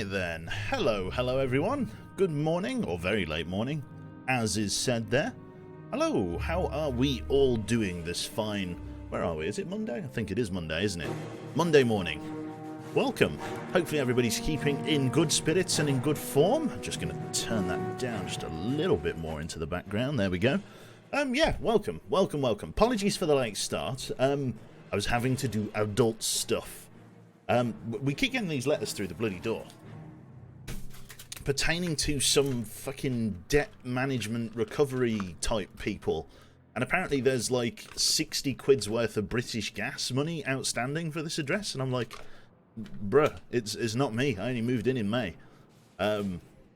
Right then, hello everyone, good morning, or very late morning, as is said there. Hello, how are we all doing this fine, where are we, is it Monday? I think it is Monday, isn't it? Monday morning. Welcome, hopefully everybody's keeping in good spirits and in good form. I'm just going to turn that down just a little bit more into the background, there we go. Yeah, welcome. Apologies for the late start, I was having to do adult stuff. We keep getting these letters through the bloody door pertaining to some fucking debt management recovery type people, and apparently there's like 60 quid's worth of British gas money outstanding for this address, and I'm like, bruh, it's not me, I only moved in May,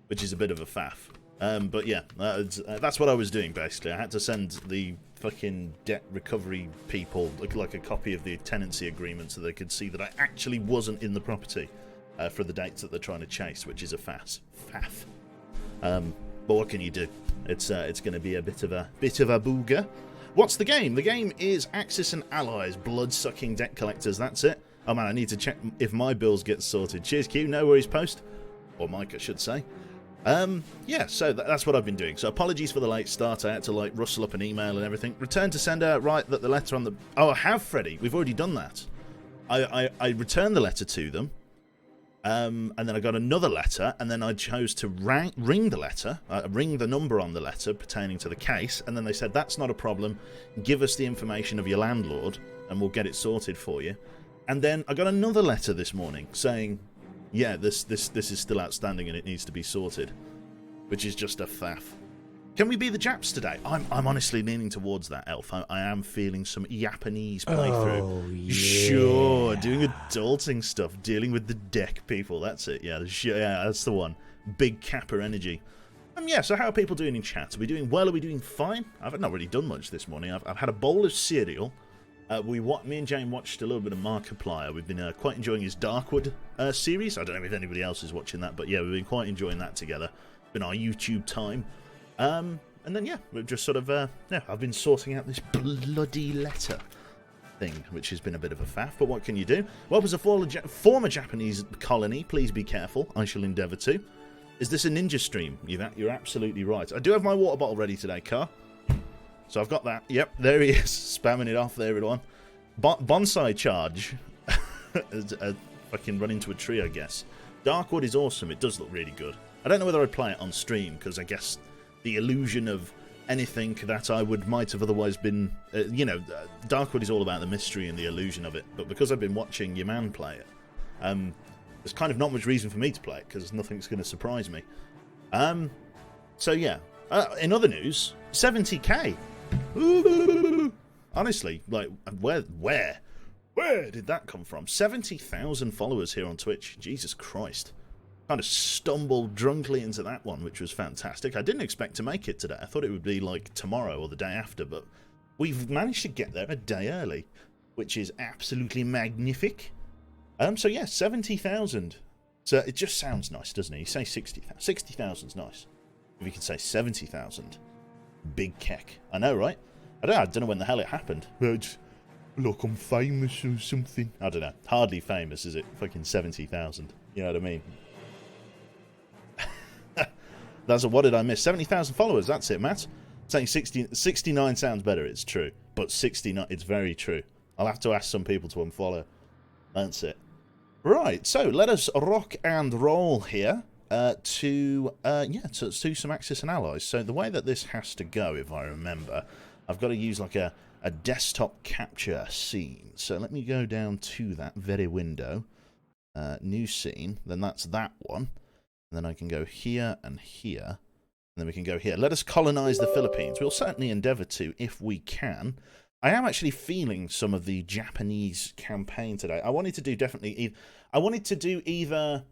which is a bit of a faff. But yeah, that's what I was doing basically. I had to send the fucking debt recovery people like a copy of the tenancy agreement so they could see that I actually wasn't in the property for the dates that they're trying to chase, which is a faff. But what can you do? It's going to be a bit of a booger. What's the game? The game is Axis and Allies, blood-sucking debt collectors. That's it. Oh man, I need to check if my bills get sorted. Cheers, Q. No worries, post. Or Mike, I should say. Yeah, so that's what I've been doing. So apologies for the late start. I had to like rustle up an email and everything. Return to sender, right, that the letter on the... Oh, I have, Freddie. We've already done that. I returned the letter to them. And then I got another letter, and then I chose to ring the letter, ring the number on the letter pertaining to the case, and then they said, that's not a problem. Give us the information of your landlord, and we'll get it sorted for you. And then I got another letter this morning saying... yeah, this is still outstanding and it needs to be sorted, which is just a faff. Can we be the Japs today? I'm honestly leaning towards that, Elf. I am feeling some Japanese playthrough. Oh, yeah. Sure, doing adulting stuff, dealing with the deck people. That's it. Yeah, that's the one. Big Kappa energy. Yeah. So how are people doing in chat? Are we doing well? Are we doing fine? I've not really done much this morning. I've had a bowl of cereal. Me and Jane watched a little bit of Markiplier. We've been quite enjoying his Darkwood series. I don't know if anybody else is watching that, but yeah, we've been quite enjoying that together. Been our YouTube time. And then, yeah, we've just sort of, I've been sorting out this bloody letter thing, which has been a bit of a faff, but what can you do? Well, as a former Japanese colony, please be careful. I shall endeavour to. Is this a ninja stream? You're absolutely right. I do have my water bottle ready today, Car. So I've got that. Yep, there he is, spamming it off there, everyone. Bonsai charge. Fucking run into a tree, I guess. Darkwood is awesome. It does look really good. I don't know whether I'd play it on stream, because I guess the illusion of anything that I might have otherwise been... Darkwood is all about the mystery and the illusion of it. But because I've been watching your man play it, there's kind of not much reason for me to play it, because nothing's going to surprise me. So, yeah. In other news, 70k. Ooh, honestly, like, where did that come from? 70,000 followers here on Twitch. Jesus Christ. Kind of stumbled drunkly into that one, which was fantastic. I didn't expect to make it today. I thought it would be like tomorrow or the day after, but we've managed to get there a day early, which is absolutely magnific. So yeah, 70,000. So it just sounds nice, doesn't it? You say 60,000. 60,000's nice. If you can say 70,000. Big keck. I know, right? I don't know when the hell it happened. Look, I'm famous or something. I don't know. Hardly famous, is it? Fucking 70,000. You know what I mean? What did I miss? 70,000 followers. That's it, Matt. Saying 69 sounds better. It's true. But 69, it's very true. I'll have to ask some people to unfollow. That's it. Right. So let us rock and roll here. To some Axis and Allies. So the way that this has to go, if I remember, I've got to use like a desktop capture scene. So let me go down to that very window. New scene. Then that's that one. And then I can go here and here. And then we can go here. Let us colonize the Philippines. We'll certainly endeavor to, if we can. I am actually feeling some of the Japanese campaign today. I wanted to do either...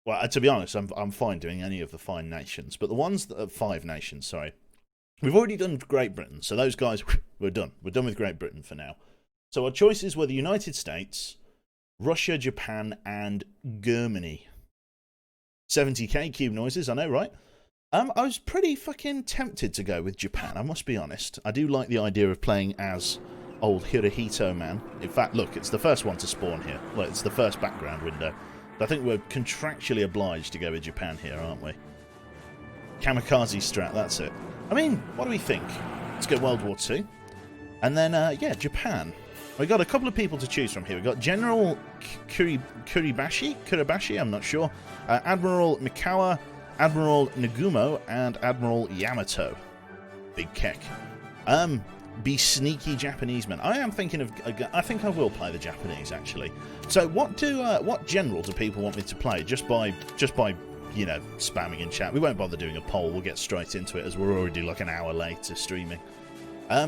Well, to be honest, I'm fine doing any of the fine nations. But the ones that are 5 nations, sorry. We've already done Great Britain. So those guys, we're done. We're done with Great Britain for now. So our choices were the United States, Russia, Japan, and Germany. 70k cube noises, I know, right? I was pretty fucking tempted to go with Japan, I must be honest. I do like the idea of playing as old Hirohito man. In fact, look, it's the first one to spawn here. Well, it's the first background window. I think we're contractually obliged to go with Japan here, aren't we? Kamikaze strat, that's it. I mean, what do we think? Let's go World War II. And then, yeah, Japan. We've got a couple of people to choose from here. We've got General Kuribashi, I'm not sure. Admiral Mikawa, Admiral Nagumo, and Admiral Yamato. Big kek. Be sneaky Japanese men. I am thinking of. I think I will play the Japanese actually. So what general do people want me to play? Just by you know, spamming in chat. We won't bother doing a poll. We'll get straight into it as we're already like an hour late to streaming.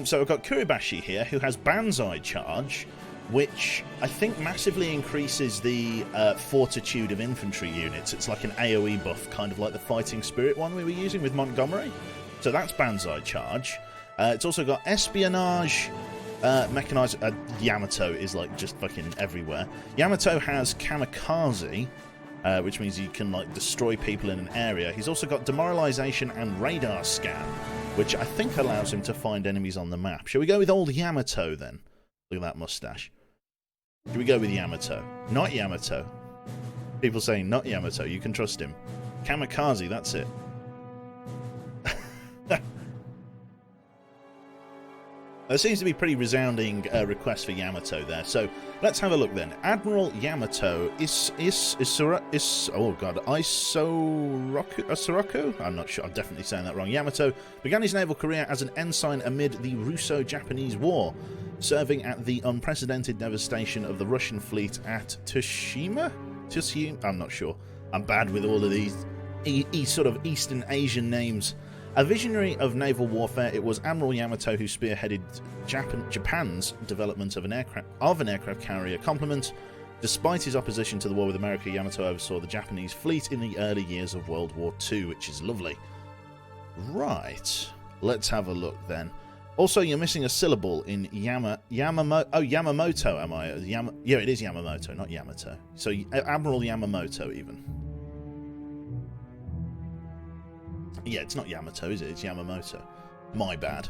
So we've got Kuribashi here who has Banzai charge, which I think massively increases the fortitude of infantry units. It's like an AoE buff, kind of like the fighting spirit one we were using with Montgomery. So that's Banzai charge. It's also got espionage, mechanized. Yamato is like just fucking everywhere. Yamato has kamikaze, which means you can like destroy people in an area. He's also got demoralization and radar scan, which I think allows him to find enemies on the map. Shall we go with old Yamato then? Look at that mustache. Should we go with Yamato? Not Yamato. People saying not Yamato. You can trust him. Kamikaze, that's it. There seems to be pretty resounding requests for Yamato there. So let's have a look then. Admiral Yamato Isoroku? I'm not sure. I'm definitely saying that wrong. Yamato began his naval career as an ensign amid the Russo-Japanese War, serving at the unprecedented devastation of the Russian fleet at Tsushima? I'm not sure. I'm bad with all of these sort of Eastern Asian names. A visionary of naval warfare, it was Admiral Yamato who spearheaded Japan's development of an aircraft carrier complement. Despite his opposition to the war with America, Yamato oversaw the Japanese fleet in the early years of World War II, which is lovely. Right, let's have a look then. Also, you're missing a syllable in Yamamoto. Oh, Yamamoto, am I? Yeah, it is Yamamoto, not Yamato. So Admiral Yamamoto, even. Yeah, it's not Yamato, is it? It's Yamamoto. My bad.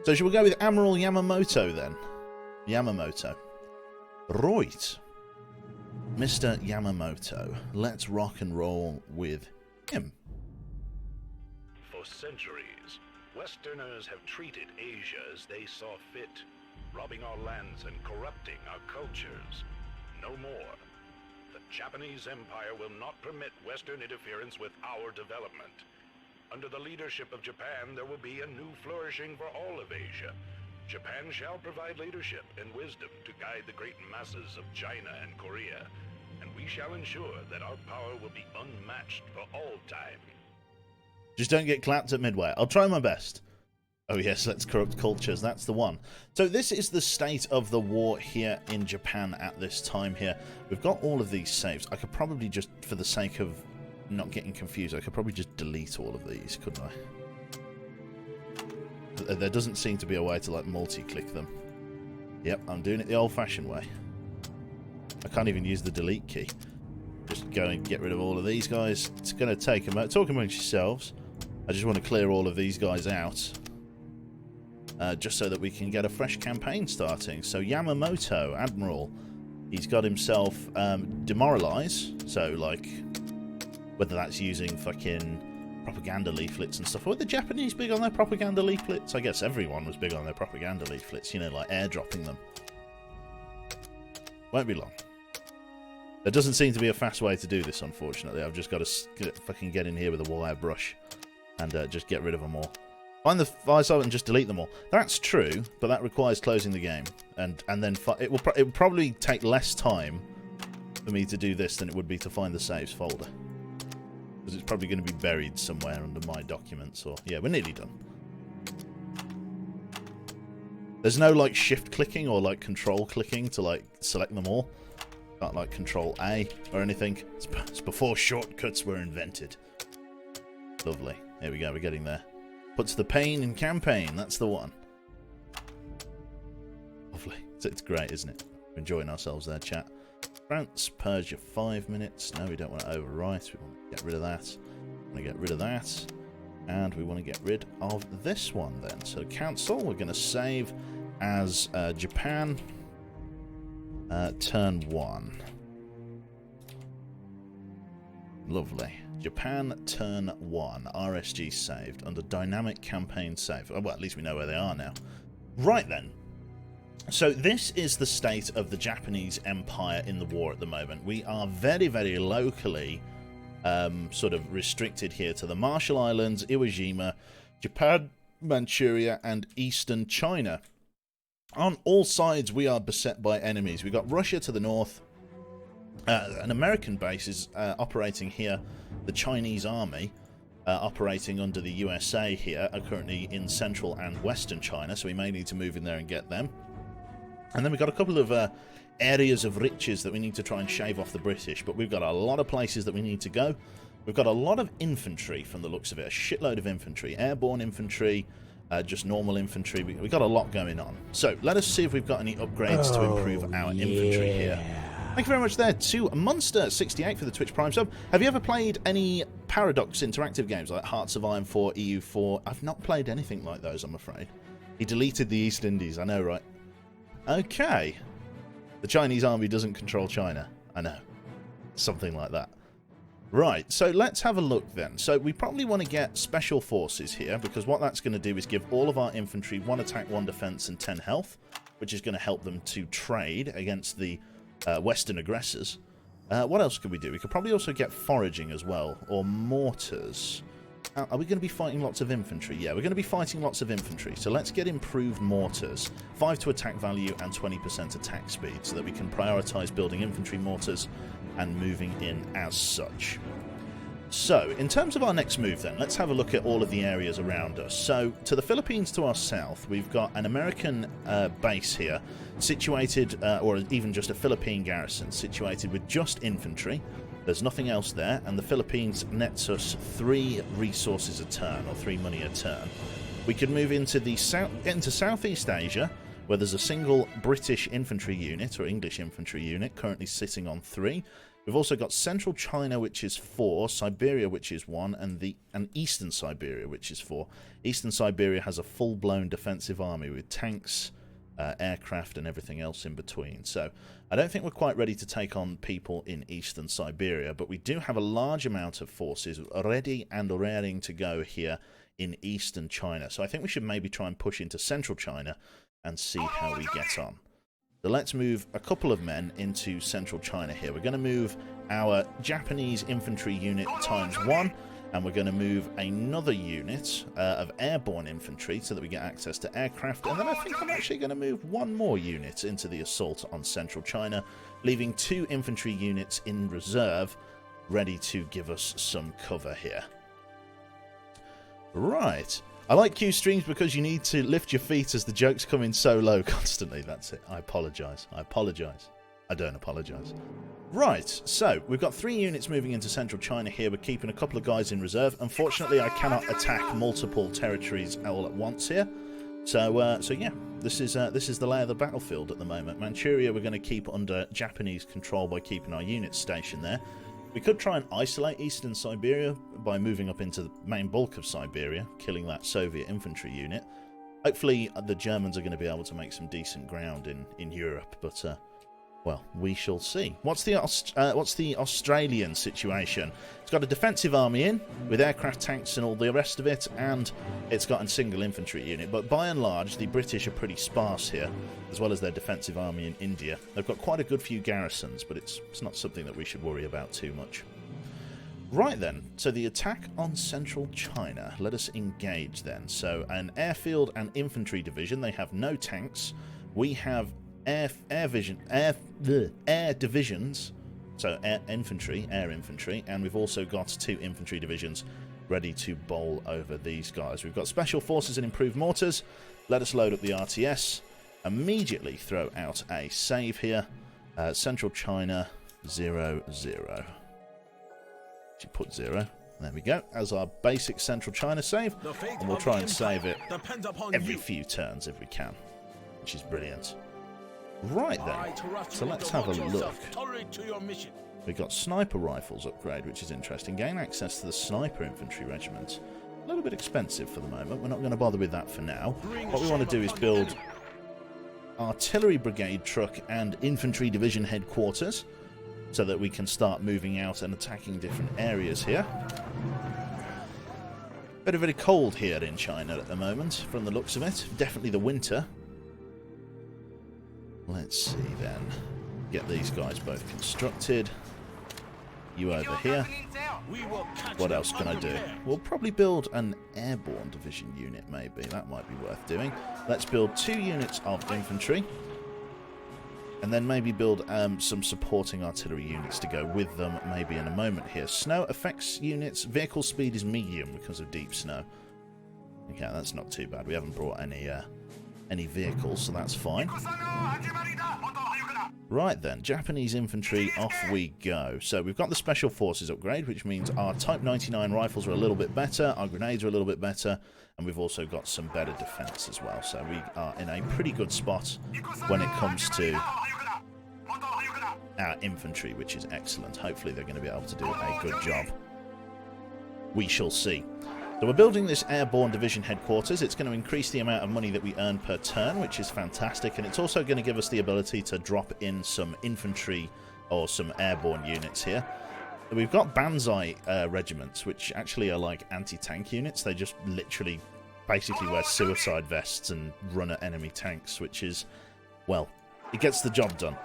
So should we go with Admiral Yamamoto then? Yamamoto. Right. Mr. Yamamoto. Let's rock and roll with him. For centuries, Westerners have treated Asia as they saw fit, robbing our lands and corrupting our cultures. No more. The Japanese Empire will not permit Western interference with our development. Under the leadership of Japan, there will be a new flourishing for all of Asia. Japan shall provide leadership and wisdom to guide the great masses of China and Korea, and we shall ensure that our power will be unmatched for all time. Just don't get clapped at Midway. I'll try my best. Oh yes, let's corrupt cultures. That's the one. So this is the state of the war here in Japan at this time here. We've got all of these saves. I could probably just, for the sake of not getting confused, I could probably just delete all of these, couldn't I? There doesn't seem to be a way to like multi-click them. Yep, I'm doing it the old-fashioned way. I can't even use the delete key. Just go and get rid of all of these guys. It's going to take a moment. Talk amongst yourselves. I just want to clear all of these guys out. Just so that we can get a fresh campaign starting. So Yamamoto, Admiral, he's got himself demoralize. So like, whether that's using fucking propaganda leaflets and stuff. Were the Japanese big on their propaganda leaflets? I guess everyone was big on their propaganda leaflets, you know, like airdropping them. Won't be long. There doesn't seem to be a fast way to do this, unfortunately. I've just got to fucking get in here with a wire brush and just get rid of them all. Find the files and just delete them all. That's true, but that requires closing the game, and then it will probably take less time for me to do this than it would be to find the saves folder. Because it's probably going to be buried somewhere under my documents, or... Yeah, we're nearly done. There's no, like, shift clicking or, like, control clicking to, like, select them all. Not like control A or anything. It's before shortcuts were invented. Lovely. Here we go, we're getting there. Puts the pain in campaign, that's the one. Lovely. It's great, isn't it? We're enjoying ourselves there, chat. France, Persia, 5 minutes. No, we don't want to overwrite. We want to get rid of that. We want to get rid of that. And we want to get rid of this one then. So council, we're going to save as Japan. Turn 1. Lovely. Japan turn 1. RSG saved. Under dynamic campaign save. Well, at least we know where they are now. Right then. So this is the state of the Japanese Empire in the war at the moment. We are very, very locally sort of restricted here to the Marshall Islands, Iwo Jima, Japan, Manchuria, and eastern China. On all sides, we are beset by enemies. We've got Russia to the north. An American base is operating here. The Chinese army, operating under the USA here, are currently in central and western China, so we may need to move in there and get them. And then we've got a couple of areas of riches that we need to try and shave off the British, but we've got a lot of places that we need to go. We've got a lot of infantry from the looks of it, a shitload of infantry, airborne infantry, just normal infantry. We've got a lot going on. So let us see if we've got any upgrades to improve our infantry here. Thank you very much there to Monster68 for the Twitch Prime sub. Have you ever played any Paradox interactive games like Hearts of Iron 4, EU4? I've not played anything like those, I'm afraid. He deleted the East Indies, I know, right? Okay. The Chinese army doesn't control China. I know. Something like that. Right, so let's have a look then. So we probably want to get special forces here, because what that's going to do is give all of our infantry 1 attack, 1 defense, and 10 health, which is going to help them to trade against the Western aggressors. What else could we do? We could probably also get foraging as well, or mortars. Are we going to be fighting lots of infantry? Yeah, we're going to be fighting lots of infantry. So let's get improved mortars. 5 to attack value and 20% attack speed, so that we can prioritise building infantry mortars and moving in as such. So, in terms of our next move then, let's have a look at all of the areas around us. So, to the Philippines to our south, we've got an American base here, situated, or even just a Philippine garrison, situated with just infantry. There's nothing else there, and the Philippines nets us 3 resources a turn, or 3 money a turn. We could move into the Southeast Asia, where there's a single British infantry unit, or English infantry unit, currently sitting on 3. We've also got Central China, which is 4, Siberia, which is 1, and Eastern Siberia, which is 4. Eastern Siberia has a full-blown defensive army with tanks, aircraft, and everything else in between. So I don't think we're quite ready to take on people in Eastern Siberia, but we do have a large amount of forces ready and raring to go here in Eastern China. So I think we should maybe try and push into Central China and see how we get on. So let's move a couple of men into Central China here. We're going to move our Japanese infantry unit ×1, and we're going to move another unit of airborne infantry so that we get access to aircraft. And then I think I'm actually going to move 1 more unit into the assault on Central China, leaving 2 infantry units in reserve ready to give us some cover here. Right. I like Q streams because you need to lift your feet as the jokes come in so low constantly. That's it. I apologise. I apologise. I don't apologise. Right, so we've got 3 units moving into Central China here. We're keeping a couple of guys in reserve. Unfortunately, I cannot attack multiple territories all at once here. So yeah, this is the lay of the battlefield at the moment. Manchuria we're going to keep under Japanese control by keeping our units stationed there. We could try and isolate Eastern Siberia by moving up into the main bulk of Siberia, killing that Soviet infantry unit. Hopefully the Germans are going to be able to make some decent ground in Europe, but well, we shall see. What's the Australian situation? It's got a defensive army in, with aircraft, tanks and all the rest of it, and it's got a single infantry unit. But by and large, the British are pretty sparse here, as well as their defensive army in India. They've got quite a good few garrisons, but it's not something that we should worry about too much. Right then, so the attack on Central China. Let us engage then. So an airfield and infantry division. They have no tanks. We have air divisions, so air infantry, and we've also got 2 infantry divisions ready to bowl over these guys. We've got special forces and improved mortars. Let us load up the RTS. Immediately throw out a save here. Central China 0-0. Should put 0. There we go, as our basic Central China save, and we'll try and save it every few turns if we can, which is brilliant. Right then, so let's have a look. We've got sniper rifles upgrade, which is interesting. Gain access to the sniper infantry regiment. A little bit expensive for the moment. We're not going to bother with that for now. What we want to do is build artillery brigade truck and infantry division headquarters. so that we can start moving out and attacking different areas here. Very cold here in China at the moment, from the looks of it. Definitely the winter. Let's see then. Get these guys both constructed. You over here. What else can I do? We'll probably build an airborne division unit, maybe. That might be worth doing. Let's build 2 units of infantry. And then maybe build some supporting artillery units to go with them, maybe in a moment here. Snow affects units. Vehicle speed is medium because of deep snow. Okay, that's not too bad. We haven't brought any vehicles, so that's fine. Right then, Japanese infantry, off we go. So we've got the Special Forces upgrade, which means our Type 99 rifles are a little bit better, our grenades are a little bit better, and we've also got some better defense as well. So we are in a pretty good spot when it comes to our infantry, which is excellent. Hopefully they're going to be able to do a good job. We shall see. So we're building this airborne division headquarters. It's going to increase the amount of money that we earn per turn, which is fantastic, and it's also going to give us the ability to drop in some infantry or some airborne units here. We've got Banzai regiments, which actually are like anti-tank units. They just literally basically wear suicide vests and run at enemy tanks, which is, well, it gets the job done,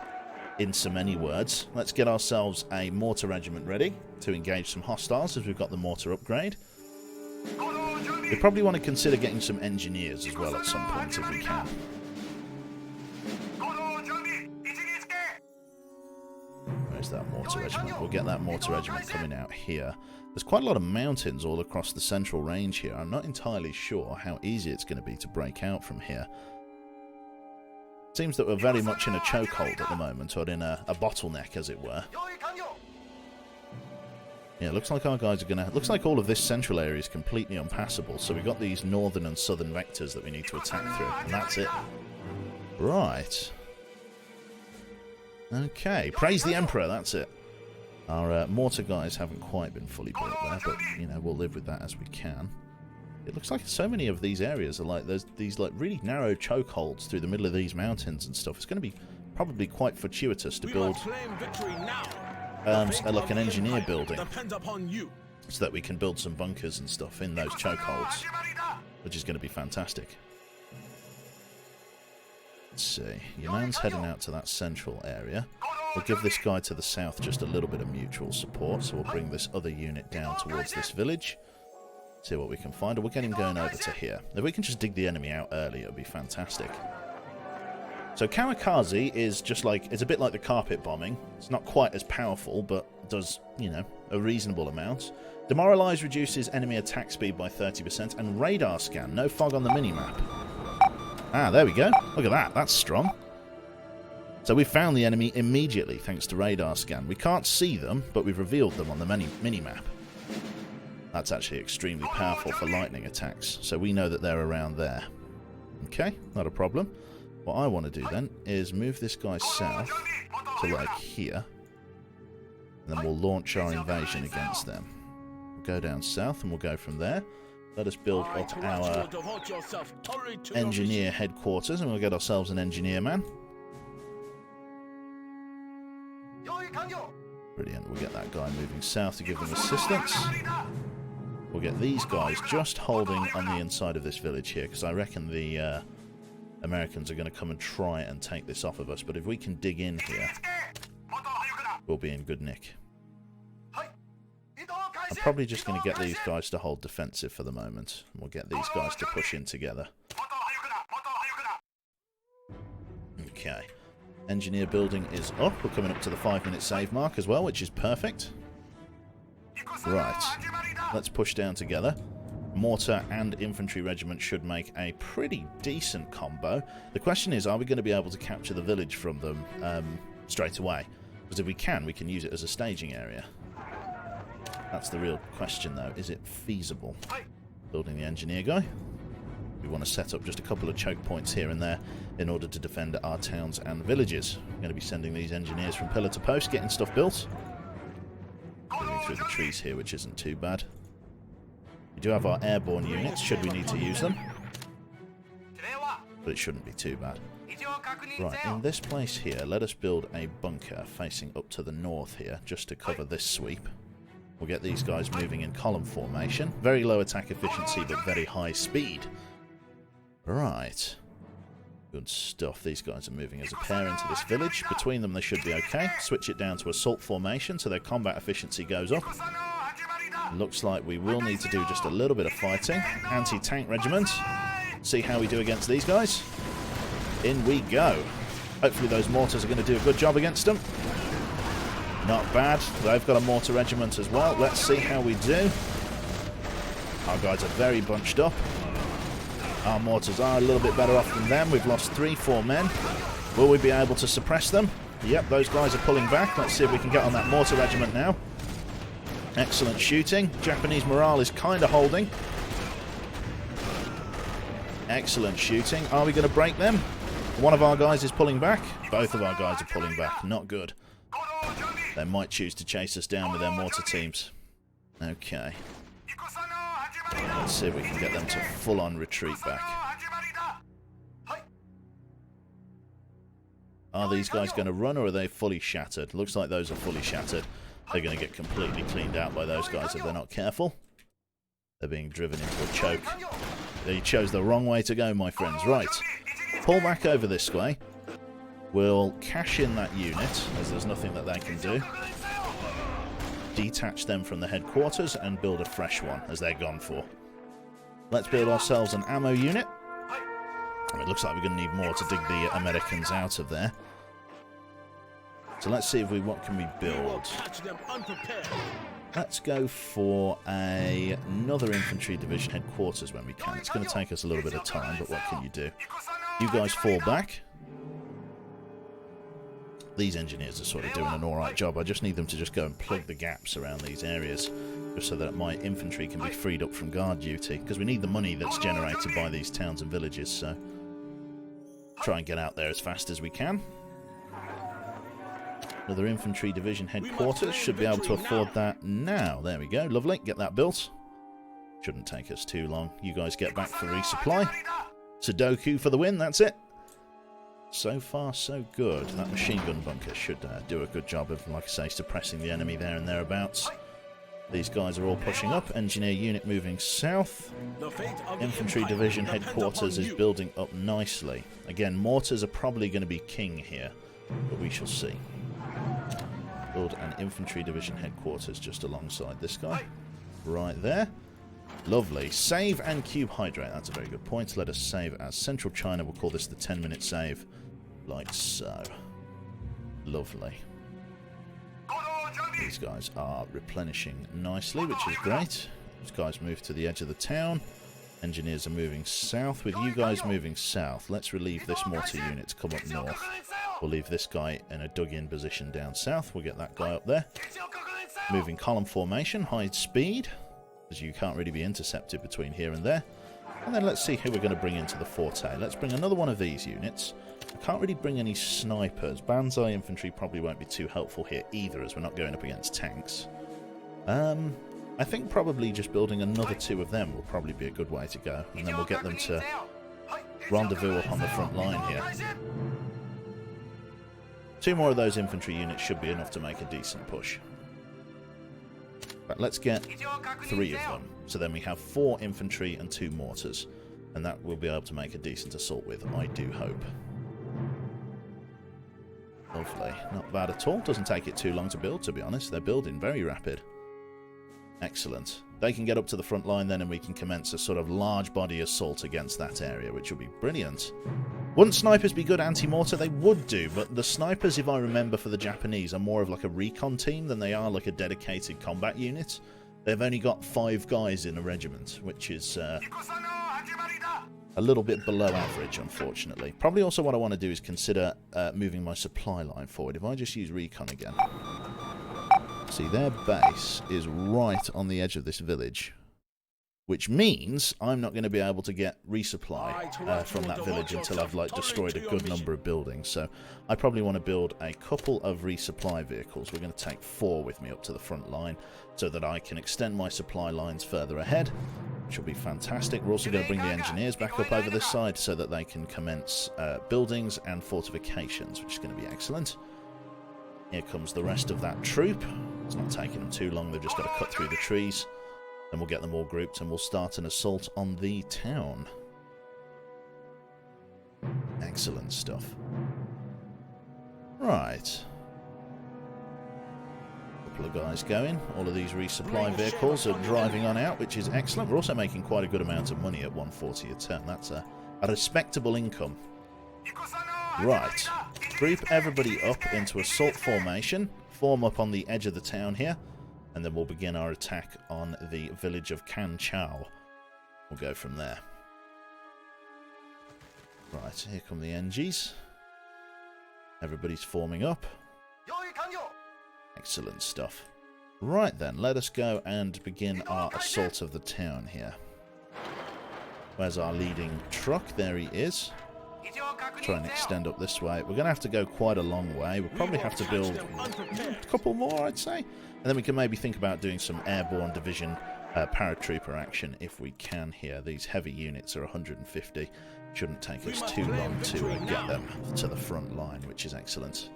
in so many words. Let's get ourselves a mortar regiment ready to engage some hostiles, as we've got the mortar upgrade. We probably want to consider getting some engineers as well at some point if we can. Where's that mortar regiment? We'll get that mortar regiment coming out here. There's quite a lot of mountains all across the central range here. I'm not entirely sure how easy it's going to be to break out from here. Seems that we're very much in a chokehold at the moment, or in a bottleneck, as it were. Yeah, looks like our guys are going to... Looks like all of this central area is completely unpassable, so we've got these northern and southern vectors that we need to attack through, and that's it. Right. Okay, praise the Emperor, that's it. Our mortar guys haven't quite been fully built there, but, you know, we'll live with that as we can. It looks like so many of these areas are like... There's these, like, really narrow chokeholds through the middle of these mountains and stuff. It's going to be probably quite fortuitous to build... like an engineer building, so that we can build some bunkers and stuff in those chokeholds, which is going to be fantastic. Let's see, your man's heading out to that central area. We'll give this guy to the south just a little bit of mutual support, so we'll bring this other unit down towards this village, see what we can find, or we'll get him going over to here. If we can just dig the enemy out early, it'll be fantastic. So Kamikaze is just like, it's a bit like the carpet bombing. It's not quite as powerful, but does, you know, a reasonable amount. Demoralize reduces enemy attack speed by 30%, and radar scan, no fog on the minimap. Ah, there we go. Look at that, that's strong. So we found the enemy immediately thanks to radar scan. We can't see them, but we've revealed them on the minimap. That's actually extremely powerful for lightning attacks, so we know that they're around there. Okay, not a problem. What I want to do then is move this guy south to like here, and then we'll launch our invasion against them. We'll go down south and we'll go from there. Let us build up our engineer headquarters, and we'll get ourselves an engineer man. Brilliant, we'll get that guy moving south to give them assistance. We'll get these guys just holding on the inside of this village here, because I reckon the Americans are going to come and try and take this off of us, but if we can dig in here, we'll be in good nick. I'm probably just going to get these guys to hold defensive for the moment, and we'll get these guys to push in together. Okay. Engineer building is up. We're coming up to the 5-minute save mark as well, which is perfect. Right. Let's push down together. Mortar and infantry regiment should make a pretty decent combo. The question is, are we going to be able to capture the village from them straight away? Because if we can use it as a staging area. That's the real question, though. Is it feasible? Building the engineer guy. We want to set up just a couple of choke points here and there in order to defend our towns and villages. We're going to be sending these engineers from pillar to post, getting stuff built. Moving through the trees here, which isn't too bad. We do have our airborne units, should we need to use them. but it shouldn't be too bad. Right, in this place here, let us build a bunker facing up to the north here, just to cover this sweep. We'll get these guys moving in column formation. Very low attack efficiency, but very high speed. Right. Good stuff. These guys are moving as a pair into this village. Between them, they should be okay. Switch it down to assault formation, so their combat efficiency goes up. Looks like we will need to do just a little bit of fighting. Anti-tank regiment. See how we do against these guys. In we go. Hopefully those mortars are going to do a good job against them. Not bad. They've got a mortar regiment as well. Let's see how we do. Our guys are very bunched up. Our mortars are a little bit better off than them. We've lost 3-4 men. Will we be able to suppress them? Yep, those guys are pulling back. Let's see if we can get on that mortar regiment now. Excellent shooting. Japanese morale is kind of holding. Excellent shooting. Are we going to break them? One of our guys is pulling back. Both of our guys are pulling back. Not good. They might choose to chase us down with their mortar teams. Okay. Let's see if we can get them to full-on retreat back. Are these guys going to run, or are they fully shattered? Looks like those are fully shattered. They're going to get completely cleaned out by those guys if they're not careful. They're being driven into a choke. They chose the wrong way to go, my friends. Right. Pull back over this way. We'll cash in that unit, as there's nothing that they can do. Detach them from the headquarters and build a fresh one, as they're gone for. Let's build ourselves an ammo unit. It looks like we're going to need more to dig the Americans out of there. So let's see if what can we build. Let's go for another infantry division headquarters when we can. It's going to take us a little bit of time, but what can you do? You guys fall back. These engineers are sort of doing an alright job. I just need them to just go and plug the gaps around these areas, just so that my infantry can be freed up from guard duty, because we need the money that's generated by these towns and villages, so try and get out there as fast as we can. Another infantry division headquarters. Should be able to afford that now. There we go. Lovely. Get that built. Shouldn't take us too long. You guys get back for resupply. Sudoku for the win. That's it. So far, so good. That machine gun bunker should do a good job of, like I say, suppressing the enemy there and thereabouts. These guys are all pushing up. Engineer unit moving south. Infantry division headquarters is building up nicely. Again, mortars are probably going to be king here, but we shall see. Build an infantry division headquarters just alongside this guy. Right there. Lovely. Save and cube hydrate. That's a very good point. Let us save as Central China. We'll call this the 10-minute save. Like so. Lovely. These guys are replenishing nicely, which is great. These guys move to the edge of the town. Engineers are moving south. With you guys moving south, let's relieve this mortar unit to come up north. We'll leave this guy in a dug-in position down south. We'll get that guy up there. Moving column formation, high speed, as you can't really be intercepted between here and there. And then let's see who we're going to bring into the forte. Let's bring another one of these units. I can't really bring any snipers. Banzai infantry probably won't be too helpful here either, as we're not going up against tanks. I think probably just building another 2 of them will probably be a good way to go. And then we'll get them to rendezvous up on the front line here. 2 more of those infantry units should be enough to make a decent push. But let's get 3 of them. So then we have 4 infantry and 2 mortars. And that we'll be able to make a decent assault with, I do hope. Lovely. Not bad at all. Doesn't take it too long to build, to be honest. They're building very rapid. Excellent. They can get up to the front line then, and we can commence a sort of large body assault against that area, which will be brilliant. Wouldn't snipers be good anti-mortar? They would do, but the snipers, if I remember, for the Japanese are more of like a recon team than they are like a dedicated combat unit. They've only got 5 guys in a regiment, which is a little bit below average, unfortunately. Probably also what I want to do is consider moving my supply line forward. If I just use recon again. See, their base is right on the edge of this village, which means I'm not going to be able to get resupply from that village until I've destroyed a good number of buildings. So I probably want to build a couple of resupply vehicles. We're going to take 4 with me up to the front line so that I can extend my supply lines further ahead. which will be fantastic. We're also going to bring the engineers back up over this side so that they can commence buildings and fortifications, which is going to be excellent. Here comes the rest of that troop. It's not taking them too long. They've just got to cut through the trees. Then we'll get them all grouped and we'll start an assault on the town. Excellent stuff. Right. Couple of guys going. All of these resupply vehicles are driving on out, which is excellent. We're also making quite a good amount of money at 140 a turn. That's a respectable income. Right. Group everybody up into assault formation. Form up on the edge of the town here. And then we'll begin our attack on the village of Can Chao. We'll go from there. Right, here come the NGs. Everybody's forming up. Excellent stuff. Right then, let us go and begin our assault of the town here. Where's our leading truck? There he is. Try and extend up this way. We're going to have to go quite a long way. We'll probably have to build a couple more, I'd say. And then we can maybe think about doing some airborne division paratrooper action if we can here. These heavy units are 150. Shouldn't take us too long to get them to the front line, which is excellent.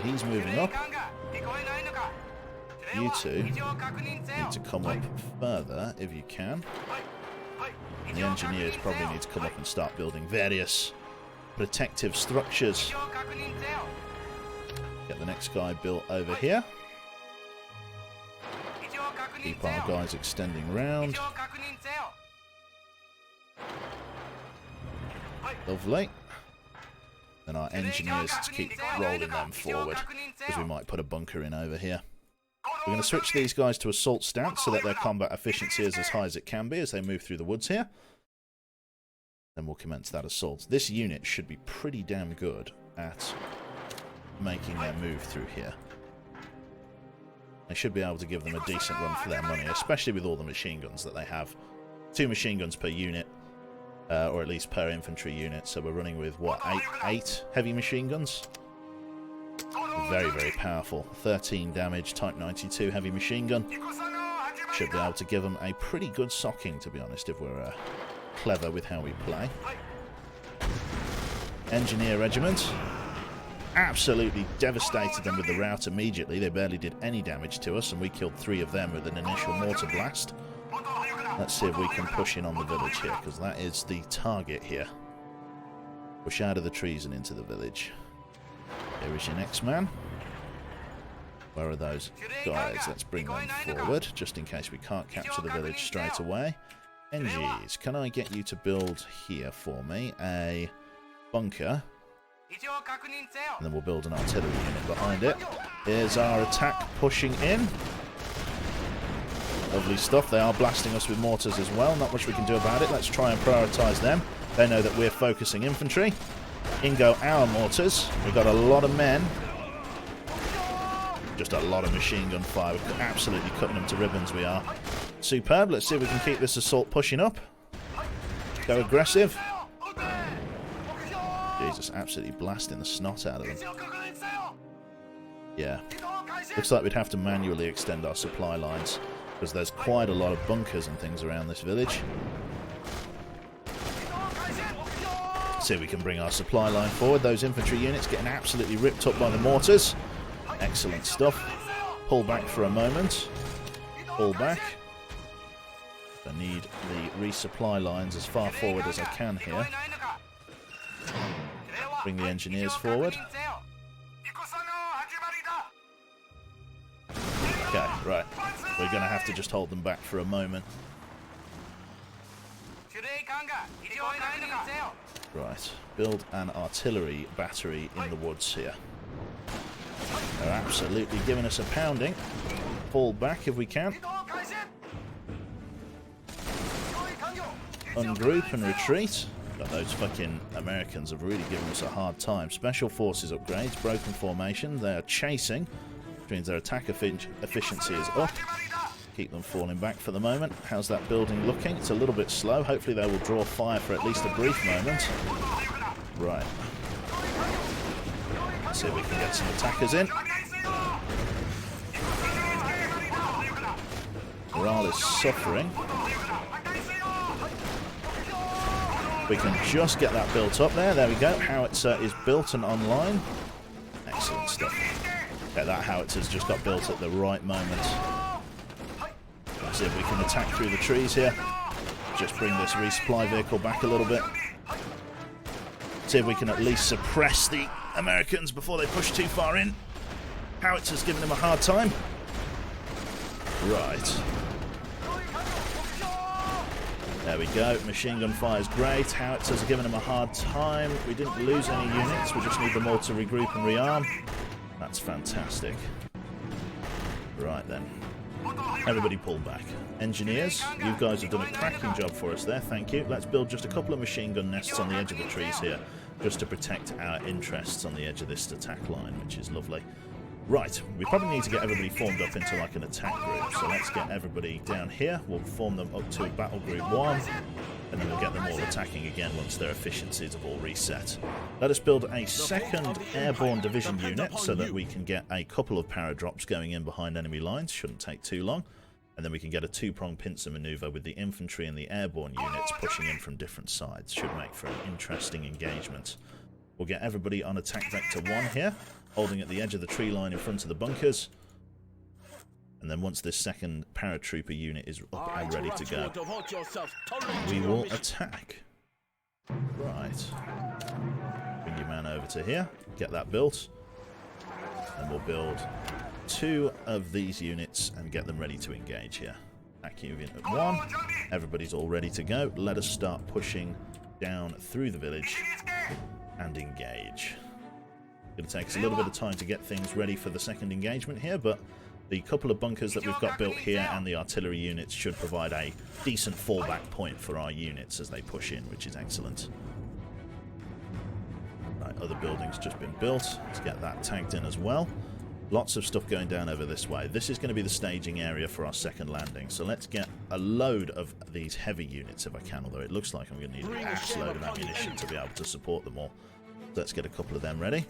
He's moving up. You two need to come up further if you can. And the engineers probably need to come up and start building various protective structures. Get the next guy built over here. Keep our guys extending round. Lovely. Then our engineers to keep rolling them forward, because we might put a bunker in over here. We're going to switch these guys to assault stance so that their combat efficiency is as high as it can be as they move through the woods here. Then we'll commence that assault. This unit should be pretty damn good at making their move through here. They should be able to give them a decent run for their money, especially with all the machine guns that they have. 2 machine guns per unit. Or at least per infantry unit, so we're running with, what, 8 heavy machine guns? Very, very powerful. 13 damage, Type 92 heavy machine gun. Should be able to give them a pretty good socking, to be honest, if we're clever with how we play. Engineer regiment. Absolutely devastated them with the rout immediately. They barely did any damage to us, and we killed 3 of them with an initial mortar blast. Let's see if we can push in on the village here, because that is the target here. Push out of the trees and into the village. Here is your next man. Where are those guys? Let's bring them forward, just in case we can't capture the village straight away. NGs, can I get you to build here for me a bunker? And then we'll build an artillery unit behind it. Here's our attack pushing in. Lovely stuff. They are blasting us with mortars as well. Not much we can do about it. Let's try and prioritise them. They know that we're focusing infantry. In go our mortars. We've got a lot of men. Just a lot of machine gun fire. We're absolutely cutting them to ribbons, we are. Superb. Let's see if we can keep this assault pushing up. Go aggressive. Jesus, absolutely blasting the snot out of them. Yeah. Looks like we'd have to manually extend our supply lines, because there's quite a lot of bunkers and things around this village. See if we can bring our supply line forward. Those infantry units getting absolutely ripped up by the mortars. Excellent stuff. Pull back for a moment. Pull back. I need the resupply lines as far forward as I can here. Bring the engineers forward. Okay, right. We're going to have to just hold them back for a moment. Right. Build an artillery battery in the woods here. They're absolutely giving us a pounding. Fall back if we can. Ungroup and retreat. But those fucking Americans have really given us a hard time. Special forces upgrades, broken formation. They are chasing, which means their attack efficiency is up. Keep them falling back for the moment. How's that building looking? It's a little bit slow. Hopefully they will draw fire for at least a brief moment. Right. Let's see if we can get some attackers in. morale is suffering. We can just get that built up there. There we go. Howitzer is built and online. Excellent stuff. Okay, that howitzer just got built at the right moment. Let's see if we can attack through the trees here. Just bring this resupply vehicle back a little bit. See if we can at least suppress the Americans before they push too far in. Howitzer's giving them a hard time. Right. There we go. Machine gun fire is great. Howitzers are giving them a hard time. We didn't lose any units. We just need them all to regroup and rearm. That's fantastic. Right then. Everybody pull back. Engineers, you guys have done a cracking job for us there. Thank you. Let's build just a couple of machine gun nests on the edge of the trees here, just to protect our interests on the edge of this attack line, which is lovely. Right, we probably need to get everybody formed up into like an attack group. So let's get everybody down here. We'll form them up to battle group 1, and then we'll get them all attacking again once their efficiencies have all reset. Let us build a second airborne division unit so that we can get a couple of paradrops going in behind enemy lines. Shouldn't take too long. And then we can get a two-pronged pincer maneuver with the infantry and the airborne units pushing in from different sides. Should make for an interesting engagement. We'll get everybody on attack vector 1 here, holding at the edge of the tree line in front of the bunkers. And then once this second paratrooper unit is up and ready to go, we will attack. Right. Bring your man over to here, get that built, and we'll build 2 of these units and get them ready to engage here. Attack unit 1. Everybody's all ready to go. Let us start pushing down through the village and engage. It's going to take us a little bit of time to get things ready for the second engagement here, but the couple of bunkers that we've got built here and the artillery units should provide a decent fallback point for our units as they push in, which is excellent. Right, other buildings just been built. Let's get that tagged in as well. Lots of stuff going down over this way. This is going to be the staging area for our second landing. So let's get a load of these heavy units if I can, although it looks like I'm going to need an ass load of ammunition to be able to support them all. So let's get a couple of them ready.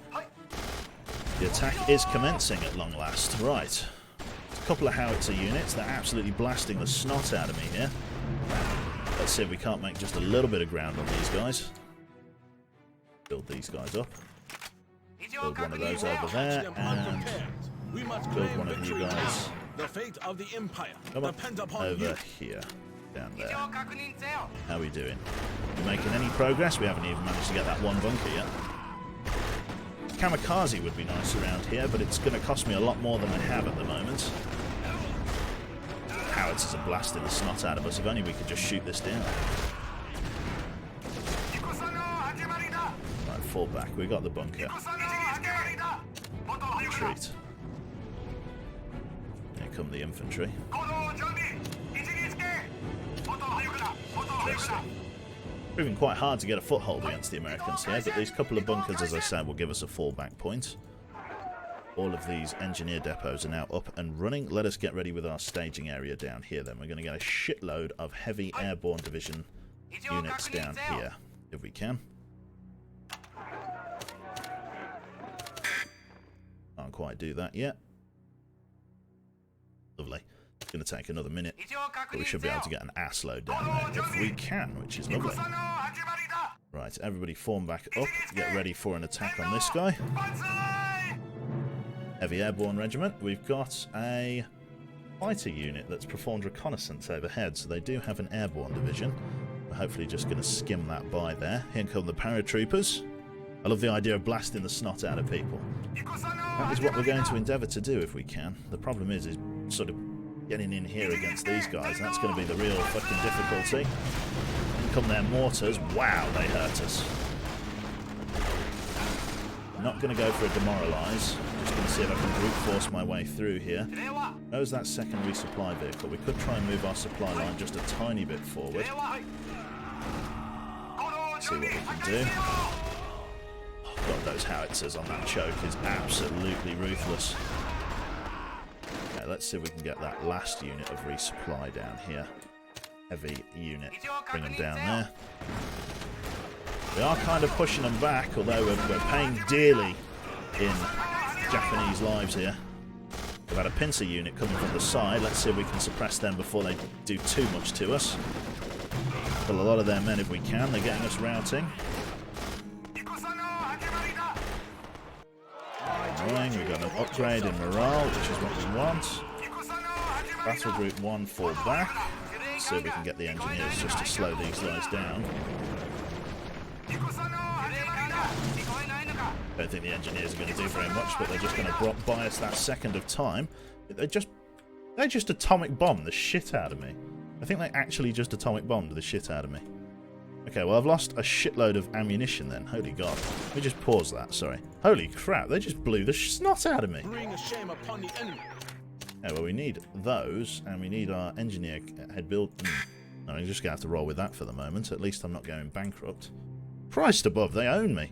The attack is commencing at long last. Right. A couple of howitzer units. They're absolutely blasting the snot out of me here. Let's see if we can't make just a little bit of ground on these guys. Build these guys up. Build one of those over there, and build one of you guys come up over here, down there. How are we doing? We making any progress? We haven't even managed to get that one bunker yet. Kamikaze would be nice around here, but it's going to cost me a lot more than I have at the moment. Howitzers are blasting the snot out of us. If only we could just shoot this down. Right, fall back. We got the bunker. Retreat. Here come the infantry. Interesting. Proving quite hard to get a foothold against the Americans here, but these couple of bunkers, as I said, will give us a fallback point. All of these engineer depots are now up and running. Let us get ready with our staging area down here then. We're going to get a shitload of heavy airborne division units down here, if we can. Can't quite do that yet. Lovely. It's going to take another minute, but we should be able to get an ass load down there if we can, which is lovely. Right, everybody form back up. Get ready for an attack on this guy. Heavy Airborne Regiment. We've got a fighter unit that's performed reconnaissance overhead, so they do have an airborne division. We're hopefully just going to skim that by there. Here come the paratroopers. I love the idea of blasting the snot out of people. That is what we're going to endeavour to do if we can. The problem is sort of getting in here against these guys. That's going to be the real fucking difficulty. In come their mortars. Wow, they hurt us. I'm not going to go for a demoralise. I'm just going to see if I can brute force my way through here. There's that second resupply vehicle. We could try and move our supply line just a tiny bit forward. See what we can do. God, those howitzers on that choke is absolutely ruthless. Okay, let's see if we can get that last unit of resupply down here. Heavy unit. Bring them down there. We are kind of pushing them back, although we're paying dearly in Japanese lives here. We've had a pincer unit coming from the side. Let's see if we can suppress them before they do too much to us. Kill a lot of their men if we can. They're getting us routing. Annoying. We've got an upgrade in morale, which is what we want. Battle Group 1 fall back. Let's see if we can get the engineers just to slow these guys down. I don't think the engineers are going to do very much, but they're just going to buy us that second of time. They just atomic bombed the shit out of me. I think they actually just atomic bombed the shit out of me. Okay, well, I've lost a shitload of ammunition then. Holy God. Let me just pause that, sorry. Holy crap, they just blew the snot out of me. Yeah, well, we need those, and we need our engineer head build. No, I'm just going to have to roll with that for the moment. At least I'm not going bankrupt. Christ above, they own me.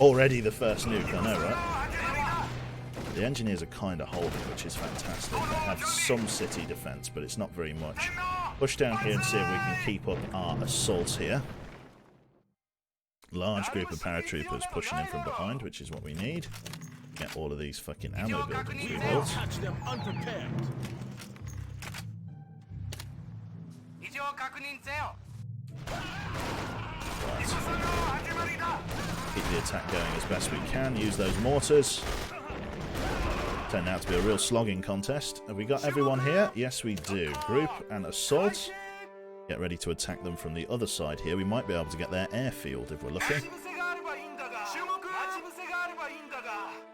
Already the first nuke, I know, right? The engineers are kind of holding, which is fantastic. They have some city defense, but it's not very much. Push down here and see if we can keep up our assaults here. Large group of paratroopers pushing in from behind, which is what we need. Get all of these fucking ammo buildings rebuilt. Keep the attack going as best we can. Use those mortars. Turned out to be a real slogging contest. Have we got everyone here? Yes, we do. Group and assault. Get ready to attack them from the other side here. We might be able to get their airfield if we're lucky.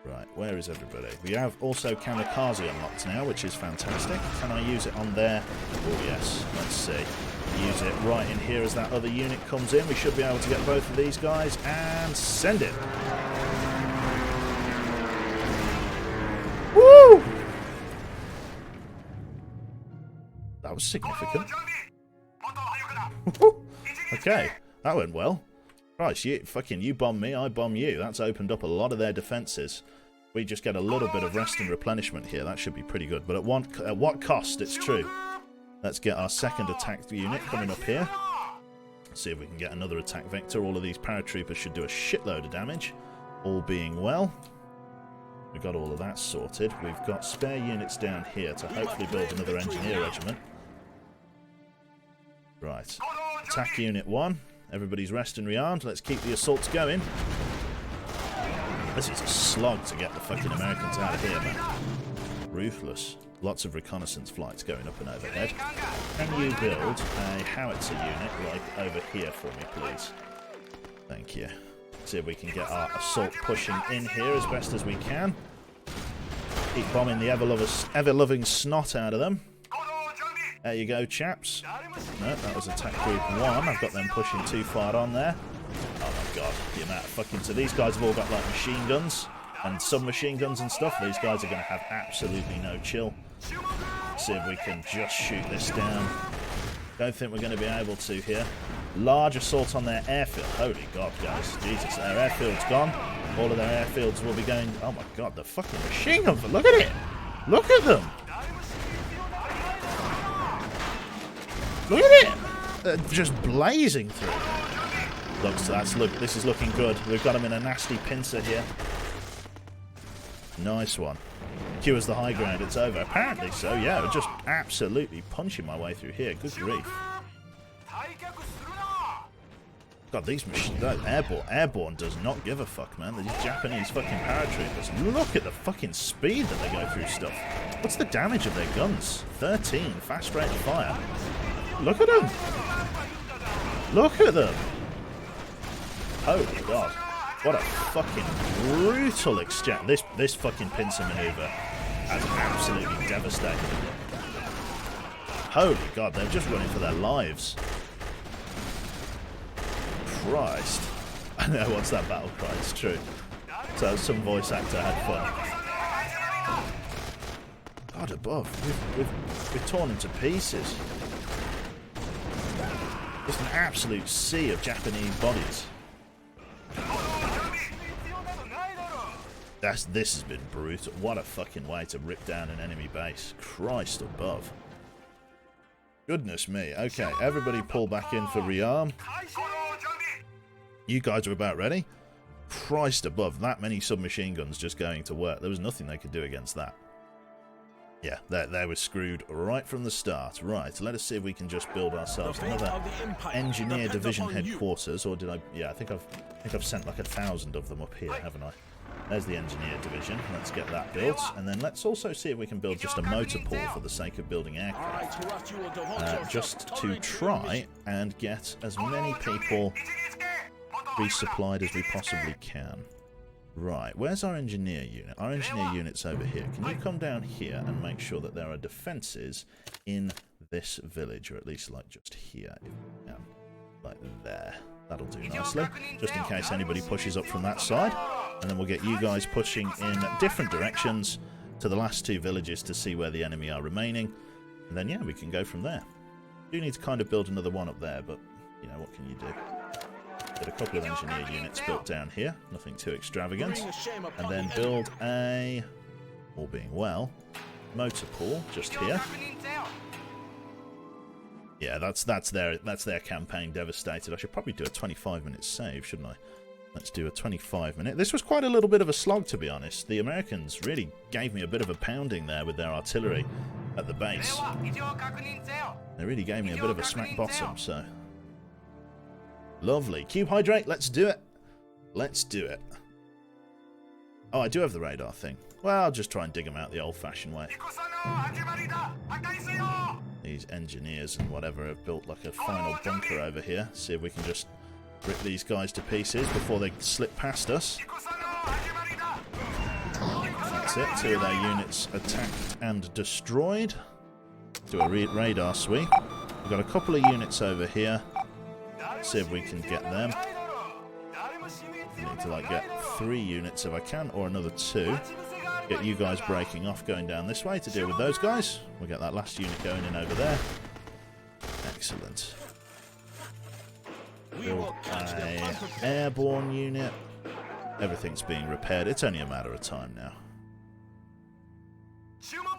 Right, where is everybody? We have also Kamikaze unlocked now, which is fantastic. Can I use it on there? Oh yes, let's see. Use it right in here as that other unit comes in. We should be able to get both of these guys and send it. Woo! That was significant. Okay, that went well. Christ, you bomb me, I bomb you. That's opened up a lot of their defences. We just get a little bit of rest and replenishment here. That should be pretty good. But at what cost? It's true. Let's get our second attack unit coming up here. See if we can get another attack vector. All of these paratroopers should do a shitload of damage. All being well. We've got all of that sorted. We've got spare units down here to hopefully build another engineer regiment. Right. Attack unit 1. Everybody's rest and rearmed. Let's keep the assaults going. This is a slog to get the fucking Americans out of here, man. Ruthless. Lots of reconnaissance flights going up and overhead. Can you build a howitzer unit like over here for me, please? Thank you. See if we can get our assault pushing in here as best as we can. Keep bombing the ever-loving snot out of them. There you go, chaps. No, that was attack group 1. I've got them pushing too far on there. Oh my God, the amount of fucking... So these guys have all got like machine guns and submachine guns and stuff. These guys are going to have absolutely no chill. Let's see if we can just shoot this down. Don't think we're going to be able to here. Large assault on their airfield. Holy God, guys. Jesus, their airfield's gone. All of their airfields will be going... Oh my God, the fucking machine guns. Look at it. Look at them. Look at it! They're just blazing through. Look, this is looking good. We've got them in a nasty pincer here. Nice one. Cures the high ground, it's over. Apparently so, yeah. We're just absolutely punching my way through here. Good grief. God, these machines... Airborne does not give a fuck, man. These Japanese fucking paratroopers. Look at the fucking speed that they go through stuff. What's the damage of their guns? 13. Fast rate of fire. Look at them! Look at them! Holy God. What a fucking brutal exchange. This fucking pincer maneuver has absolutely devastated them. Holy God, they're just running for their lives. Christ. I know, what's that battle cry? It's true. So some voice actor had fun. God above. We've torn them to pieces. Just an absolute sea of Japanese bodies. This has been brutal. What a fucking way to rip down an enemy base. Christ above. Goodness me. Okay, everybody pull back in for rearm. You guys are about ready? Christ above. That many submachine guns just going to work. There was nothing they could do against that. Yeah, they were screwed right from the start. Right, let us see if we can just build ourselves another engineer division headquarters. Or did I? Yeah, I think I've sent like 1,000 of them up here, haven't I? There's the engineer division. Let's get that built, and then let's also see if we can build just a motor pool for the sake of building aircraft, just to try and get as many people resupplied as we possibly can. Right, where's our engineer unit? Our engineer unit's over here. Can you come down here and make sure that there are defences in this village, or at least like just here, if you can. Like there. That'll do nicely, just in case anybody pushes up from that side. And then we'll get you guys pushing in different directions to the last 2 villages to see where the enemy are remaining. And then, yeah, we can go from there. Do need to kind of build another one up there, but, you know, what can you do? Get a couple of engineer units built down here, nothing too extravagant. And then build a, all being well, motor pool just here. Yeah, that's their campaign devastated. I should probably do a 25-minute save, shouldn't I? Let's do a 25-minute. This was quite a little bit of a slog, to be honest. The Americans really gave me a bit of a pounding there with their artillery at the base. They really gave me a bit of a smack bottom, so... Lovely. Cube Hydrate, let's do it. Let's do it. Oh, I do have the radar thing. Well, I'll just try and dig them out the old-fashioned way. These engineers and whatever have built like a final bunker over here. See if we can just rip these guys to pieces before they slip past us. That's it. 2 of their units attacked and destroyed. Do a radar sweep. We've got a couple of units over here. See if we can get them. I need to like get 3 units if I can, or another 2. Get you guys breaking off, going down this way to deal with those guys. We'll get that last unit going in over there. Excellent. Build an airborne unit. Everything's being repaired. It's only a matter of time now.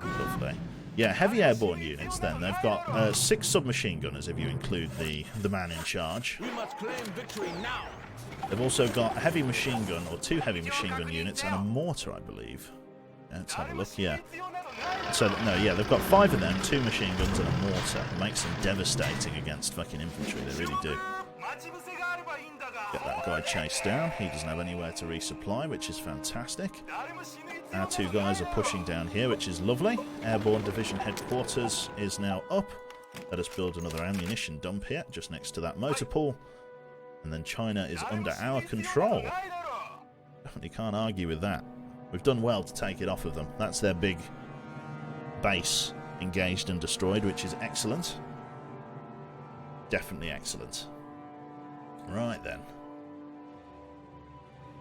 Lovely. Yeah, heavy airborne units then. They've got 6 submachine gunners if you include the man in charge. They've also got a heavy machine gun, or 2 heavy machine gun units, and a mortar, I believe. Let's have a look, yeah. So, no, yeah, they've got 5 of them, 2 machine guns and a mortar. It makes them devastating against fucking infantry, they really do. Get that guy chased down. He doesn't have anywhere to resupply, which is fantastic. Our 2 guys are pushing down here, which is lovely. Airborne Division Headquarters is now up. Let us build another ammunition dump here, just next to that motor pool. And then China is under our control. Definitely can't argue with that. We've done well to take it off of them. That's their big base engaged and destroyed, which is excellent. Definitely excellent. Right then.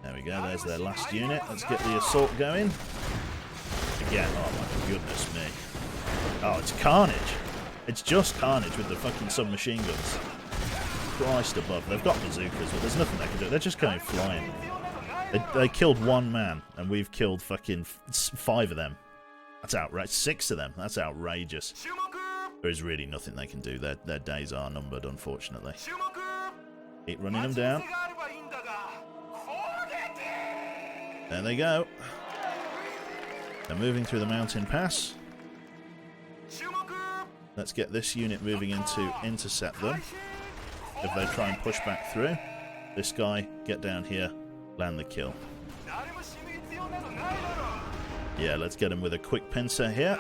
There we go, there's their last unit. Let's get the assault going. Again, oh my goodness me. Oh, it's carnage. It's just carnage with the fucking submachine guns. Christ above. They've got bazookas, but there's nothing they can do. They're just going flying. They killed 1 man, and we've killed fucking 5 of them. That's outrageous. 6 of them. That's outrageous. There is really nothing they can do. Their days are numbered, unfortunately. Keep running them down. There they go. They're moving through the mountain pass. Let's get this unit moving in to intercept them. If they try and push back through, this guy, get down here, land the kill. Yeah, let's get him with a quick pincer here.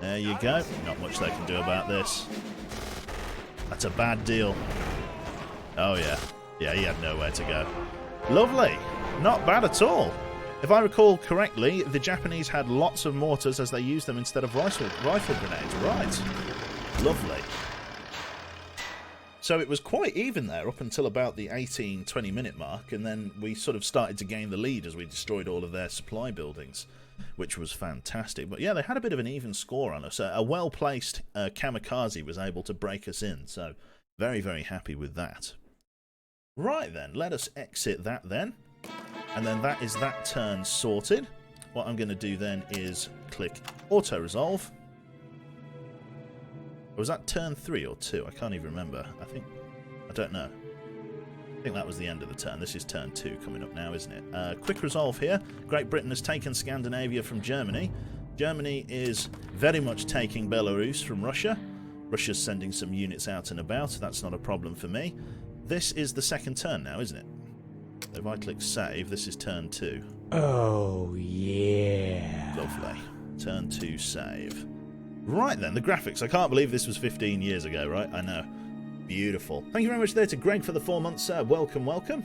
There you go. Not much they can do about this. That's a bad deal. Oh yeah. Yeah, he had nowhere to go. Lovely. Not bad at all. If I recall correctly, the Japanese had lots of mortars as they used them instead of rifle grenades. Right. Lovely. So it was quite even there up until about the 18-20 minute mark, and then we sort of started to gain the lead as we destroyed all of their supply buildings, which was fantastic. But yeah, they had a bit of an even score on us. A well-placed kamikaze was able to break us in, so very, very happy with that. Right then, let us exit that then. And then that is that turn sorted. What I'm going to do then is click auto-resolve. Or was that turn 3 or 2? I can't even remember. I don't know. think that was the end of the turn. This is turn 2 coming up now, isn't it? Quick resolve here. Great Britain has taken Scandinavia from Germany. Germany is very much taking Belarus from Russia. Russia's sending some units out and about. That's not a problem for me. This is the second turn now, isn't it? If I click save, this is turn 2. Oh, yeah. Lovely. Turn 2 save. Right then, the graphics. I can't believe this was 15 years ago, right? I know. Beautiful. Thank you very much there to Greg for the 4 months, sir. Welcome, welcome.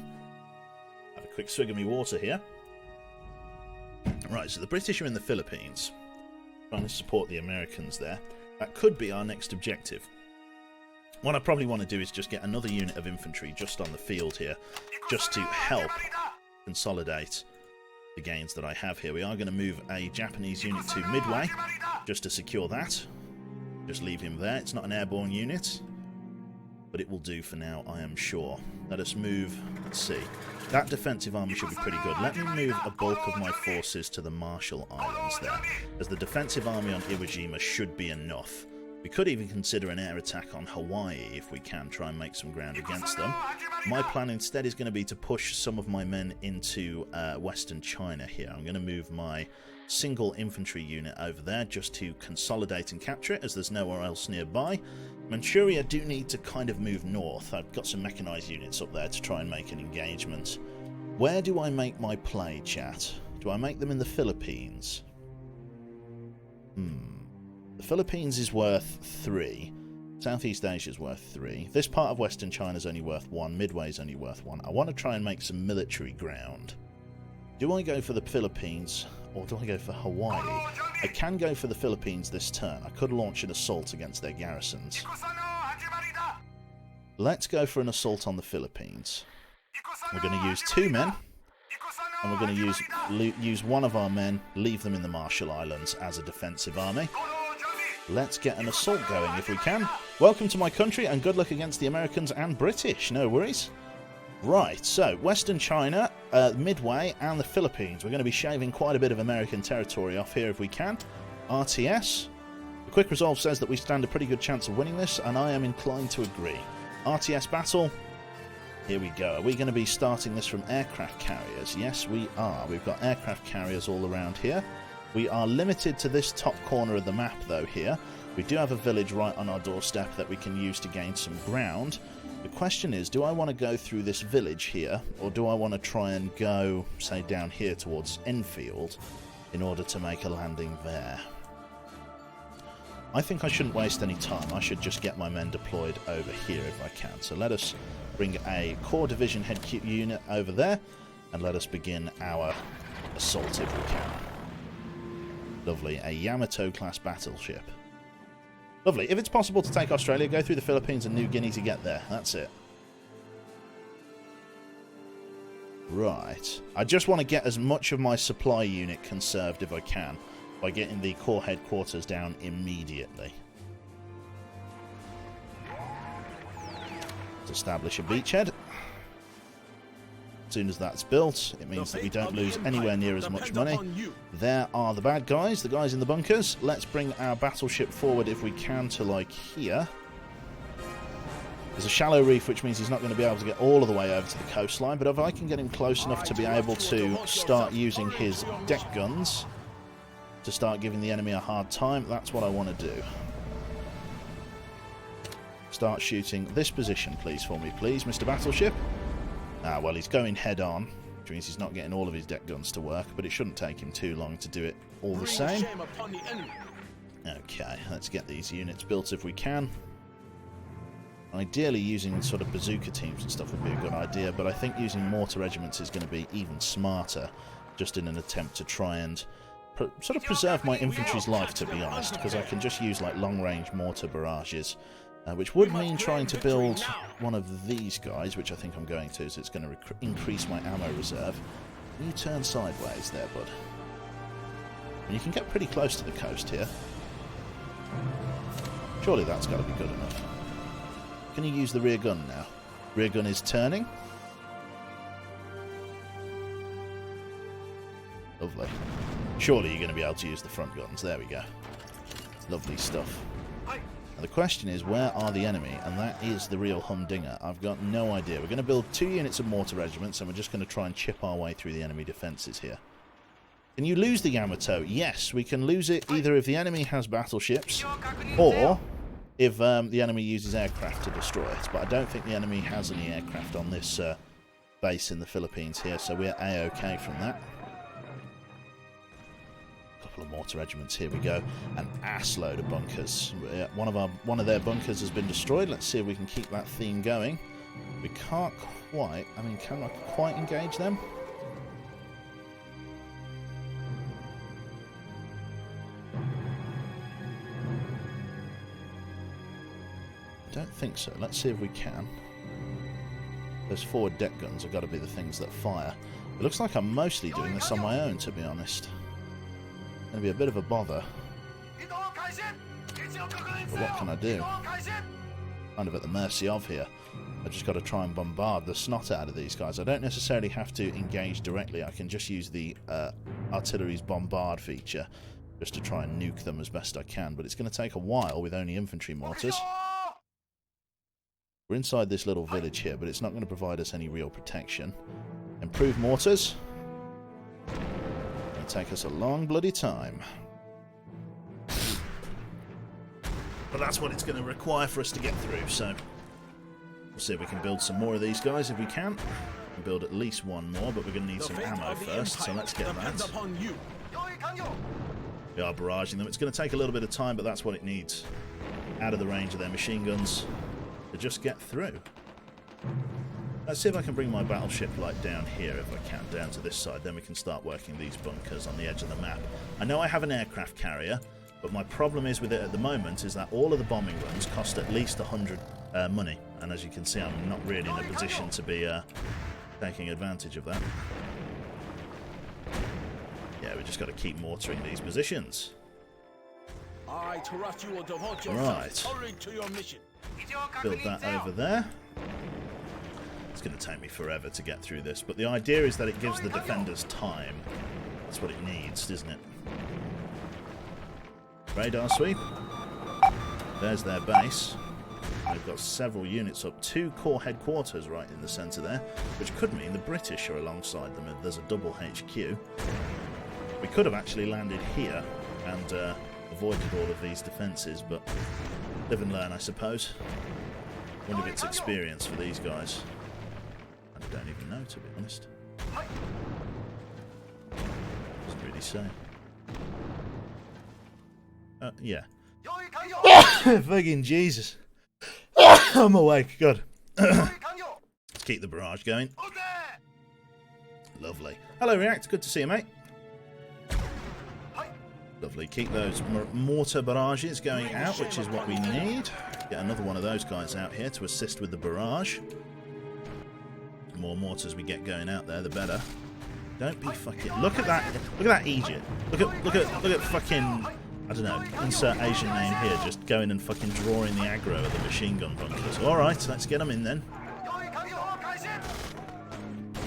Have a quick swig of me water here. Right, so the British are in the Philippines. Trying to support the Americans there. That could be our next objective. What I probably want to do is just get another unit of infantry just on the field here, just to help consolidate the gains that I have here. We are going to move a Japanese unit to Midway, just to secure that. Just leave him there. It's not an airborne unit, but it will do for now, I am sure. Let us move. Let's see. That defensive army should be pretty good. Let me move a bulk of my forces to the Marshall Islands there, as the defensive army on Iwo Jima should be enough. We could even consider an air attack on Hawaii if we can, try and make some ground against them. My plan instead is going to be to push some of my men into Western China here. I'm going to move my single infantry unit over there just to consolidate and capture it, as there's nowhere else nearby. Manchuria do need to kind of move north. I've got some mechanized units up there to try and make an engagement. Where do I make my play, chat? Do I make them in the Philippines? The Philippines is worth 3. Southeast Asia is worth 3. This part of Western China is only worth 1. Midway is only worth 1. I want to try and make some military ground. Do I go for the Philippines or do I go for Hawaii? I can go for the Philippines this turn. I could launch an assault against their garrisons. Let's go for an assault on the Philippines. We're going to use 2 men. And we're going to use one of our men, leave them in the Marshall Islands as a defensive army. Let's get an assault going if we can. Welcome to my country and good luck against the Americans and British. No worries. Right, so Western China, Midway and the Philippines. We're going to be shaving quite a bit of American territory off here if we can. RTS. The quick resolve says that we stand a pretty good chance of winning this, and I am inclined to agree. RTS battle. Here we go. Are we going to be starting this from aircraft carriers? Yes, we are. We've got aircraft carriers all around here. We are limited to this top corner of the map, though, here. We do have a village right on our doorstep that we can use to gain some ground. The question is, do I want to go through this village here, or do I want to try and go, say, down here towards Enfield in order to make a landing there? I think I shouldn't waste any time. I should just get my men deployed over here if I can. So let us bring a core division head unit over there, and let us begin our assault if we can. Lovely. A Yamato-class battleship. Lovely. If it's possible to take Australia, go through the Philippines and New Guinea to get there. That's it. Right. I just want to get as much of my supply unit conserved if I can by getting the core headquarters down immediately. Let's establish a beachhead. As soon as that's built, it means that we don't lose anywhere near as much money. There are the bad guys, the guys in the bunkers. Let's bring our battleship forward if we can to, like, here. There's a shallow reef, which means he's not going to be able to get all of the way over to the coastline, but if I can get him close enough to be able to start using his deck guns to start giving the enemy a hard time, that's what I want to do. Start shooting this position, please, for me, please, Mr. Battleship. Ah, well, he's going head-on, which means he's not getting all of his deck guns to work, but it shouldn't take him too long to do it all the same. Okay, let's get these units built if we can. Ideally, using sort of bazooka teams and stuff would be a good idea, but I think using mortar regiments is going to be even smarter, just in an attempt to try and sort of preserve my infantry's life, to be honest, because I can just use like long-range mortar barrages. Which would mean trying to build one of these guys, which I think I'm going to, so it's going to increase my ammo reserve. You turn sideways there, bud. And you can get pretty close to the coast here. Surely that's got to be good enough. Can you use the rear gun now? Rear gun is turning. Lovely. Surely you're going to be able to use the front guns. There we go. Lovely stuff. And the question is, where are the enemy? And that is the real humdinger. I've got no idea. We're going to build 2 units of mortar regiments, and we're just going to try and chip our way through the enemy defences here. Can you lose the Yamato? Yes, we can lose it either if the enemy has battleships, or if the enemy uses aircraft to destroy it. But I don't think the enemy has any aircraft on this base in the Philippines here, so we're A-OK from that. Couple of mortar regiments, here we go. An ass load of bunkers. One of their bunkers has been destroyed. Let's see if we can keep that theme going. We can't quite, I mean, can I quite engage them? I don't think so. Let's see if we can. Those forward deck guns have got to be the things that fire. It looks like I'm mostly doing this on my own, to be honest. It's going to be a bit of a bother. But what can I do? Kind of at the mercy of here. I've just got to try and bombard the snot out of these guys. I don't necessarily have to engage directly. I can just use the artillery's bombard feature just to try and nuke them as best I can. But it's going to take a while with only infantry mortars. We're inside this little village here, but it's not going to provide us any real protection. Improved mortars. It'll take us a long bloody time. But that's what it's going to require for us to get through, so we'll see if we can build some more of these guys if we can. We'll build at least one more, but we're going to need some ammo first, so let's get that. We are barraging them. It's going to take a little bit of time, but that's what it needs. Out of the range of their machine guns to just get through. Let's see if I can bring my battleship like down here, if I can, down to this side. Then we can start working these bunkers on the edge of the map. I know I have an aircraft carrier, but my problem is with it at the moment is that all of the bombing runs cost at least 100 money. And as you can see, I'm not really in a position to be taking advantage of that. Yeah, we just got to keep mortaring these positions. I trust you will devote Right. to your mission. Build that over there. It's going to take me forever to get through this, but the idea is that it gives the defenders time. That's what it needs, isn't it? Radar sweep. There's their base. They've got several units up. 2 core headquarters right in the centre there, which could mean the British are alongside them. There's a double HQ. We could have actually landed here and avoided all of these defences, but live and learn, I suppose. I wonder if it's experience for these guys. I don't even know, to be honest. Doesn't really say. Yeah. Fucking Jesus. I'm awake, good. Let's keep the barrage going. Lovely. Hello, React. Good to see you, mate. Lovely. Keep those mortar barrages going out, which is what we need. Get another one of those guys out here to assist with the barrage. The more mortars we get going out there, the better. Don't be fucking... Look at that. Look at that Egypt. Look at fucking... I don't know, insert Asian name here, just going and fucking drawing the aggro of the machine gun bunkers. Alright, let's get them in then.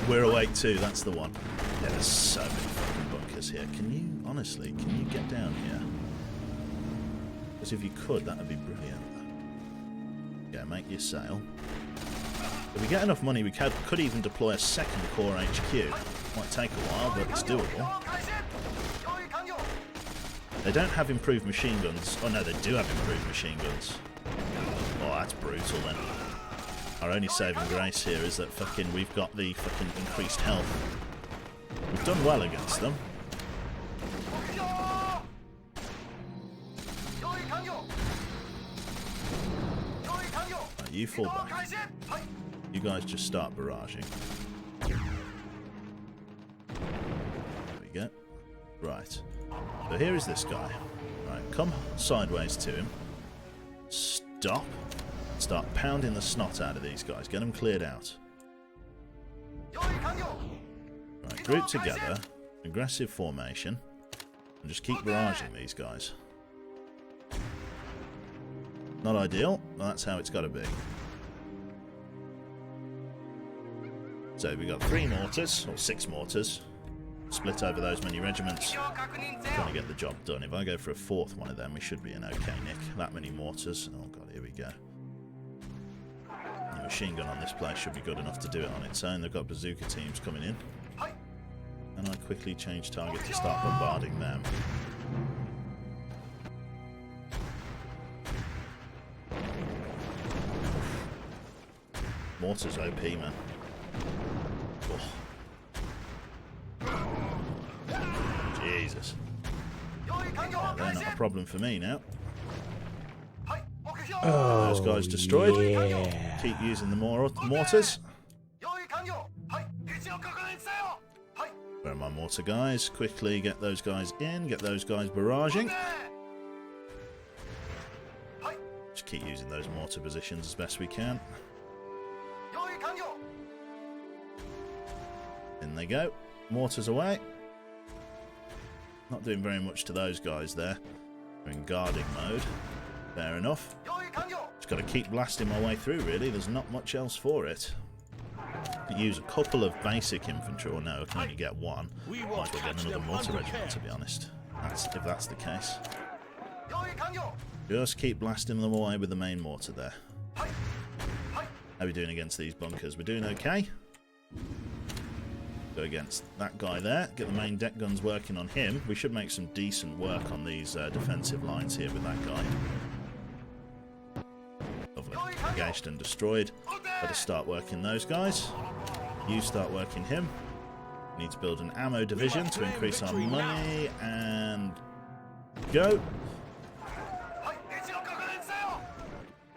We're awake too, that's the one. Yeah, there's so many fucking bunkers here. Can you, honestly, can you get down here? Because if you could, that would be brilliant. Yeah, make your sail. If we get enough money, we could even deploy a second core HQ. Might take a while, but it's doable. They don't have improved machine guns. Oh no, they do have improved machine guns. Oh, that's brutal then. Our only saving grace here is that fucking we've got the fucking increased health. We've done well against them. Right, you fall back. You guys just start barraging. There we go. Right. So here is this guy. Right, come sideways to him. Stop. Start pounding the snot out of these guys. Get them cleared out. Right, group together. Aggressive formation. And just keep barraging these guys. Not ideal, but that's how it's got to be. So we got 3 mortars, or 6 mortars. split over those many regiments, trying to get the job done. If I go for a fourth one of them, we should be in okay nick. That many mortars. Oh god, here we go. The machine gun on this place should be good enough to do it on its own. They've got bazooka teams coming in. And I quickly change target to start bombarding them. Mortars OP, man. Oh. Jesus. Yeah, they're not a problem for me now. Those guys destroyed. Yeah. Keep using the mortars. Where are my mortar guys? Quickly get those guys in. Get those guys barraging. Just keep using those mortar positions as best we can. In they go. Mortars away. Not doing very much to those guys there. They're in guarding mode. Fair enough. Just got to keep blasting my way through, really. There's not much else for it. Use a couple of basic infantry, or no, I can only get one. Might as well get another mortar regiment, to be honest. If that's the case. Just keep blasting them away with the main mortar there. How are we doing against these bunkers? We're doing okay. Go against that guy there. Get the main deck guns working on him. We should make some decent work on these defensive lines here with that guy. Lovely. Engaged and destroyed. Better start working those guys. You start working him. We need to build an ammo division to increase our money. And go.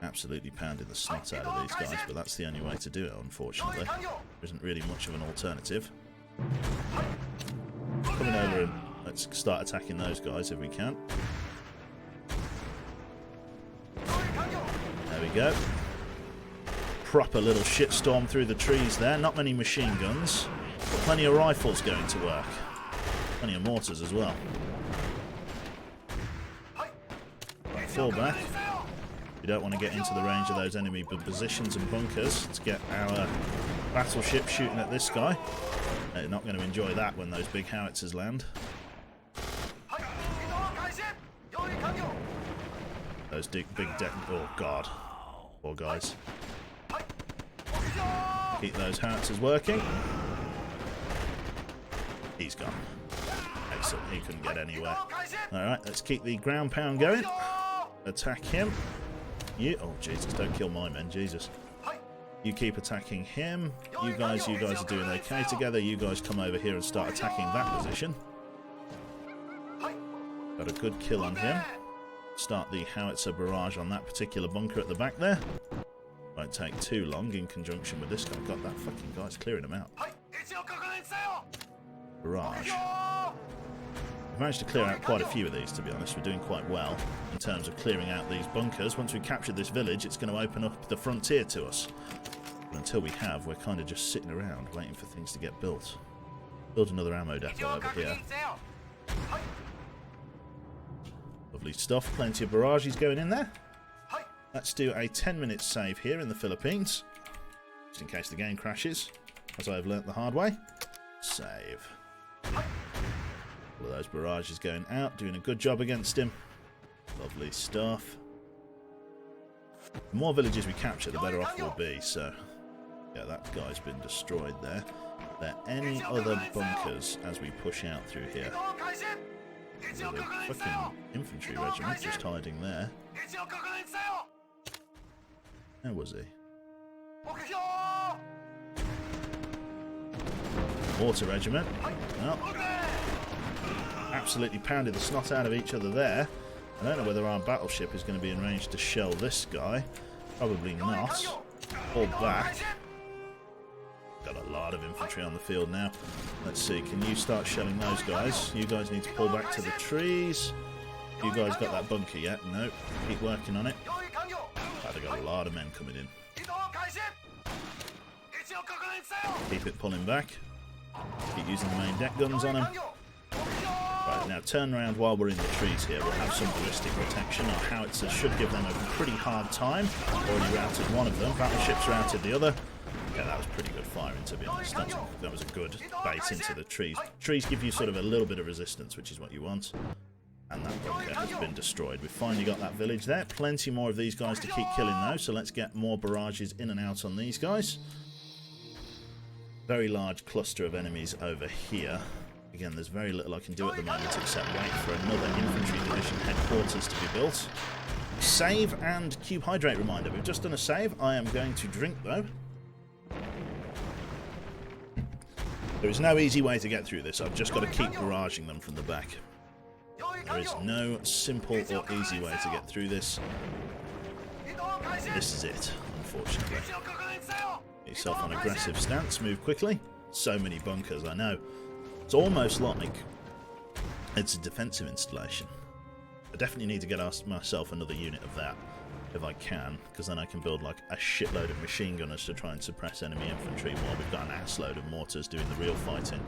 Absolutely pounding the snot out of these guys, but that's the only way to do it, unfortunately. There isn't really much of an alternative. Coming over and let's start attacking those guys if we can. There we go. Proper little shitstorm through the trees there. Not many machine guns, but plenty of rifles going to work. Plenty of mortars as well. Right, fall back. We don't want to get into the range of those enemy positions and bunkers. Let's get our battleship shooting at this guy. They're not going to enjoy that when those big howitzers land. Those big deck... Oh, God. Poor guys. Keep those howitzers working. He's gone. Excellent. He couldn't get anywhere. Alright, let's keep the ground pound going. Attack him. You... Oh, Jesus. Don't kill my men. Jesus. You keep attacking him. You guys are doing okay together. You guys come over here and start attacking that position. Got a good kill on him. Start the howitzer barrage on that particular bunker at the back there. Won't take too long in conjunction with this guy. God, that fucking guy's clearing him out. Barrage. We've managed to clear out quite a few of these, to be honest. We're doing quite well in terms of clearing out these bunkers. Once we capture this village, it's going to open up the frontier to us. But until we have, we're kind of just sitting around waiting for things to get built. Build another ammo depot over here. Lovely stuff. Plenty of barrages going in there. Let's do a 10-minute save here in the Philippines. Just in case the game crashes, as I've learnt the hard way. Save. All of those barrages going out, doing a good job against him. Lovely stuff. The more villages we capture, the better off we'll be, so... Yeah, that guy's been destroyed there. Are there any other bunkers as we push out through here? There's a fucking infantry regiment just hiding there. Where was he? Mortar regiment. Well, absolutely pounded the snot out of each other there. I don't know whether our battleship is going to be in range to shell this guy. Probably not. Pull back. Got a lot of infantry on the field now. Let's see, can you start shelling those guys? You guys need to pull back to the trees. You guys got that bunker yet? Nope. Keep working on it. They've got a lot of men coming in. Keep it pulling back. Keep using the main deck guns on them. Right, now turn around while we're in the trees here. We'll have some ballistic protection. Our howitzers should give them a pretty hard time. Already routed one of them. Battleships routed the other. Yeah, that was pretty good firing, to be honest. That was a good bait into the trees. Trees give you sort of a little bit of resistance, which is what you want. And that bunker has been destroyed. We've finally got that village there. Plenty more of these guys to keep killing, though. So let's get more barrages in and out on these guys. Very large cluster of enemies over here. Again, there's very little I can do at the moment except wait for another infantry division headquarters to be built. Save and cube hydrate reminder. We've just done a save. I am going to drink, though. There is no easy way to get through this. I've just got to keep barraging them from the back. There is no simple or easy way to get through this. This is it, unfortunately. Get yourself on aggressive stance, move quickly. So many bunkers, I know. It's almost like it's a defensive installation. I definitely need to get myself another unit of that if I can, because then I can build like a shitload of machine gunners to try and suppress enemy infantry while we've got an assload of mortars doing the real fighting.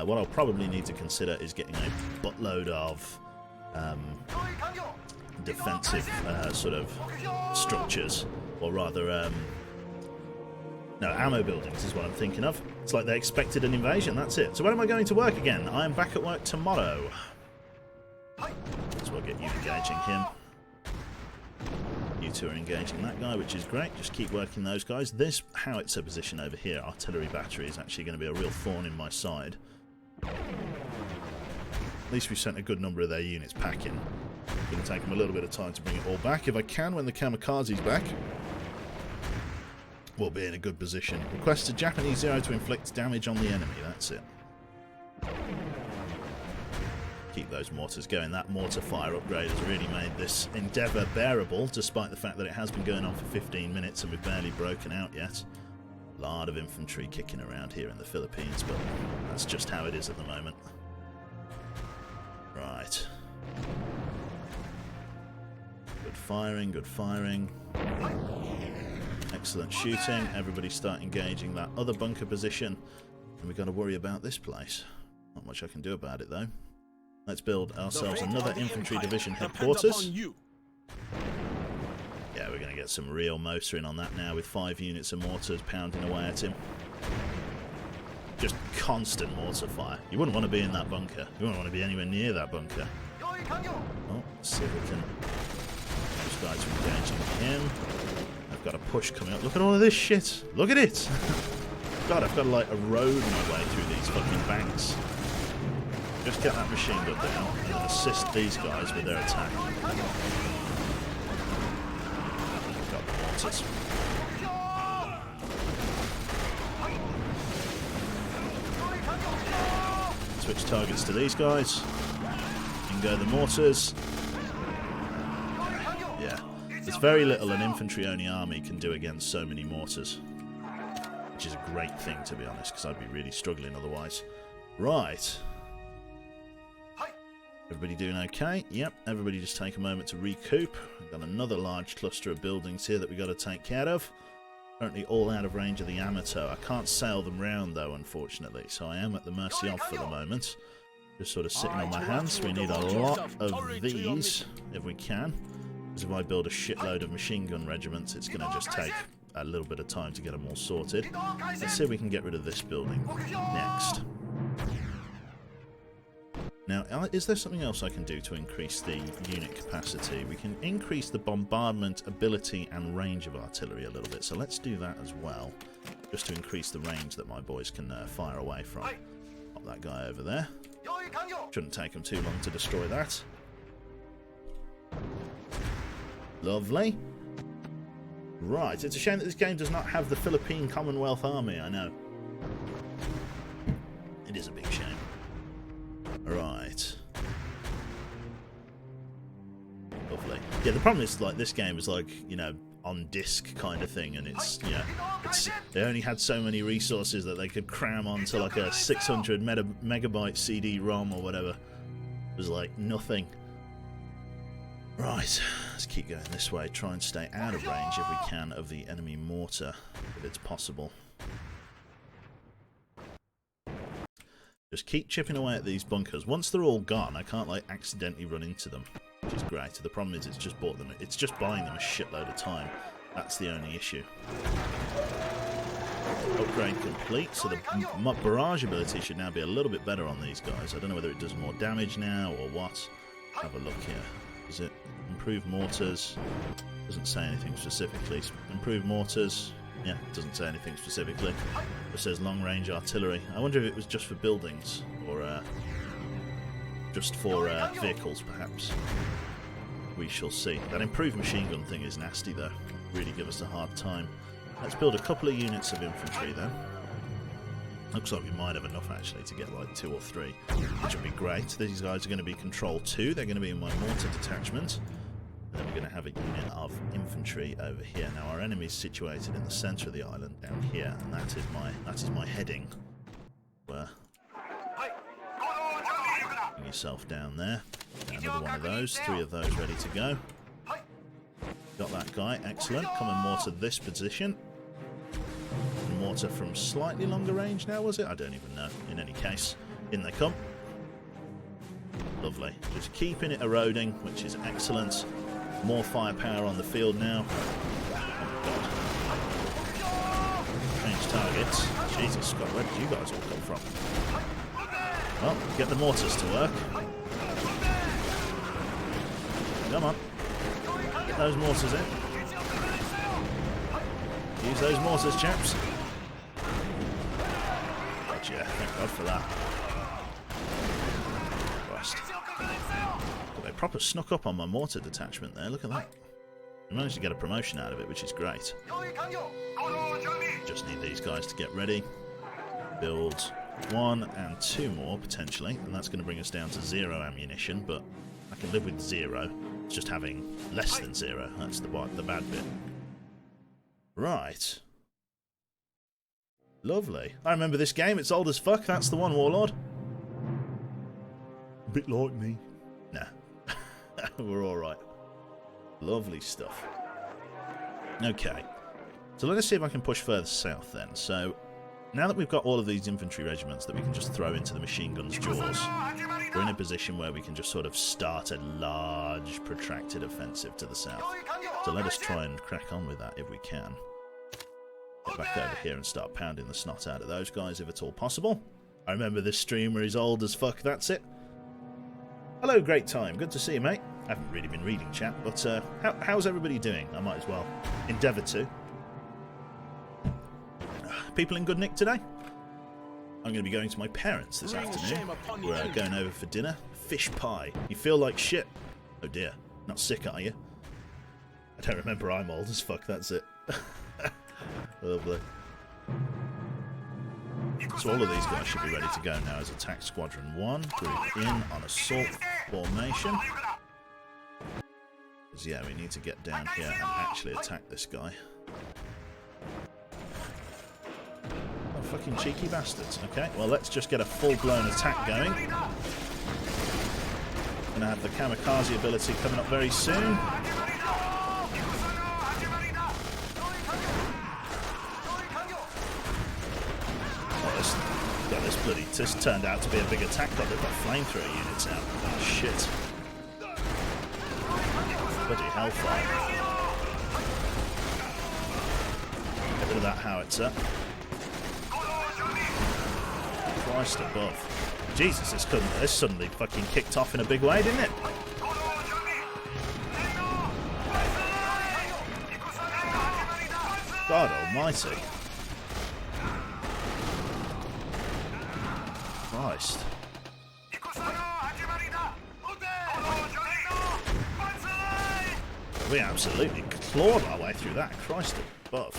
What I'll probably need to consider is getting a buttload of defensive sort of structures, or rather no, ammo buildings is what I'm thinking of. It's like they expected an invasion, that's it. So when am I going to work again? I am back at work tomorrow. So we'll get you engaging him. You two are engaging that guy, which is great. Just keep working those guys. This howitzer position over here, artillery battery, is actually going to be a real thorn in my side. At least we've sent a good number of their units packing. It's going to take them a little bit of time to bring it all back. If I can, when the kamikaze's back, we'll be in a good position. Request a Japanese Zero to inflict damage on the enemy. That's it. Keep those mortars going. That mortar fire upgrade has really made this endeavour bearable, despite the fact that it has been going on for 15 minutes and we've barely broken out yet. A lot of infantry kicking around here in the Philippines, but that's just how it is at the moment. Right. Good firing, good firing. Excellent shooting. Everybody start engaging that other bunker position. And we've got to worry about this place. Not much I can do about it, though. Let's build ourselves another infantry division headquarters. Yeah, we're going to get some real motoring on that now with 5 units of mortars pounding away at him. Just constant mortar fire. You wouldn't want to be in that bunker. You wouldn't want to be anywhere near that bunker. Oh, let's see if we can... Those guys are engaging him. I've got a push coming up. Look at all of this shit. Look at it. God, I've got to like erode my way through these fucking banks. Just get that machine gun down and then assist these guys with their attack. Got the mortars. Switch targets to these guys. In go the mortars. Yeah. There's very little an infantry-only army can do against so many mortars. Which is a great thing, to be honest, because I'd be really struggling otherwise. Right. Everybody doing okay? Yep, everybody just take a moment to recoup. We've got another large cluster of buildings here that we've got to take care of. Currently all out of range of the Yamato. I can't sail them round though, unfortunately, so I am at the mercy of for the moment. Just sort of sitting on my hands. We need a lot of these, if we can. Because if I build a shitload of machine gun regiments, it's going to just take a little bit of time to get them all sorted. Let's see if we can get rid of this building next. Now, is there something else I can do to increase the unit capacity? We can increase the bombardment ability and range of artillery a little bit, so let's do that as well, just to increase the range that my boys can fire away from. Pop that guy over there. Shouldn't take them too long to destroy that. Lovely. Right, it's a shame that this game does not have the Philippine Commonwealth Army, I know. It is a big shame. Right. Lovely. Yeah, the problem is, like, this game is like, you know, on disc kind of thing, and it's, you know, they only had so many resources that they could cram onto like a 600 megabyte CD-ROM or whatever. It was like nothing. Right, let's keep going this way. Try and stay out of range if we can of the enemy mortar, if it's possible. Just keep chipping away at these bunkers. Once they're all gone, I can't like accidentally run into them, which is great. The problem is it's just buying them a shitload of time. That's the only issue. Upgrade complete, so the barrage ability should now be a little bit better on these guys. I don't know whether it does more damage now or what. Have a look here. Is it improved mortars? Doesn't say anything specifically. Improved mortars? Yeah, doesn't say anything specifically. It says long-range artillery. I wonder if it was just for buildings or just for vehicles, perhaps. We shall see. That improved machine gun thing is nasty, though. Really give us a hard time. Let's build a couple of units of infantry, then. Looks like we might have enough, actually, to get like 2 or 3, which would be great. These guys are going to be Control 2. They're going to be in my mortar detachment. And then we're going to have a unit of infantry over here. Now, our enemy's situated in the centre of the island, down here, and that is my heading. Where? Bring yourself down there. Another one of those. 3 of those ready to go. Got that guy. Excellent. Come and mortar this position. Mortar from slightly longer range now, was it? I don't even know. In any case, in they come. Lovely. Just keeping it eroding, which is excellent. More firepower on the field now. Oh, God. Change targets. Jesus Scott, where did you guys all come from? Well, get the mortars to work. Come on. Get those mortars in. Use those mortars, chaps. Gotcha. Thank God for that. Christ. They proper snuck up on my mortar detachment there. Look at that. I managed to get a promotion out of it, which is great. Just need these guys to get ready. Build 1 and 2 more, potentially. And that's going to bring us down to 0 ammunition, but I can live with 0. It's just having less than 0. That's the bad bit. Right. Lovely. I remember this game. It's old as fuck. That's the one, Warlord. A bit like me. Nah. We're alright. Lovely stuff. Okay. So let us see if I can push further south then. So, now that we've got all of these infantry regiments that we can just throw into the machine gun's jaws, we're in a position where we can just sort of start a large, protracted offensive to the south. So let us try and crack on with that if we can. Get back over here and start pounding the snot out of those guys if at all possible. I remember this streamer is old as fuck, that's it. Hello, great time. Good to see you, mate. I haven't really been reading chat, but how's everybody doing? I might as well endeavour to. People in good nick today? I'm going to be going to my parents this afternoon. We're going over for dinner. Fish pie. You feel like shit? Oh dear. Not sick, are you? I don't remember. I'm old as fuck, that's it. Lovely. So all of these guys should be ready to go now as Attack Squadron 1. Group in on assault formation. Because yeah, we need to get down here and actually attack this guy. Oh, fucking cheeky bastards. Okay, well let's just get a full-blown attack going. Gonna have the kamikaze ability coming up very soon. This turned out to be a big attack, but they've got flamethrower units out. Oh, shit. Bloody hellfire. Get rid of that howitzer. Christ above. Jesus, this suddenly fucking kicked off in a big way, didn't it? God almighty. Christ. We absolutely clawed our way through that. Christ above.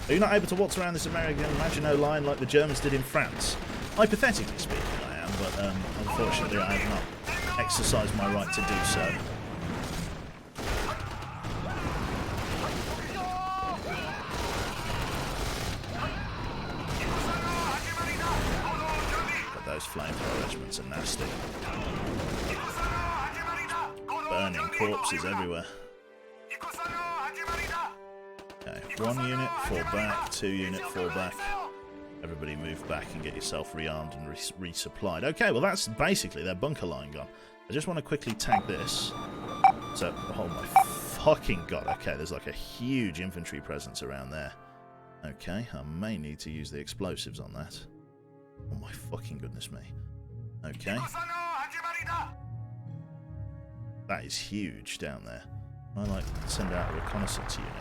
Are you not able to waltz around this American Maginot Line like the Germans did in France? Hypothetically speaking, I am, but unfortunately I have not exercised my right to do so. Those flamethrower regiments are nasty. Burning corpses everywhere. Okay, 1 unit, fall back, 2 unit, fall back. Everybody move back and get yourself rearmed and resupplied. Okay, well that's basically their bunker line gone. I just want to quickly tag this. So, oh my fucking god. Okay, there's like a huge infantry presence around there. Okay, I may need to use the explosives on that. Oh my fucking goodness me. Okay. That is huge down there. I like send out a reconnaissance unit.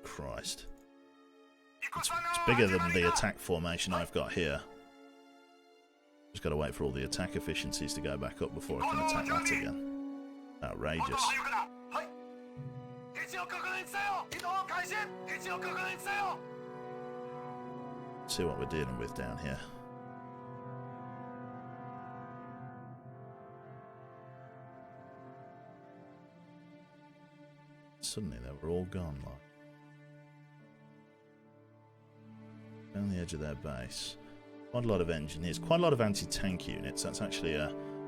Christ. It's bigger than the attack formation I've got here. Just got to wait for all the attack efficiencies to go back up before I can attack that again. Outrageous. See what we're dealing with down here. Suddenly they were all gone, like. Down the edge of their base. Quite a lot of engineers, quite a lot of anti-tank units. That's actually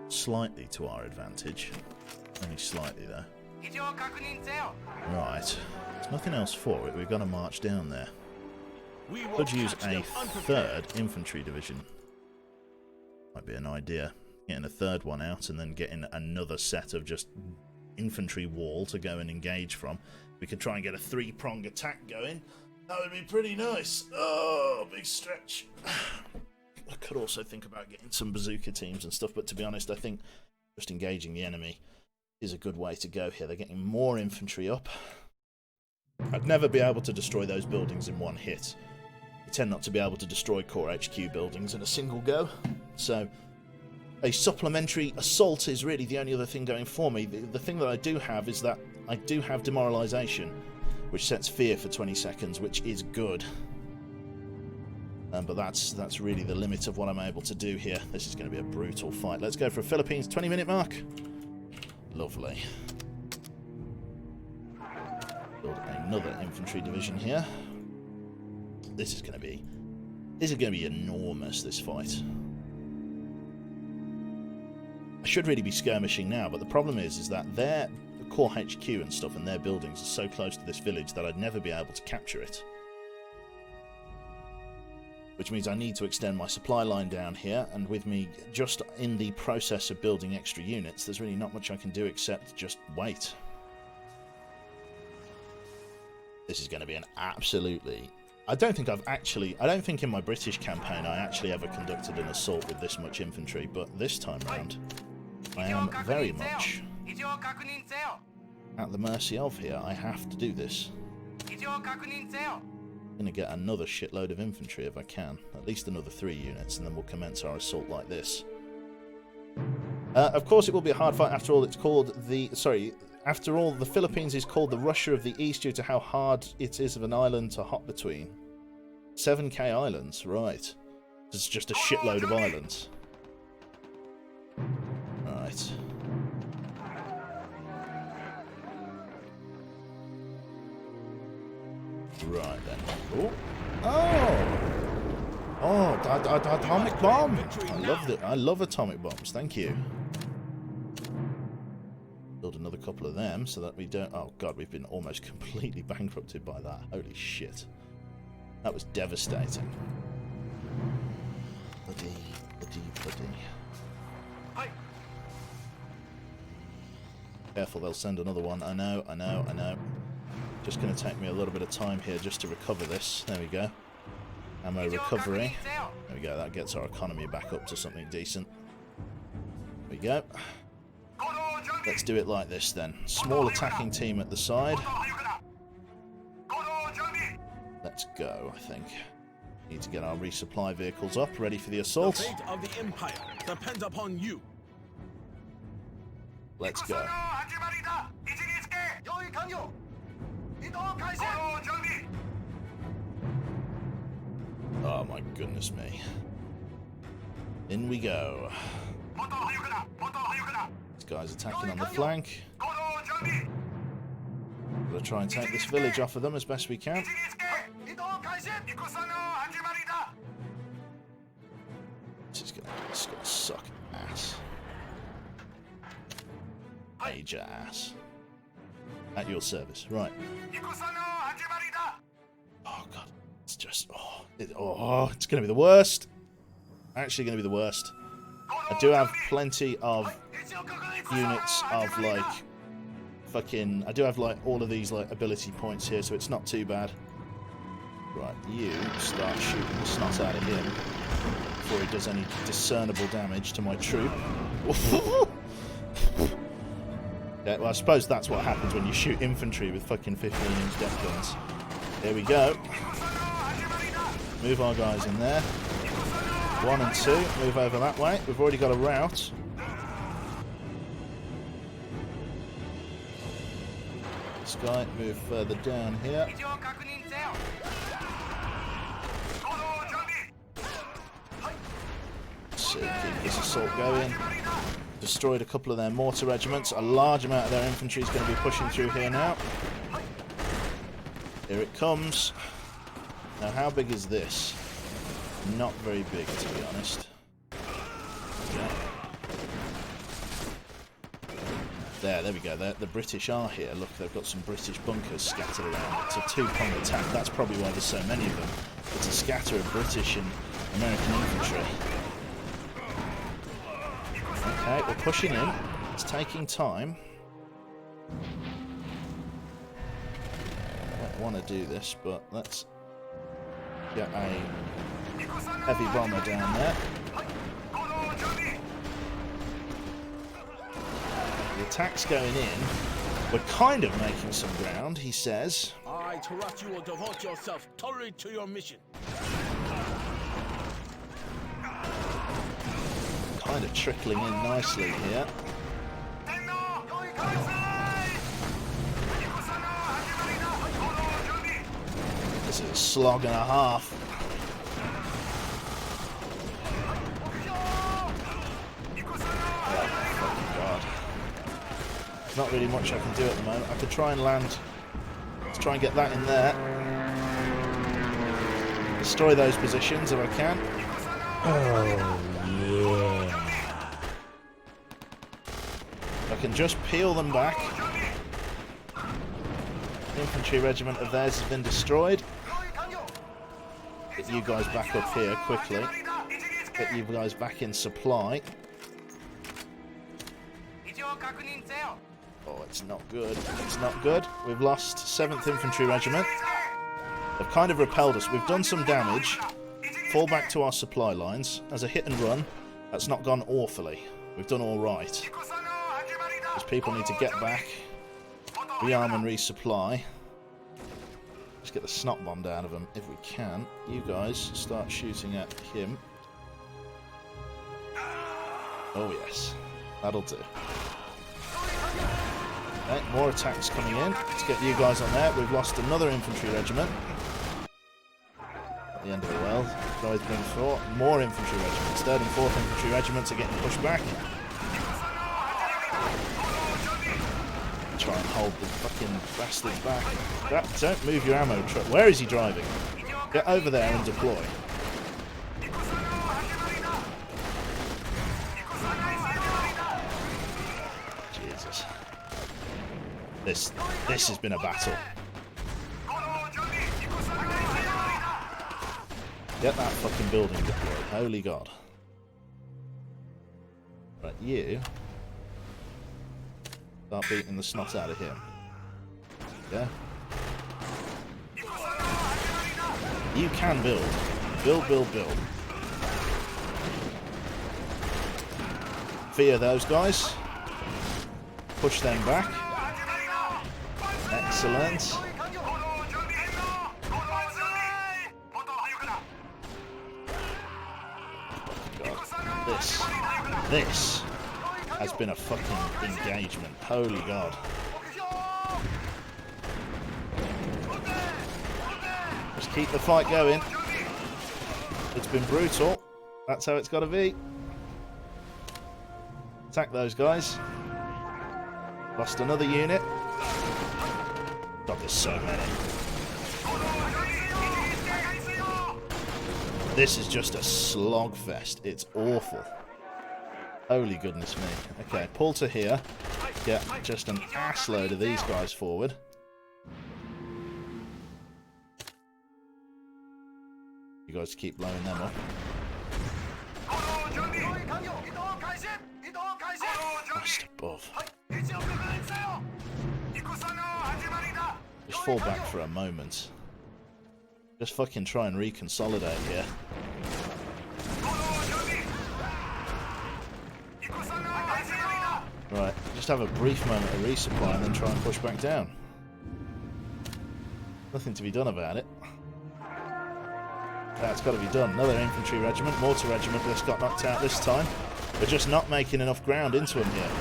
slightly to our advantage. Only slightly, though. Right. There's nothing else for it. We've got to march down there. Could use a third infantry division. Might be an idea. Getting a third one out and then getting another set of just infantry wall to go and engage from. We could try and get a three-prong attack going. That would be pretty nice. Oh, big stretch. I could also think about getting some bazooka teams and stuff, but to be honest, I think just engaging the enemy is a good way to go here. They're getting more infantry up. I'd never be able to destroy those buildings in one hit. I tend not to be able to destroy core HQ buildings in a single go, so a supplementary assault is really the only other thing going for me. The thing that I do have is that I do have demoralization, which sets fear for 20 seconds, which is good. But that's really the limit of what I'm able to do here. This is going to be a brutal fight. Let's go for a Philippines 20-minute mark. Lovely. Build another infantry division here. This is going to be enormous, this fight. I should really be skirmishing now, but the problem is that their core HQ and stuff and their buildings are so close to this village that I'd never be able to capture it. Which means I need to extend my supply line down here, and with me just in the process of building extra units, there's really not much I can do except just wait. This is going to be an absolutely... I don't think in my British campaign I actually ever conducted an assault with this much infantry, but this time round I am very much at the mercy of here. I have to do this. I'm going to get another shitload of infantry if I can. At least another 3 units, and then we'll commence our assault like this. Of course it will be a hard fight. After all, it's called the... Sorry, after all, the Philippines is called the Russia of the East due to how hard it is of an island to hop between. 7k islands, right. It's just a shitload of islands. Right. Right then. Oh! Oh! Oh, atomic bomb! I love it. I love atomic bombs. Thank you. Build another couple of them so that we don't... Oh god, we've been almost completely bankrupted by that. Holy shit. That was devastating. Bloody. Careful, they'll send another one. I know. Just going to take me a little bit of time here just to recover this. There we go. Ammo recovery. There we go, that gets our economy back up to something decent. There we go. Let's do it like this then. Small attacking team at the side. Let's go, I think. Need to get our resupply vehicles up, ready for the assault. The fate of the Empire depends upon you. Let's go. Oh my goodness me. In we go. This guy's attacking on the flank. We'll try and take this village off of them as best we can. This is gonna suck ass. Major ass. At your service. Right. Oh god. It's just... it's gonna be the worst. Actually gonna be the worst. I do have plenty of units of, like, fucking... I do have, like, all of these, like, ability points here, so it's not too bad. Right, you start shooting the snot out of him before he does any discernible damage to my troop. Yeah, well, I suppose that's what happens when you shoot infantry with fucking 15-inch deck guns. There we go. Move our guys in there. 1 and 2, move over that way. We've already got a route. This guy, move further down here. So keep this assault going. Destroyed a couple of their mortar regiments. A large amount of their infantry is going to be pushing through here now. Here it comes. Now, how big is this? Not very big, to be honest. Okay. There we go. The British are here. Look, they've got some British bunkers scattered around. It's a two-pronged attack. That's probably why there's so many of them. It's a scatter of British and American infantry. Okay, we're pushing in. It's taking time. I don't want to do this, but let's get a heavy bomber down there. The attack's going in. We're kind of making some ground, he says. I trust you will devote yourself totally to your mission. Kind of trickling in nicely here. This is a slog and a half. Not really much I can do at the moment. I could try and land. Let's try and get that in there. Destroy those positions if I can. Oh, yeah. I can just peel them back. Infantry regiment of theirs has been destroyed. Get you guys back up here quickly. Get you guys back in supply. Oh, it's not good. It's not good. We've lost 7th Infantry Regiment. They've kind of repelled us. We've done some damage. Fall back to our supply lines. As a hit and run, that's not gone awfully. We've done all right. These people need to get back, rearm and resupply. Let's get the snot bomb out of them if we can. You guys start shooting at him. Oh yes, that'll do. Okay, more attacks coming in. Let's get you guys on there. We've lost another infantry regiment. At the end of the world. Guys being fought. More infantry regiments. 3rd and 4th infantry regiments are getting pushed back. Try and hold the fucking bastards back. Don't move your ammo truck. Where is he driving? Get over there and deploy. Jesus. This has been a battle. Get that fucking building deployed. Holy God. Right, you start beating the snot out of him. Yeah? You can build. Build. Fear those guys. Push them back. Excellent. God. This has been a fucking engagement. Holy God. Just keep the fight going. It's been brutal. That's how it's got to be. Attack those guys. Lost another unit. God, there's so many. This is just a slogfest. It's awful. Holy goodness me. Okay, pull to here. Get just an ass load of these guys forward. You guys keep blowing them up. Just above. Just fall back for a moment. Just fucking try and reconsolidate here. Right, just have a brief moment of resupply and then try and push back down. Nothing to be done about it. That's got to be done. Another infantry regiment, mortar regiment just got knocked out this time. We're just not making enough ground into them here.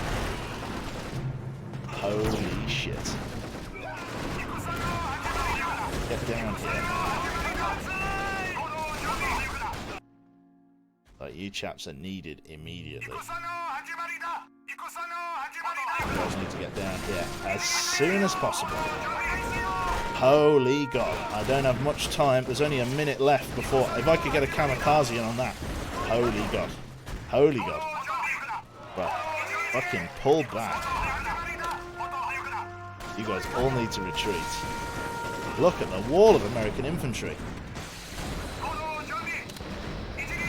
Holy shit. Get down here. Like, you chaps are needed immediately. You guys need to get down here as soon as possible. Holy God. I don't have much time. There's only a minute left before... If I could get a kamikaze in on that. Holy God. Holy God. Right. Fucking pull back. You guys all need to retreat. Look at the wall of American infantry.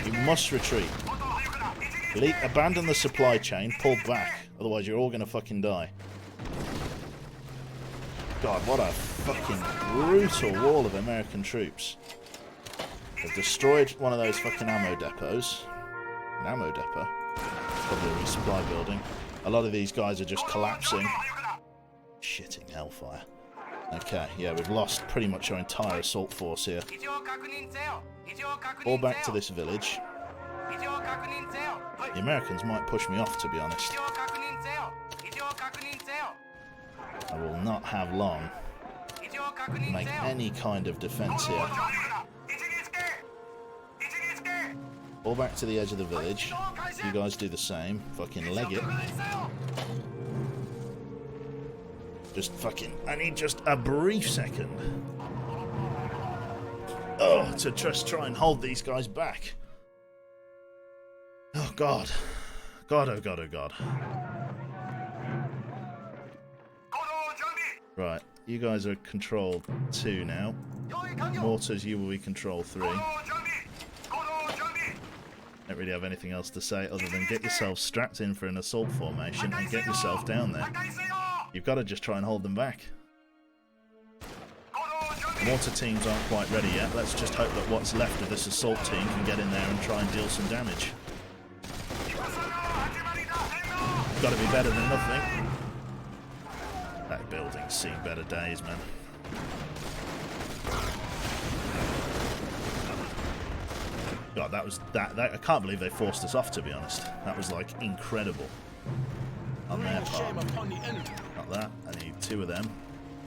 You must retreat. Abandon the supply chain, pull back. Otherwise you're all going to fucking die. God, what a fucking brutal wall of American troops. They've destroyed one of those fucking ammo depots. An ammo depot? Probably a resupply building. A lot of these guys are just collapsing. Shitting hellfire. Okay, yeah, we've lost pretty much our entire assault force here. All back to this village. The Americans might push me off, to be honest. I will not have long to make any kind of defense here. All back to the edge of the village. You guys do the same. Fucking leg it. Just fucking... I need just a brief second. Oh, to just try and hold these guys back. Oh, God. God, oh, God, oh, God. Right, you guys are control 2 now. Mortars, you will be control 3. Don't really have anything else to say other than get yourself strapped in for an assault formation and get yourself down there. You've got to just try and hold them back. Mortar teams aren't quite ready yet. Let's just hope that what's left of this assault team can get in there and try and deal some damage. Got to be better than nothing. That building's seen better days, man. God, that was that. I can't believe they forced us off, to be honest. That was like incredible on their part. Not that. I need 2 of them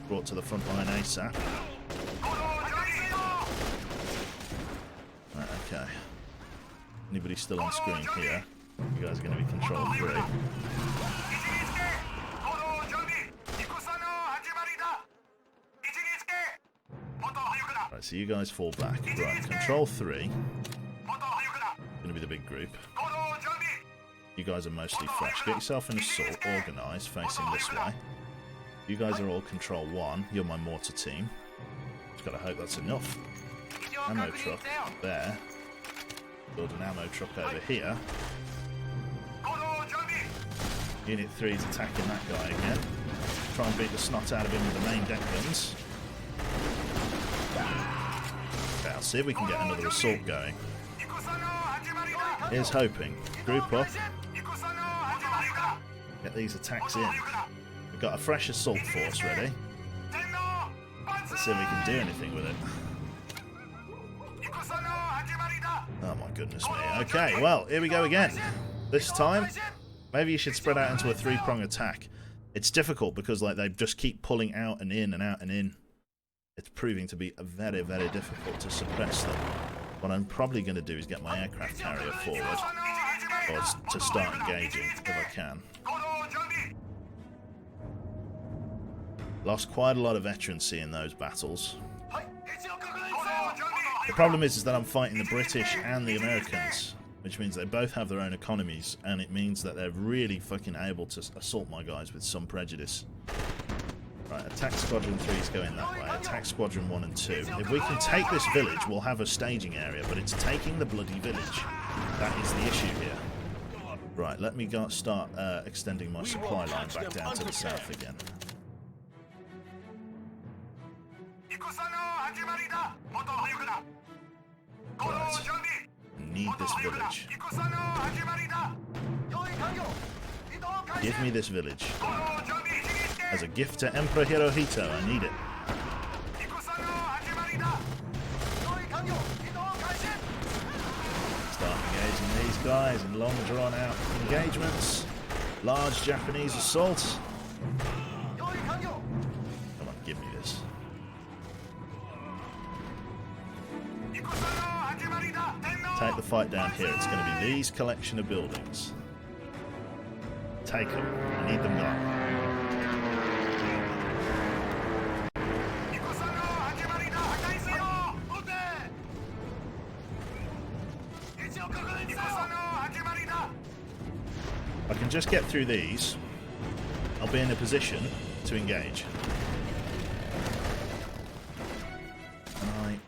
brought to the front line ASAP. Right, okay. Anybody still on screen here? You guys are going to be control 3. Right, so you guys fall back. Right, control 3. Going to be the big group. You guys are mostly fresh. Get yourself an assault, organise, facing this way. You guys are all control 1. You're my mortar team. Just gotta hope that's enough. Ammo truck there. Build an ammo truck over here. Unit 3's attacking that guy again. Try and beat the snot out of him with the main deck guns. Okay, I'll see if we can get another assault going. Here's hoping. Group up. Get these attacks in. We've got a fresh assault force ready. Let's see if we can do anything with it. Oh my goodness me. Okay, well, here we go again. This time, maybe you should spread out into a 3-prong attack. It's difficult because like they just keep pulling out and in and out and in. It's proving to be very, very difficult to suppress them. What I'm probably going to do is get my aircraft carrier forward, or to start engaging if I can. Lost quite a lot of veterancy in those battles. The problem is that I'm fighting the British and the Americans, which means they both have their own economies, and it means that they're really fucking able to assault my guys with some prejudice. Right, attack squadron 3 is going that way. Attack squadron 1 and 2. If we can take this village, we'll have a staging area, but it's taking the bloody village. That is the issue here. Right, let me start extending my supply line back down to the south again. Right. Need this village. Give me this village. As a gift to Emperor Hirohito, I need it. Start engaging these guys in long drawn out engagements. Large Japanese assault. Come on, give me this. Take the fight down here. It's going to be these collection of buildings. Take them. I need them gone. I can just get through these. I'll be in a position to engage. Can I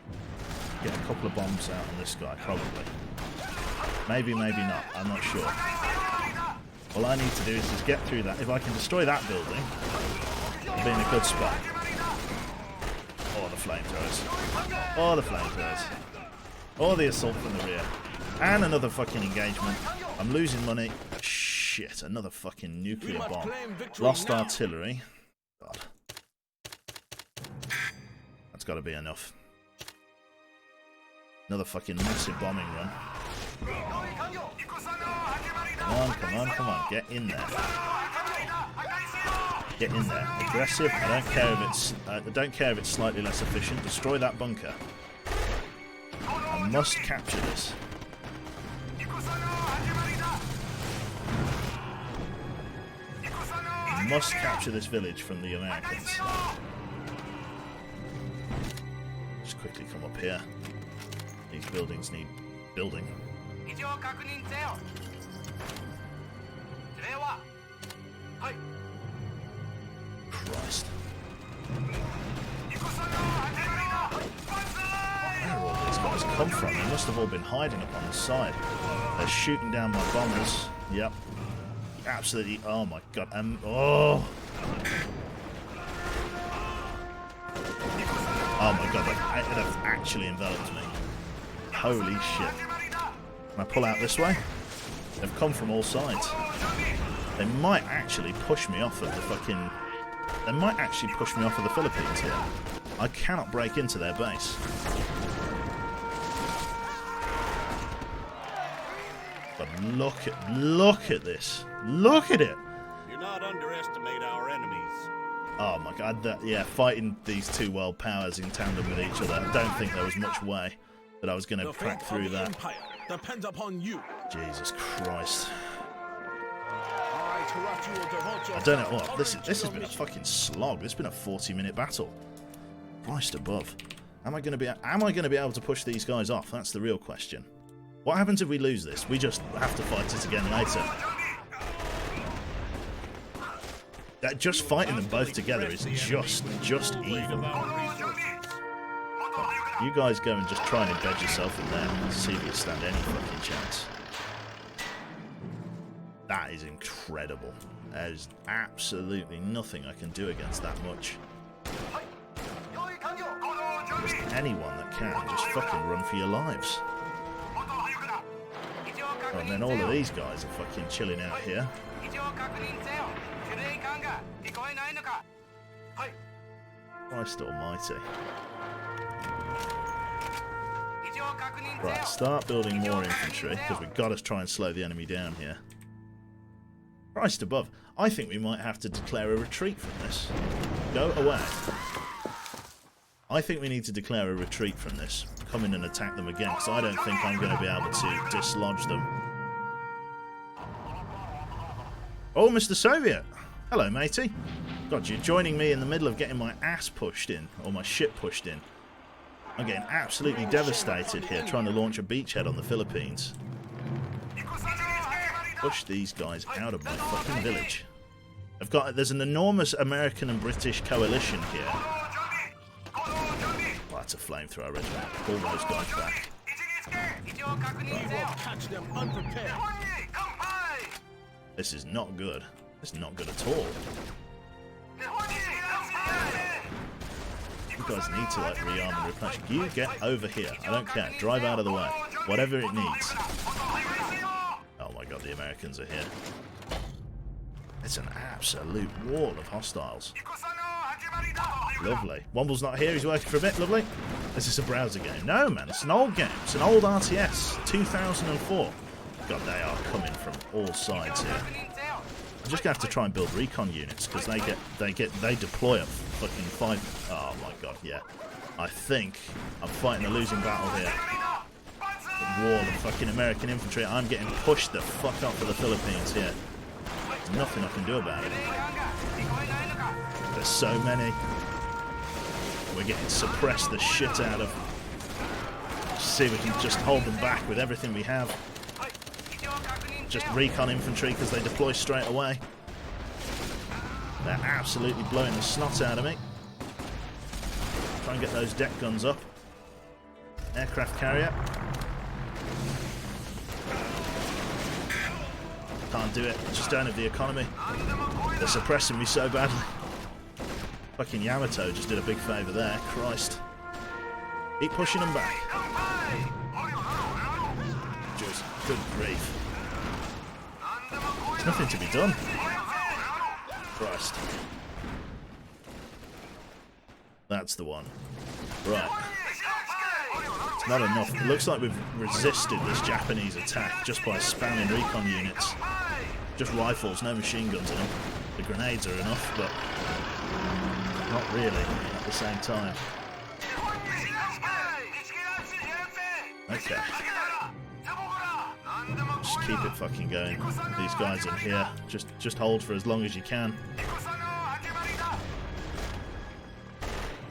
get a couple of bombs out on this guy? Probably. Maybe, maybe not. I'm not sure. All I need to do is just get through that. If I can destroy that building, I'll be in a good spot. Oh, the flamethrowers. Oh, the flamethrowers. Oh, the assault from the rear. And another fucking engagement. I'm losing money. Shit, another fucking nuclear bomb. Lost artillery. God. That's got to be enough. Another fucking massive bombing run. Come on, come on, come on. Get in there. Get in there. Aggressive. I don't care if it's slightly less efficient. Destroy that bunker. I must capture this. Must capture this village from the Americans. Just quickly come up here. These buildings need building. Christ. Where have all these guys come from? They must have all been hiding up on the side. They're shooting down my bombers. Yep. Absolutely. Oh my god. Oh. Oh my god. It has actually enveloped me. Holy shit. Can I pull out this way? They've come from all sides. They might actually push me off of the fucking... They might actually push me off of the Philippines here. I cannot break into their base. But look at this. Look at it. Do not underestimate our enemies. Oh my god, yeah, fighting these two world powers in tandem with each other. I don't think there was much way that I was going to crack through that. Empire depends upon you. Jesus Christ. I don't know what. This has been a fucking slog. This has been a 40-minute battle. Christ above. Am I going to be able to push these guys off? That's the real question. What happens if we lose this? We just have to fight it again later. Just fighting them both together is just evil. You guys go and just try and embed yourself in there and see if you stand any fucking chance. That is incredible. There's absolutely nothing I can do against that much. Just anyone that can, just fucking run for your lives. Oh, and then all of these guys are fucking chilling out here. Christ almighty. Right, start building more infantry, because we've got to try and slow the enemy down here. Christ above. I think we might have to declare a retreat from this. Go away. I think we need to declare a retreat from this. Come in and attack them again, because I don't think I'm going to be able to dislodge them. Oh, Mr. Soviet! Hello, matey. God, you're joining me in the middle of getting my ass pushed in, or my ship pushed in. I'm getting absolutely devastated here, trying to launch a beachhead on the Philippines. Push these guys out of my fucking village. There's an enormous American and British coalition here. Oh, that's a flamethrower regiment. Pull those guys back. Right. Catch them unprepared. This is not good. This is not good at all. You guys need to, like, rearm and replenish. You get over here. I don't care. Drive out of the way. Whatever it needs. Oh my god, the Americans are here. It's an absolute wall of hostiles. Lovely. Womble's not here. He's working for a bit. Lovely. Is this a browser game? No, man. It's an old game. It's an old RTS. 2004. God, they are coming from all sides here. I'm just gonna have to try and build recon units because they deploy at fucking 5. Oh my god, yeah. I think I'm fighting a losing battle here. The wall of fucking American infantry. I'm getting pushed the fuck up for the Philippines here. There's nothing I can do about it. There's so many. We're getting suppressed the shit out of. See if we can just hold them back with everything we have. Just recon infantry because they deploy straight away. They're absolutely blowing the snot out of me. Try and get those deck guns up. Aircraft carrier. Can't do it. Just don't have the economy. They're suppressing me so badly. Fucking Yamato just did a big favour there. Christ. Keep pushing them back. Just good grief. There's nothing to be done. Christ. That's the one. Right. It's not enough. It looks like we've resisted this Japanese attack just by spamming recon units. Just rifles, no machine guns in them. The grenades are enough, but not really at the same time. Okay. Just keep it fucking going. These guys in here. Just hold for as long as you can.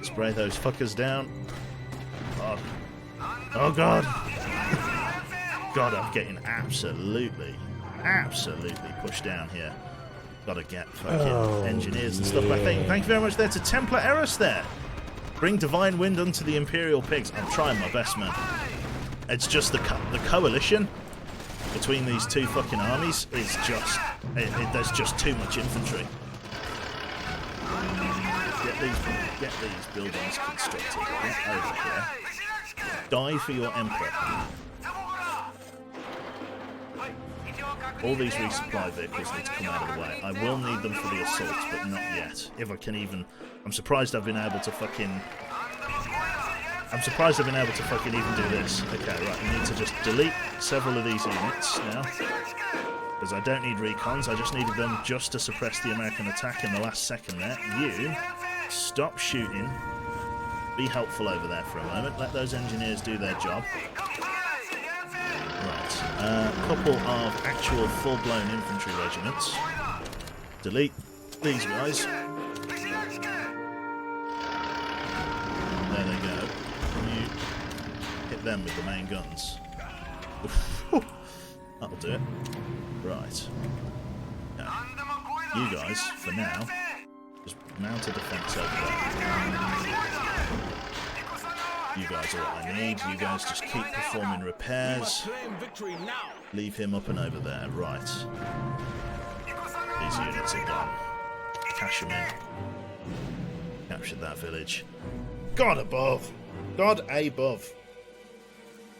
Spray those fuckers down. God. Oh god. God, I'm getting absolutely pushed down here. Gotta get fucking engineers and stuff like that. Thank you very much there to Templar Eros there. Bring Divine Wind unto the Imperial Pigs. I'm trying my best, man. It's just the coalition between these two fucking armies is just... there's just too much infantry. Get these buildings constructed. Get over here. Die for your Emperor. All these resupply vehicles need to come out of the way. I will need them for the assaults, but not yet. If I can even... I'm surprised I've been able to fucking... even do this. Okay, right, I need to just delete several of these units now. Because I don't need recons, I just needed them just to suppress the American attack in the last second there. You, stop shooting. Be helpful over there for a moment. Let those engineers do their job. Right, a couple of actual full-blown infantry regiments. Delete these guys. There they go. You hit them with the main guns. That'll do it. Right. Now, you guys, for now, just mount a defense over there. You guys are what I need. You guys just keep performing repairs. Leave him up and over there. Right. These units are gone. Cash them in. Captured that village. God above. God above.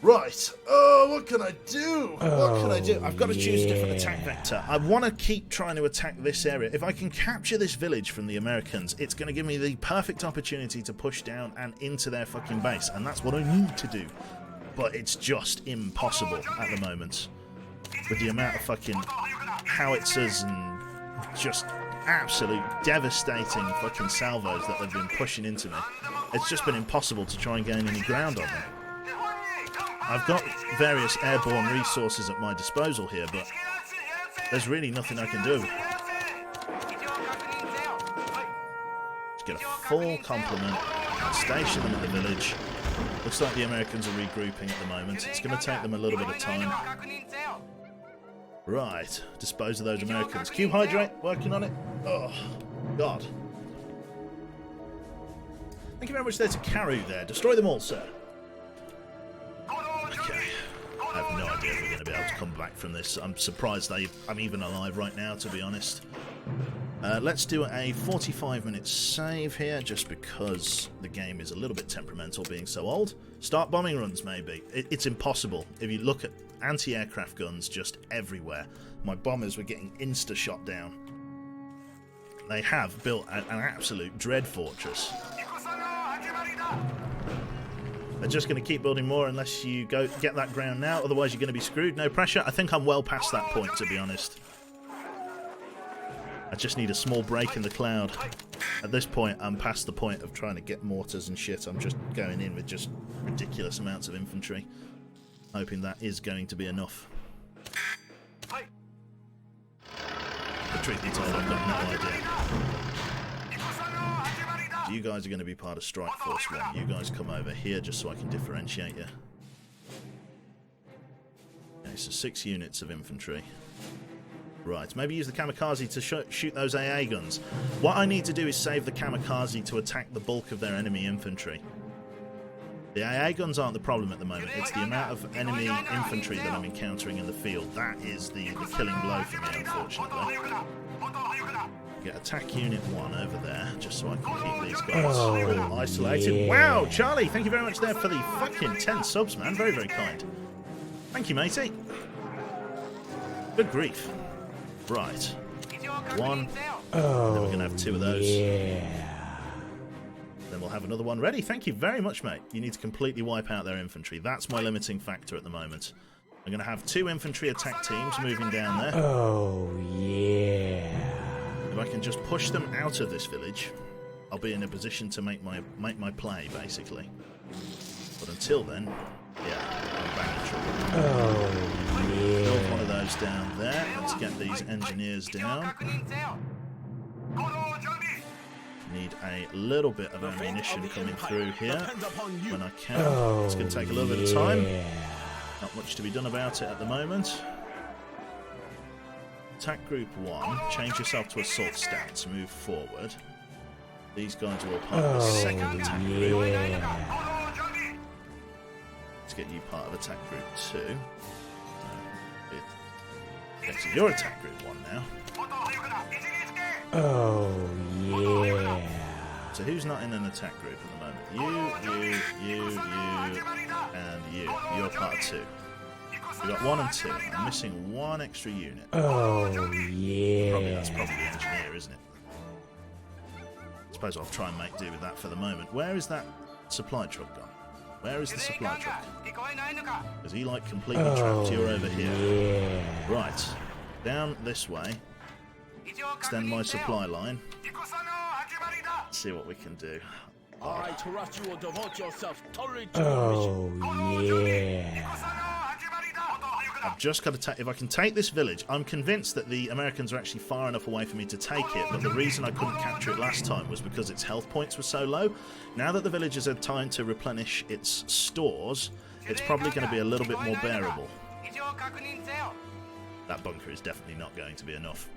Right. Oh, what can I do? What can I do? I've got to choose a different attack vector. I want to keep trying to attack this area. If I can capture this village from the Americans, it's going to give me the perfect opportunity to push down and into their fucking base. And that's what I need to do. But it's just impossible at the moment. With the amount of fucking howitzers and just absolute devastating fucking salvos that they've been pushing into me. It's just been impossible to try and gain any ground on them. I've got various airborne resources at my disposal here, but there's really nothing I can do. Just get a full complement, station them at the village. Looks like the Americans are regrouping at the moment. It's going to take them a little bit of time. Right, dispose of those Americans. Cube Hydrate, working on it. Oh, God. Thank you very much there to Karu there. Destroy them all, sir. Okay. I have no idea if we're going to be able to come back from this. I'm surprised I'm even alive right now, to be honest. Let's do a 45-minute save here, just because the game is a little bit temperamental being so old. Start bombing runs, maybe. It's impossible. If you look at anti-aircraft guns just everywhere, my bombers were getting insta-shot down. They have built an absolute dread fortress. They're just going to keep building more unless you go get that ground now, otherwise you're going to be screwed. No pressure. I think I'm well past that point, to be honest. I just need a small break in the cloud. At this point, I'm past the point of trying to get mortars and shit. I'm just going in with just ridiculous amounts of infantry, hoping that is going to be enough. The truth be told, I've got no idea. You guys are going to be part of Strike Force 1. You guys come over here just so I can differentiate you. Okay, so 6 units of infantry. Right, maybe use the kamikaze to shoot those AA guns. What I need to do is save the kamikaze to attack the bulk of their enemy infantry. The AA guns aren't the problem at the moment. It's the amount of enemy infantry that I'm encountering in the field. That is the killing blow for me, unfortunately. Get attack unit 1 over there, just so I can keep these guys all isolated. Wow, Charlie, thank you very much there for the fucking 10 subs, man. Very, very kind. Thank you, matey. Good grief. Right. 1. Then we're going to have 2 of those. Yeah. Then we'll have another one ready. Thank you very much, mate. You need to completely wipe out their infantry. That's my limiting factor at the moment. I'm going to have 2 infantry attack teams moving down there. Oh, yeah. If I can just push them out of this village, I'll be in a position to make my play, basically. But until then, yeah, I'm banging trouble. Oh, yeah. Build one of those down there. Let's get these engineers down. Need a little bit of ammunition coming through here when I can. It's going to take a little bit of time. Not much to be done about it at the moment. Attack group 1, change yourself to assault stance, move forward. These guys are all part of the second attack group. Let's get you part of attack group 2. Okay, so you're attack group 1 now. Oh, yeah. So who's not in an attack group at the moment? You, and you. You're part of 2. We've got 1 and 2. I'm missing 1 extra unit. Oh, yeah. That's probably the engineer, isn't it? I suppose I'll try and make do with that for the moment. Where is that supply truck gone? Where is the supply truck? Is he like completely trapped? You're over here. Yeah. Right. Down this way. Extend my supply line. See what we can do. I trust you will devote yourself totally to your mission. Oh, yeah. I've just got to if I can take this village. I'm convinced that the Americans are actually far enough away for me to take it, but the reason I couldn't capture it last time was because its health points were so low. Now that the village has had time to replenish its stores, it's probably going to be a little bit more bearable. That bunker is definitely not going to be enough,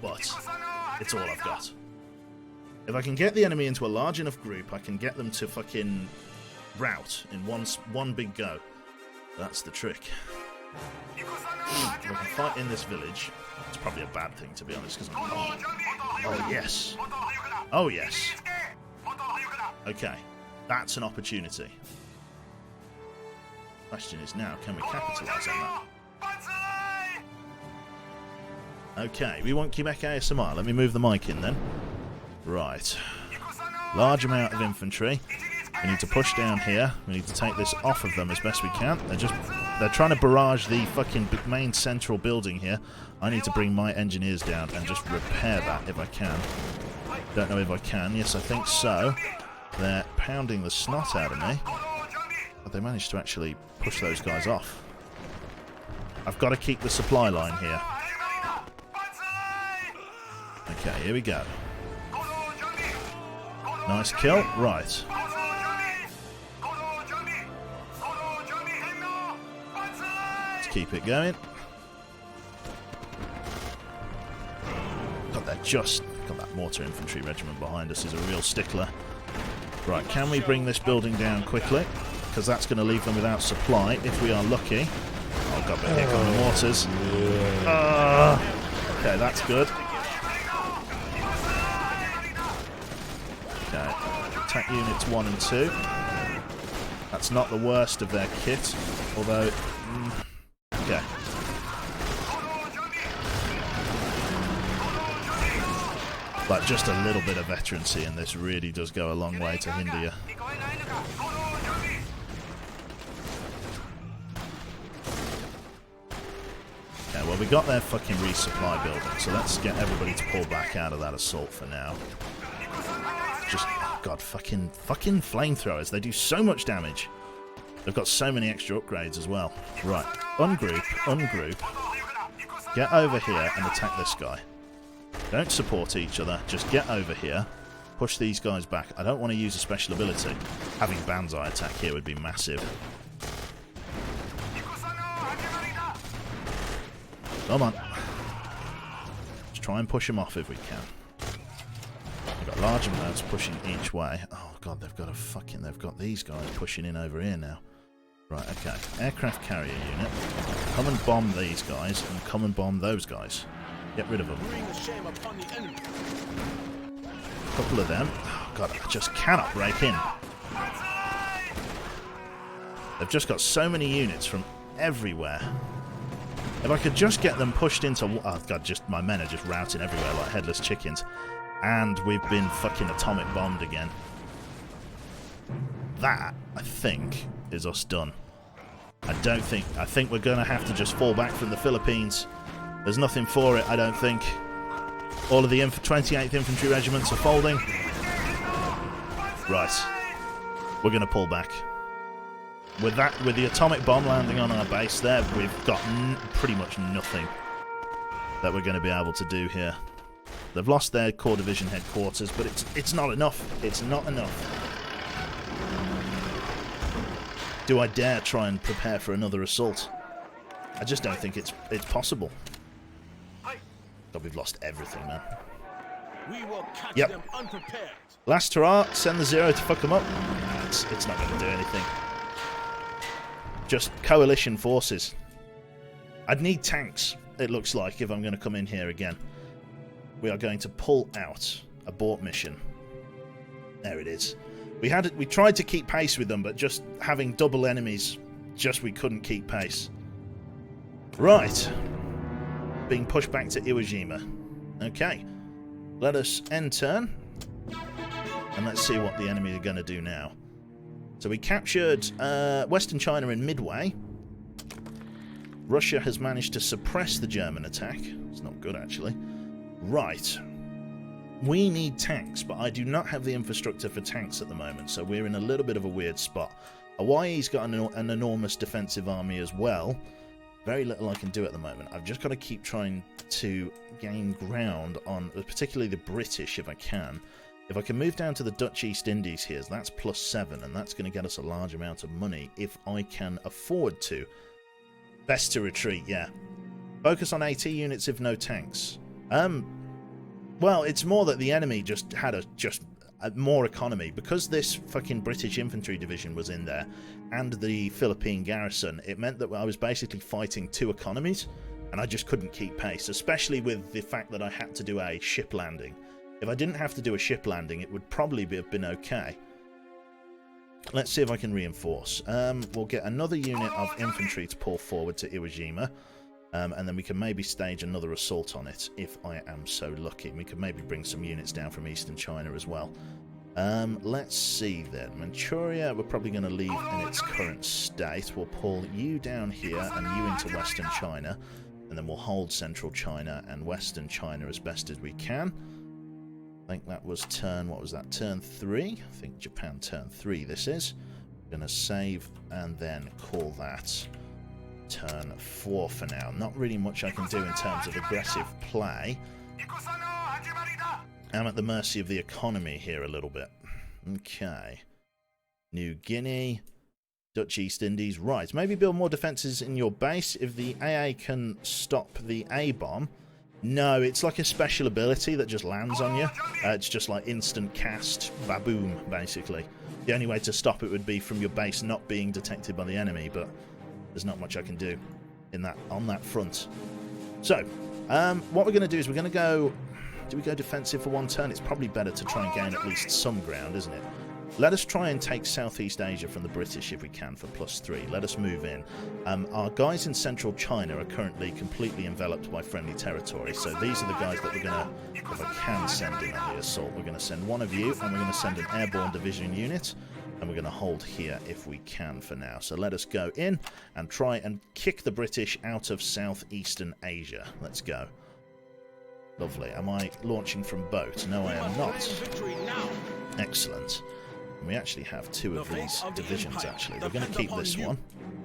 but it's all I've got. If I can get the enemy into a large enough group, I can get them to fucking rout in one big go. That's the trick. If I can fight in this village, it's probably a bad thing, to be honest, because I'm not. Oh, yes. Oh, yes. Okay. That's an opportunity. Question is now, can we capitalise on that? Okay, we want Quebec ASMR. Let me move the mic in then. Right. Large amount of infantry. We need to push down here. We need to take this off of them as best we can. They're trying to barrage the fucking main central building here. I need to bring my engineers down and just repair that if I can. Don't know if I can. Yes, I think so. They're pounding the snot out of me. But they managed to actually push those guys off. I've got to keep the supply line here. Okay, here we go. Nice kill. Right. Let's keep it going. Got that mortar infantry regiment behind us is a real stickler. Right, can we bring this building down quickly? Because that's going to leave them without supply if we are lucky. Oh god, but here come the mortars. Okay, that's good. Attack Units 1 and 2. That's not the worst of their kit, although... okay. But just a little bit of veterancy in this really does go a long way to hinder you. Okay, well we got their fucking resupply building, so let's get everybody to pull back out of that assault for now. Just, oh god, fucking flamethrowers, they do so much damage. They've got so many extra upgrades as well. Right, ungroup, get over here and attack this guy. Don't support each other, just get over here, push these guys back. I don't want to use a special ability. Having Banzai attack here would be massive. Come on. Let's try and push them off if we can. We've got large amounts pushing each way. Oh god, they've got these guys pushing in over here now. Right, okay. Aircraft carrier unit. Come and bomb these guys and come and bomb those guys. Get rid of them. A couple of them. Oh god, I just cannot break in. They've just got so many units from everywhere. If I could just get them pushed into... oh god, just my men are just routing everywhere like headless chickens. And we've been fucking atomic bombed again. That, I think, is us done. I think we're going to have to just fall back from the Philippines. There's nothing for it, I don't think. All of the 28th Infantry Regiments are folding. Right. We're going to pull back. With the atomic bomb landing on our base there, we've got pretty much nothing that we're going to be able to do here. They've lost their Corps Division headquarters, but it's not enough. It's not enough. Do I dare try and prepare for another assault? I just don't think it's possible. God, we've lost everything, man. We will catch them unprepared. Last hurrah, send the Zero to fuck them up. It's not going to do anything. Just coalition forces. I'd need tanks, it looks like, if I'm going to come in here again. We are going to pull out. Abort mission. There it is. We tried to keep pace with them, but just having double enemies, we couldn't keep pace. Right. Being pushed back to Iwo Jima. Okay. Let us end turn. And let's see what the enemy are going to do now. So we captured Western China in Midway. Russia has managed to suppress the German attack. It's not good, actually. Right. We need tanks, but I do not have the infrastructure for tanks at the moment, so we're in a little bit of a weird spot. Hawaii's got an enormous defensive army as well. Very little I can do at the moment. I've just got to keep trying to gain ground on particularly the British if I can. If I can move down to the Dutch East Indies here, that's +7, and that's going to get us a large amount of money if I can afford to. Best to retreat, yeah. Focus on AT units if no tanks. Well, it's more that the enemy just had more economy. Because this fucking British infantry division was in there, and the Philippine garrison, it meant that I was basically fighting two economies, and I just couldn't keep pace, especially with the fact that I had to do a ship landing. If I didn't have to do a ship landing, it would probably have been okay. Let's see if I can reinforce. We'll get another unit of infantry to pull forward to Iwo Jima. And then we can maybe stage another assault on it, if I am so lucky. We could maybe bring some units down from Eastern China as well. Let's see then. Manchuria, we're probably going to leave in its current state. We'll pull you down here and you into Western China. And then we'll hold Central China and Western China as best as we can. I think that was what was that, turn 3? I think Japan turn 3 this is. I'm going to save and then call that turn 4 for now. Not really much I can do in terms of aggressive play. I'm at the mercy of the economy here a little bit. Okay. New Guinea, Dutch East Indies. Right, maybe build more defences in your base. If the AA can stop the A-bomb. No, it's like a special ability that just lands on you. It's just like instant cast, baboom, basically. The only way to stop it would be from your base not being detected by the enemy, but there's not much I can do on that front. So, what we're going to do is we're going to go... Do we go defensive for one turn? It's probably better to try and gain at least some ground, isn't it? let us try and take Southeast Asia from the British if we can for +3. Let us move in. Our guys in central China are currently completely enveloped by friendly territory, so these are the guys that we're going to, if I can send in on the assault, we're going to send one of you, and we're going to send an airborne division unit, and we're going to hold here if we can for now. So let us go in and try and kick the British out of southeastern Asia. Let's go. Lovely. Am I launching from boat? No, I am not. Excellent. And we actually have 2 of these divisions, actually. We're going to keep this one,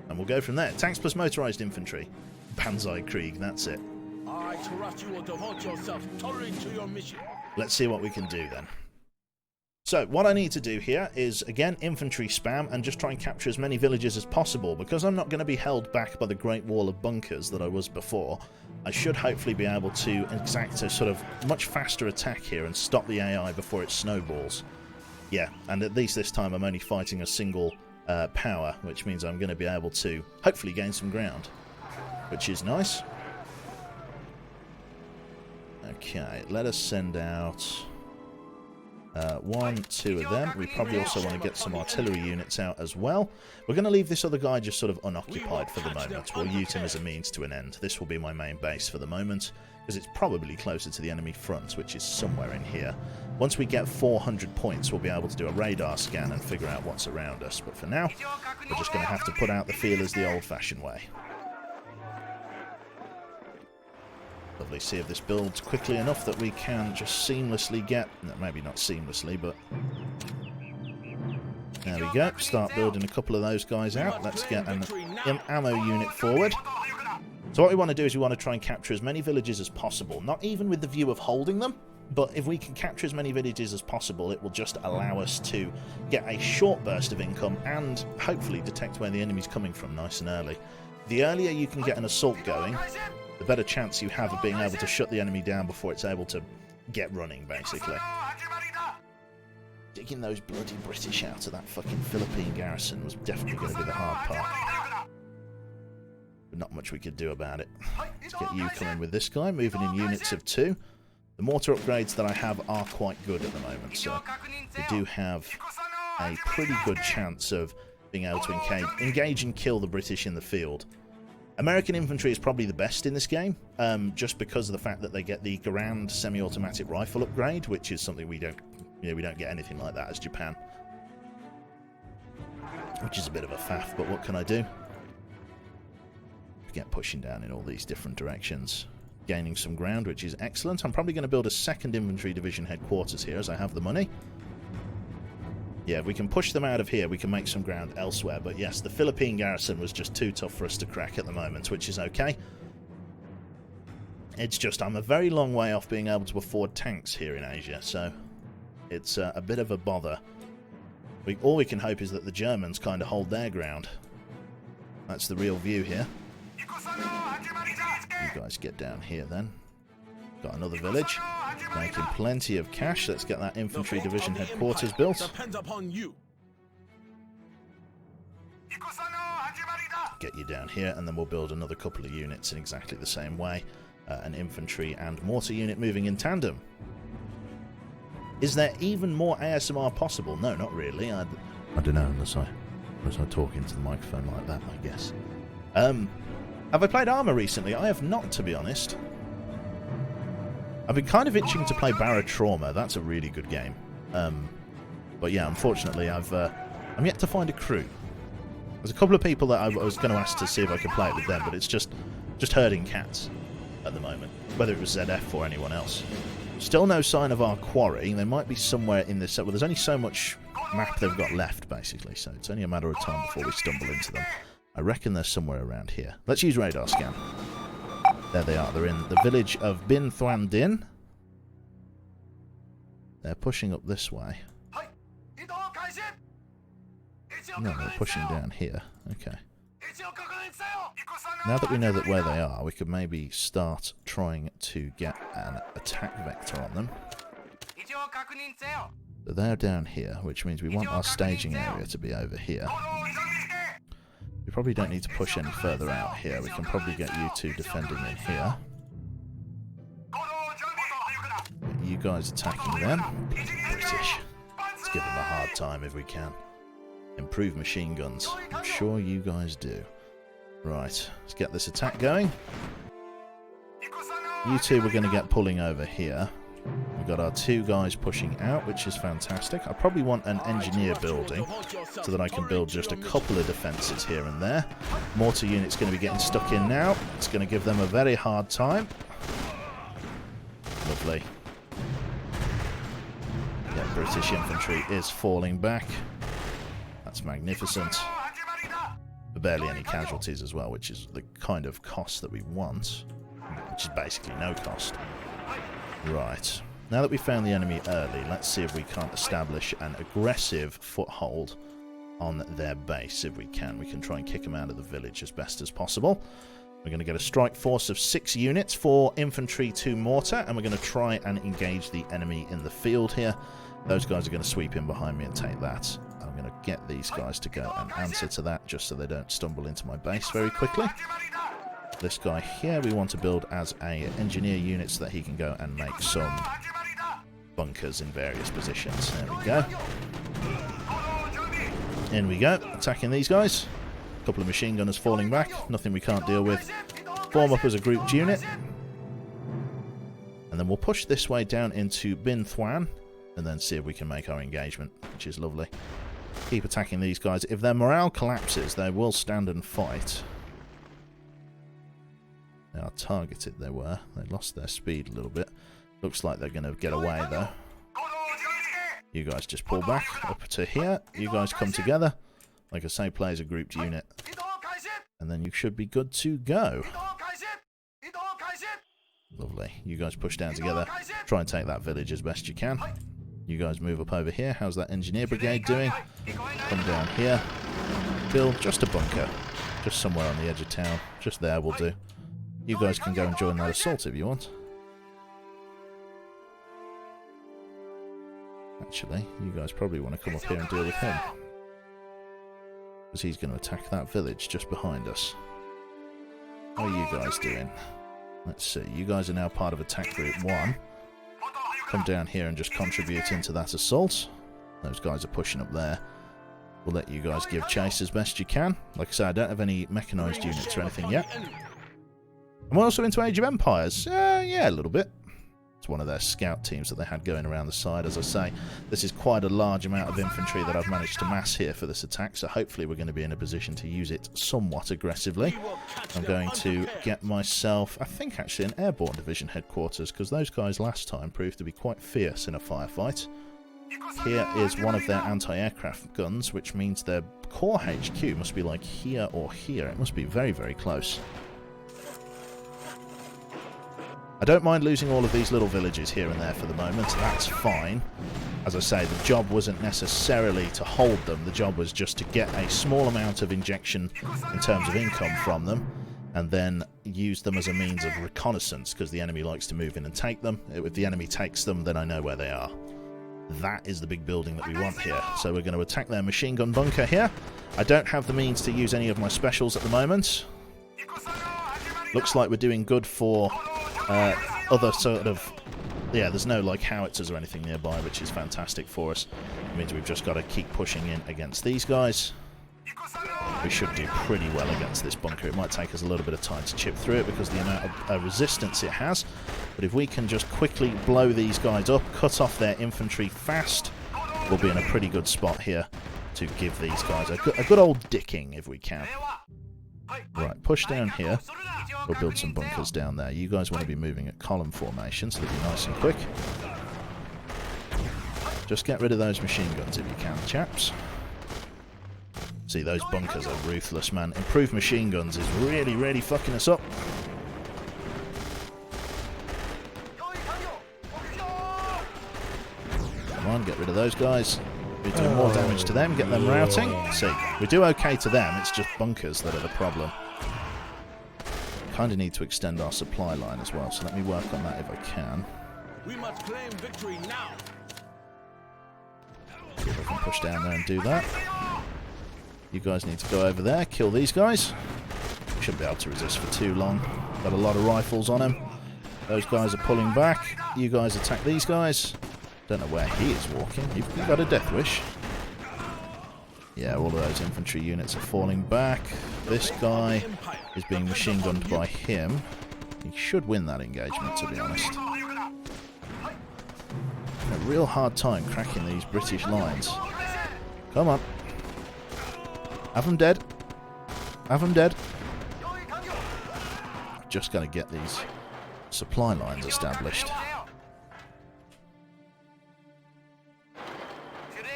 and we'll go from there. Tanks plus motorized infantry. Banzai Krieg, that's it. I trust you will devote yourself totally to your mission. Let's see what we can do then. So, what I need to do here is, again, infantry spam and just try and capture as many villages as possible. Because I'm not going to be held back by the Great Wall of bunkers that I was before, I should hopefully be able to exact a sort of much faster attack here and stop the AI before it snowballs. Yeah, and at least this time I'm only fighting a single power, which means I'm going to be able to hopefully gain some ground, which is nice. Okay, let us send out 1, 2 of them. We probably also want to get some artillery units out as well. We're going to leave this other guy just sort of unoccupied for the moment. We'll use him as a means to an end. This will be my main base for the moment, because it's probably closer to the enemy front, which is somewhere in here. Once we get 400 points, we'll be able to do a radar scan and figure out what's around us. But for now, we're just going to have to put out the feelers the old-fashioned way. Lovely. See if this builds quickly enough that we can just seamlessly get... No, maybe not seamlessly, but... There we go. Start building a couple of those guys out. Let's get an ammo unit forward. So what we want to do is we want to try and capture as many villages as possible. Not even with the view of holding them, but if we can capture as many villages as possible, it will just allow us to get a short burst of income and hopefully detect where the enemy's coming from nice and early. The earlier you can get an assault going, the better chance you have of being able to shut the enemy down before it's able to get running, basically. Digging those bloody British out of that fucking Philippine garrison was definitely going to be the hard part. But not much we could do about it. Let's get you coming with this guy, moving in units of 2. The mortar upgrades that I have are quite good at the moment, so we do have a pretty good chance of being able to engage and kill the British in the field. American infantry is probably the best in this game, just because of the fact that they get the Garand semi-automatic rifle upgrade, which is something we don't get anything like that as Japan, which is a bit of a faff. But what can I do? Get pushing down in all these different directions, gaining some ground, which is excellent. I'm probably going to build a 2nd infantry division headquarters here, as I have the money. Yeah, if we can push them out of here, we can make some ground elsewhere. But yes, the Philippine garrison was just too tough for us to crack at the moment, which is okay. It's just I'm a very long way off being able to afford tanks here in Asia, so it's a bit of a bother. All we can hope is that the Germans kind of hold their ground. That's the real view here. You guys get down here then. Got another village. Making plenty of cash. Let's get that infantry division headquarters built. Depends upon you. Get you down here, and then we'll build another couple of units in exactly the same way. An infantry and mortar unit moving in tandem. Is there even more ASMR possible? No, not really. I don't know, unless I talk into the microphone like that, I guess. Have I played Arma recently? I have not, to be honest. I've been kind of itching to play Barotrauma. That's a really good game. But yeah, unfortunately, I'm yet to find a crew. There's a couple of people that I was going to ask to see if I could play it with them, but it's just herding cats at the moment, whether it was ZF or anyone else. Still no sign of our quarry. They might be somewhere in this... Well, there's only so much map they've got left, basically, so it's only a matter of time before we stumble into them. I reckon they're somewhere around here. Let's use radar scan. There they are. They're in the village of Bin Thuan Din. They're pushing up this way. No, they're pushing down here. Okay. Now that we know where they are, we could maybe start trying to get an attack vector on them. So they're down here, which means we want our staging area to be over here. We probably don't need to push any further out here. We can probably get you two defending in here. Get you guys attacking them. British. Let's give them a hard time if we can. Improve machine guns. I'm sure you guys do. Right, let's get this attack going. You two we're going to get pulling over here. We've got our 2 guys pushing out, which is fantastic. I probably want an engineer building so that I can build just a couple of defences here and there. Mortar unit's going to be getting stuck in now. It's going to give them a very hard time. Lovely. Yeah, British infantry is falling back. That's magnificent. But barely any casualties as well, which is the kind of cost that we want. Which is basically no cost. Right. Now that we found the enemy early, let's see if we can't establish an aggressive foothold on their base. If we can try and kick them out of the village as best as possible. We're going to get a strike force of 6 units, 4 infantry, 2 mortar, and we're going to try and engage the enemy in the field here. Those guys are going to sweep in behind me and take that. I'm going to get these guys to go and answer to that just so they don't stumble into my base very quickly. This guy here we want to build as a engineer unit so that he can go and make some bunkers in various positions. There we go. In we go, attacking these guys. A couple of machine gunners falling back, nothing we can't deal with. Form up as a grouped unit. And then we'll push this way down into Bin Thuan and then see if we can make our engagement, which is lovely. Keep attacking these guys. If their morale collapses, they will stand and fight. They are targeted, they were. They lost their speed a little bit. Looks like they're going to get away, though. You guys just pull back up to here. You guys come together. Like I say, play as a grouped unit. And then you should be good to go. Lovely. You guys push down together. Try and take that village as best you can. You guys move up over here. How's that engineer brigade doing? Come down here. Build just a bunker. Just somewhere on the edge of town. Just there will do. You guys can go and join that assault if you want. Actually, you guys probably want to come up here and deal with him. Because he's going to attack that village just behind us. How are you guys doing? Let's see. You guys are now part of attack group 1. Come down here and just contribute into that assault. Those guys are pushing up there. We'll let you guys give chase as best you can. Like I said, I don't have any mechanised units or anything yet. I'm also into Age of Empires. Yeah, a little bit. It's one of their scout teams that they had going around the side. As I say, this is quite a large amount of infantry that I've managed to mass here for this attack, so hopefully we're going to be in a position to use it somewhat aggressively. I'm going to get myself, I think actually, an airborne division headquarters, because those guys last time proved to be quite fierce in a firefight. Here is one of their anti-aircraft guns, which means their core HQ must be like here or here. It must be very, very close. I don't mind losing all of these little villages here and there for the moment, that's fine. As I say, the job wasn't necessarily to hold them, the job was just to get a small amount of injection in terms of income from them, and then use them as a means of reconnaissance, because the enemy likes to move in and take them. If the enemy takes them, then I know where they are. That is the big building that we want here. So we're going to attack their machine gun bunker here. I don't have the means to use any of my specials at the moment. Looks like we're doing good for other sort of... Yeah, there's no like howitzers or anything nearby, which is fantastic for us. It means we've just got to keep pushing in against these guys. We should do pretty well against this bunker. It might take us a little bit of time to chip through it because of the amount of resistance it has. But if we can just quickly blow these guys up, cut off their infantry fast, we'll be in a pretty good spot here to give these guys a good old dicking if we can. Right, push down here. We'll build some bunkers down there. You guys want to be moving at column formation, so they'll be nice and quick. Just get rid of those machine guns if you can, chaps. See, those bunkers are ruthless, man. Improved machine guns is really, really fucking us up. Come on, get rid of those guys. We're doing more damage to them, get them routing. See, we do okay to them, it's just bunkers that are the problem. Kind of need to extend our supply line as well, so let me work on that if I can. We must claim victory now. See if I can push down there and do that. You guys need to go over there, kill these guys. We shouldn't be able to resist for too long. Got a lot of rifles on them. Those guys are pulling back. You guys attack these guys. Don't know where he is walking. You've got a death wish. Yeah, all of those infantry units are falling back. This guy is being machine gunned by him. He should win that engagement, to be honest. A real hard time cracking these British lines. Come on. Have them dead. Have them dead. Just got to get these supply lines established.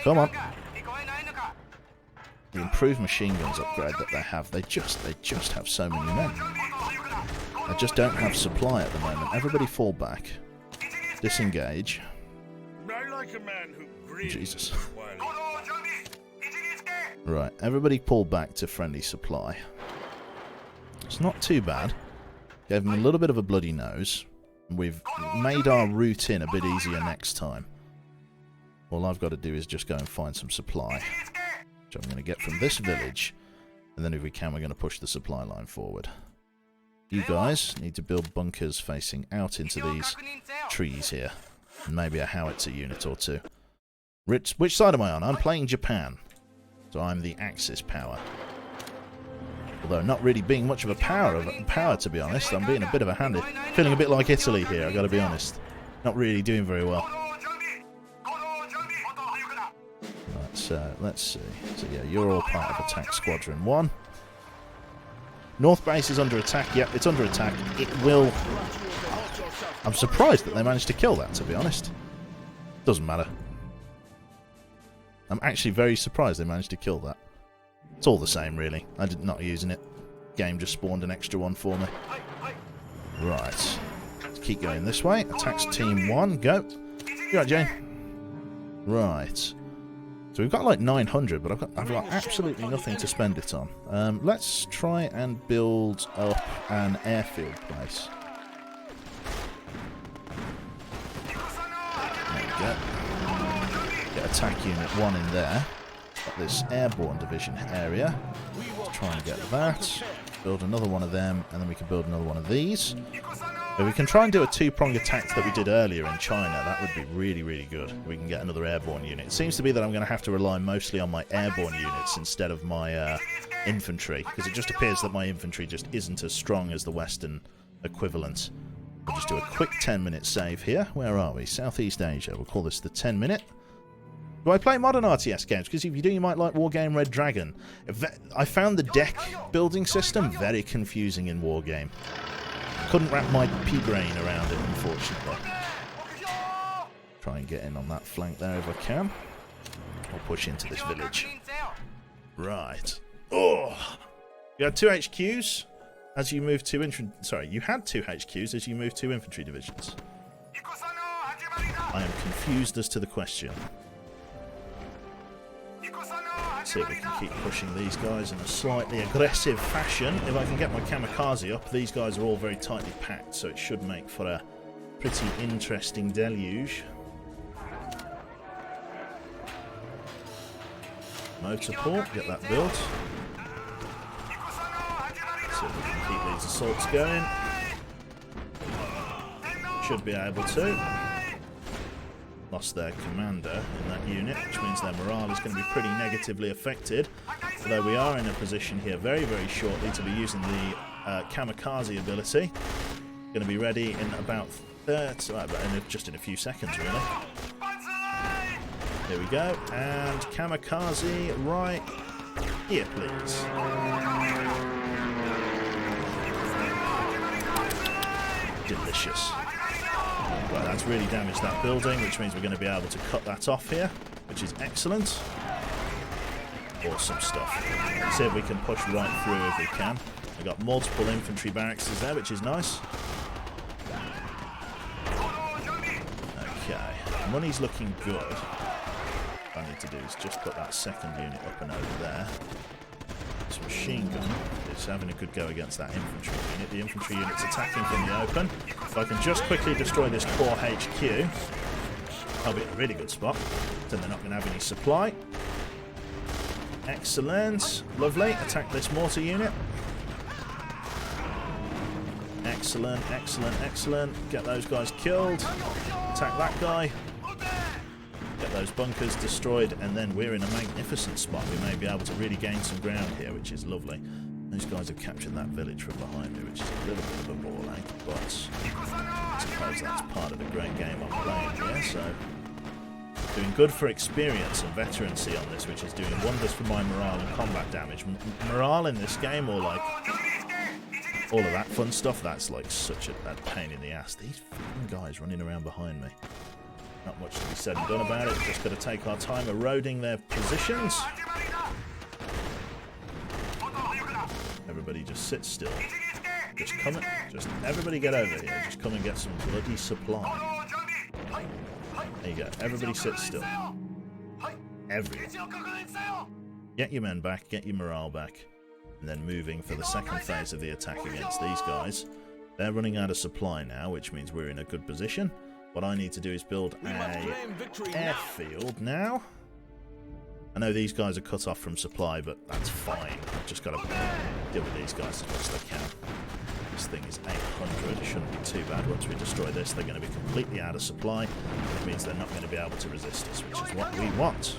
Come on. The improved machine guns upgrade that they have, they just have so many men. They just don't have supply at the moment. Everybody fall back. Disengage. Jesus. Right, everybody pull back to friendly supply. It's not too bad. Gave them a little bit of a bloody nose. We've made our route in a bit easier next time. All I've got to do is just go and find some supply, which I'm going to get from this village, and then if we can, we're going to push the supply line forward. You guys need to build bunkers facing out into these trees here, and maybe a howitzer unit or two. Which side am I on? I'm playing Japan, so I'm the Axis power. Although not really being much of a power to be honest. I'm being a bit of a handy. Feeling a bit like Italy here, I've got to be honest. Not really doing very well. Right, so let's see. So yeah, you're all part of Attack Squadron 1. North base is under attack. Yep, it's under attack. It will... I'm surprised that they managed to kill that, to be honest. Doesn't matter. I'm actually very surprised they managed to kill that. It's all the same, really. I'm not using it. Game just spawned an extra one for me. Right. Let's keep going this way. Attacks Team 1. Go. You right, Jane? Right. So we've got like 900, but I've got absolutely nothing to spend it on. Let's try and build up an airfield place. There we go. Get Attack Unit 1 in there. Got this airborne division area. Let's try and get that. Build another one of them, and then we can build another one of these. If we can try and do a two-pronged attack that we did earlier in China, that would be really, really good. We can get another airborne unit. It seems to be that I'm going to have to rely mostly on my airborne units instead of my infantry, because it just appears that my infantry just isn't as strong as the Western equivalent. We'll just do a quick 10-minute save here. Where are we? Southeast Asia. We'll call this the 10-minute. Do I play modern RTS games? Because if you do, you might like Wargame Red Dragon. I found the deck building system very confusing in Wargame. Couldn't wrap my pea-brain around it, unfortunately. Try and get in on that flank there if I can. I'll push into this village. Right. Oh! You had 2 HQs as you moved 2 infantry... Sorry, you had 2 HQs as you moved 2 infantry divisions. I am confused as to the question. Let's see if we can keep pushing these guys in a slightly aggressive fashion. If I can get my kamikaze up, these guys are all very tightly packed, so it should make for a pretty interesting deluge. Motor port, get that built. See if we can keep these assaults going. Should be able to. Lost their commander in that unit, which means their morale is going to be pretty negatively affected. Although we are in a position here very, very shortly to be using the kamikaze ability. Going to be ready in about just in a few seconds, really. Here we go, and kamikaze right here, please. Delicious. Right, that's really damaged that building, which means we're going to be able to cut that off here, which is excellent. Awesome stuff. Let's see if we can push right through if we can. We've got multiple infantry barracks there, which is nice. Okay, money's looking good. What I need to do is just put that second unit up and over there. This machine gun is having a good go against that infantry unit. The infantry unit's attacking from the open. If I can just quickly destroy this core HQ, I'll be in a really good spot. Then they're not going to have any supply. Excellent. Lovely. Attack this mortar unit. Excellent, excellent, excellent. Get those guys killed. Attack that guy. those bunkers destroyed, and then we're in a magnificent spot. We may be able to really gain some ground here, which is lovely. Those guys have captured that village from behind me, which is a little bit of a ball ache, but I suppose that's part of the great game I'm playing here, so doing good for experience and veterancy on this, which is doing wonders for my morale and combat damage. Morale in this game, or like all of that fun stuff, that's like such a pain in the ass. These fucking guys running around behind me. Not much to be said and done about it, just got to take our time eroding their positions. Everybody just sit still. Just come and, just everybody get over here. Just come and get some bloody supply. There you go. Everybody sit still. Everyone. Get your men back, get your morale back. And then moving for the second phase of the attack against these guys. They're running out of supply now, which means we're in a good position. What I need to do is build an airfield now. I know these guys are cut off from supply, but that's fine. I've just got to deal with these guys as much as I can. This thing is 800. It shouldn't be too bad. Once we destroy this, they're going to be completely out of supply. It means they're not going to be able to resist us, which is what we want.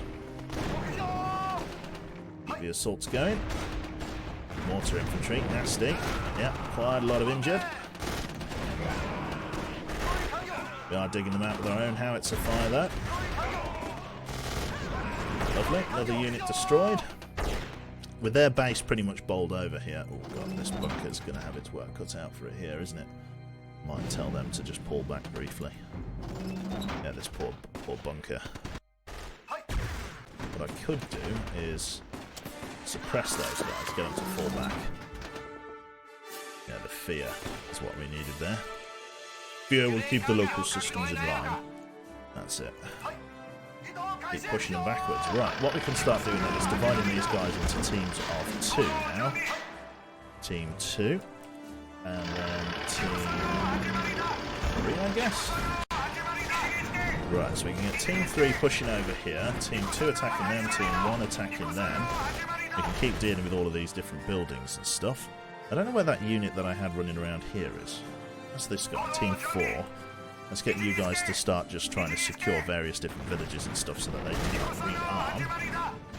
The assault's going. Mortar infantry, nasty. Yeah, quite a lot of injured. We are digging them out with our own howitzer fire, though. Lovely. Another unit destroyed. With their base pretty much bowled over here. Oh god, this bunker's going to have its work cut out for it here, isn't it? Might tell them to just pull back briefly. Yeah, this poor bunker. What I could do is suppress those guys, get them to fall back. Yeah, the fear is what we needed there. Fear will keep the local systems in line. That's it. Keep pushing them backwards. Right, what we can start doing then is dividing these guys into teams of 2 now. Team 2. And then team 3, I guess. Right, so we can get team 3 pushing over here, team 2 attacking them, team 1 attacking them. We can keep dealing with all of these different buildings and stuff. I don't know where that unit that I had running around here is. That's this guy, team 4. Let's get you guys to start just trying to secure various different villages and stuff so that they can rearm.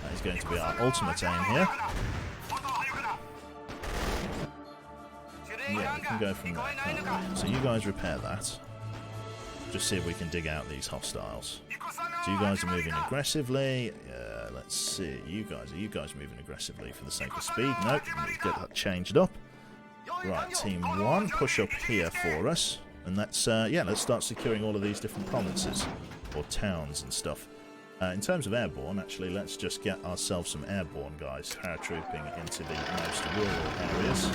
That is going to be our ultimate aim here. Yeah, we can go from there, can't we? So you guys repair that. Just see if we can dig out these hostiles. So you guys are moving aggressively. Let's see. Are you guys moving aggressively for the sake of speed? Nope. Get that changed up. Right, team 1, push up here for us. And let's start securing all of these different provinces or towns and stuff. In terms of airborne, actually, let's just get ourselves some airborne guys paratrooping into the most rural areas.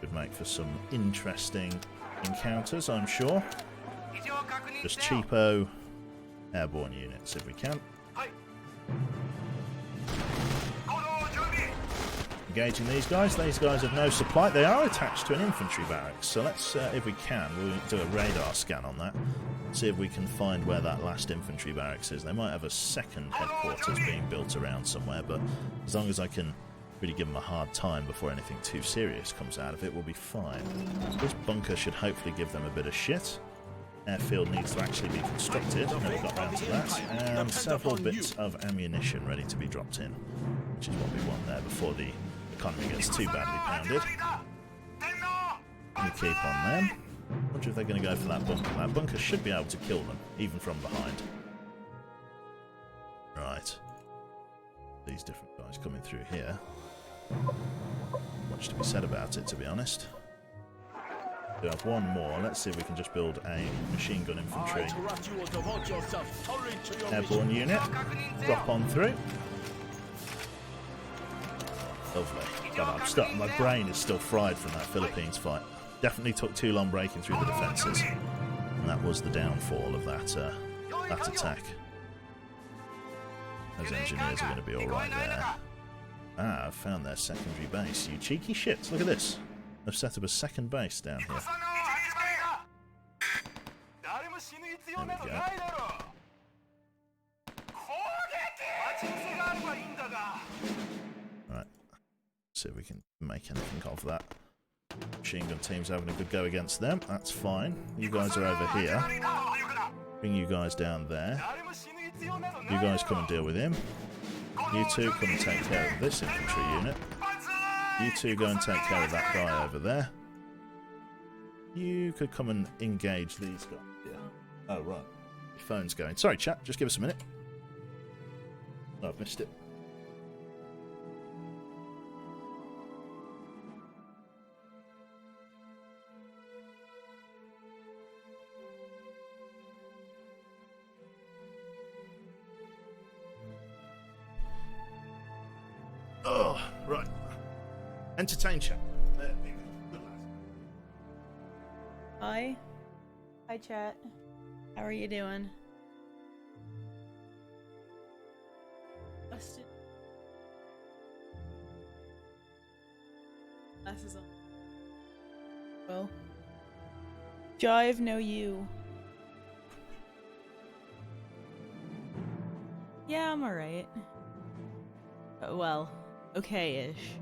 Would make for some interesting encounters, I'm sure. Just cheapo airborne units if we can. Engaging these guys. These guys have no supply. They are attached to an infantry barracks, so let's, if we can, we'll do a radar scan on that. See if we can find where that last infantry barracks is. They might have a second headquarters being built around somewhere, but as long as I can really give them a hard time before anything too serious comes out of it, we'll be fine. This bunker should hopefully give them a bit of shit. Airfield needs to actually be constructed. Never got round to that. And several bits of ammunition ready to be dropped in, which is what we want there before the economy gets too badly pounded. We keep on them. I wonder if they're going to go for that bunker. That bunker should be able to kill them, even from behind. Right. These different guys coming through here. Much to be said about it, to be honest. We have one more. Let's see if we can just build a machine gun infantry airborne unit. Drop on through. Lovely. God, my brain is still fried from that Philippines fight. Definitely took too long breaking through the defences. And that was the downfall of that attack. Those engineers are going to be alright there. Ah, I've found their secondary base. You cheeky shits. Look at this. They've set up a second base down here. There we go. Right. See if we can make anything of that. Machine gun team's having a good go against them. That's fine. You guys are over here. Bring you guys down there. You guys come and deal with him. You two come and take care of this infantry unit. You two go and take care of that guy over there. You could come and engage these guys. Yeah. Oh, right. Your phone's going. Sorry, chat. Just give us a minute. Oh, I've missed it. Oh, right. Entertain chat. There we go. Hi. Hi, chat. How are you doing? Busted. Glasses on. Well. Jive, no you. Yeah, I'm alright. Well, okay-ish.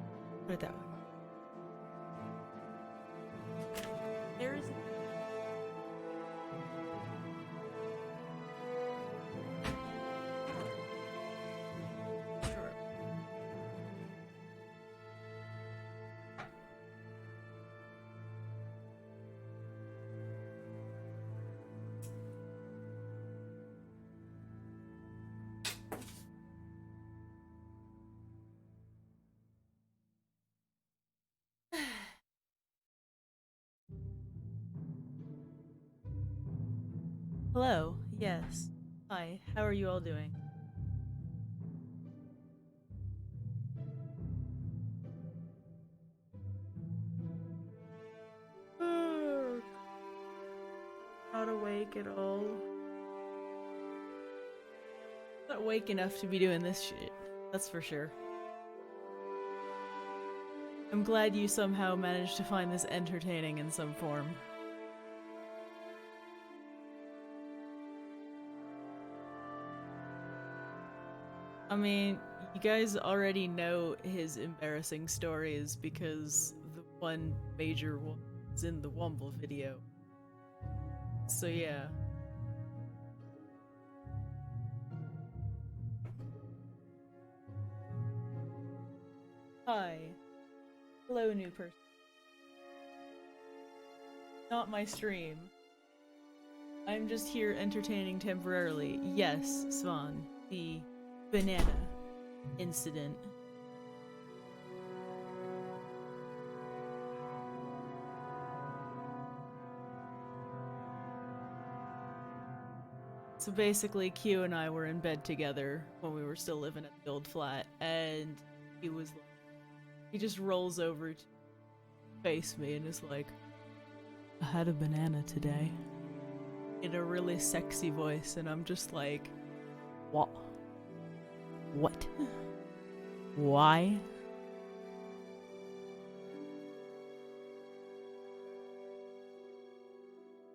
Put it that way. There is... Sure. Hello. Yes. Hi. How are you all doing? Not awake at all. Not awake enough to be doing this shit. That's for sure. I'm glad you somehow managed to find this entertaining in some form. I mean, you guys already know his embarrassing stories because the one major one is in the Womble video. So yeah. Hi. Hello, new person. Not my stream. I'm just here entertaining temporarily. Yes, Svan. The banana incident. So basically, Q and I were in bed together when we were still living at the old flat, and he was like, he just rolls over to face me and is like, I had a banana today. In a really sexy voice, and I'm just like, what? What? Why?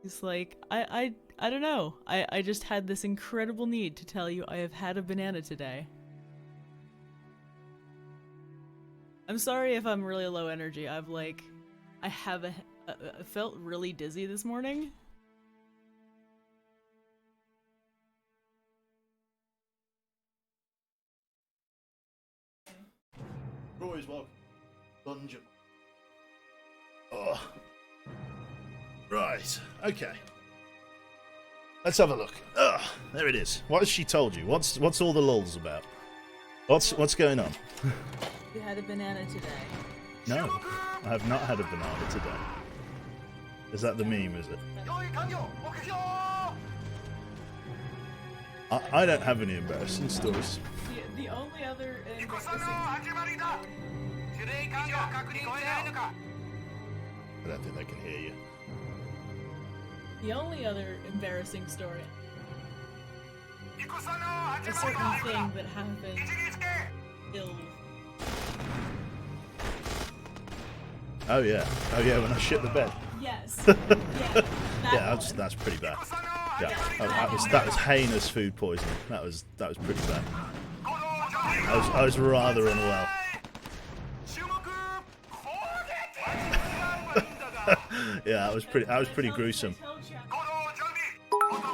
He's like, I don't know. I just had this incredible need to tell you I have had a banana today. I'm sorry if I'm really low energy. I felt really dizzy this morning. Always welcome. Dungeon. Oh. Right. Okay. Let's have a look. Ugh, there it is. What has she told you? What's all the lulls about? What's going on? You had a banana today. No, I have not had a banana today. Is that the meme, is it? I don't have any embarrassing stories. The only other embarrassing... I don't think they can hear you. The only other embarrassing story. A certain thing that happened ill. Oh yeah, when I shit the bed. Yes. Yeah, that's pretty bad. Yeah, that was heinous food poisoning. That was pretty bad. I was rather unwell. Yeah, that was pretty gruesome.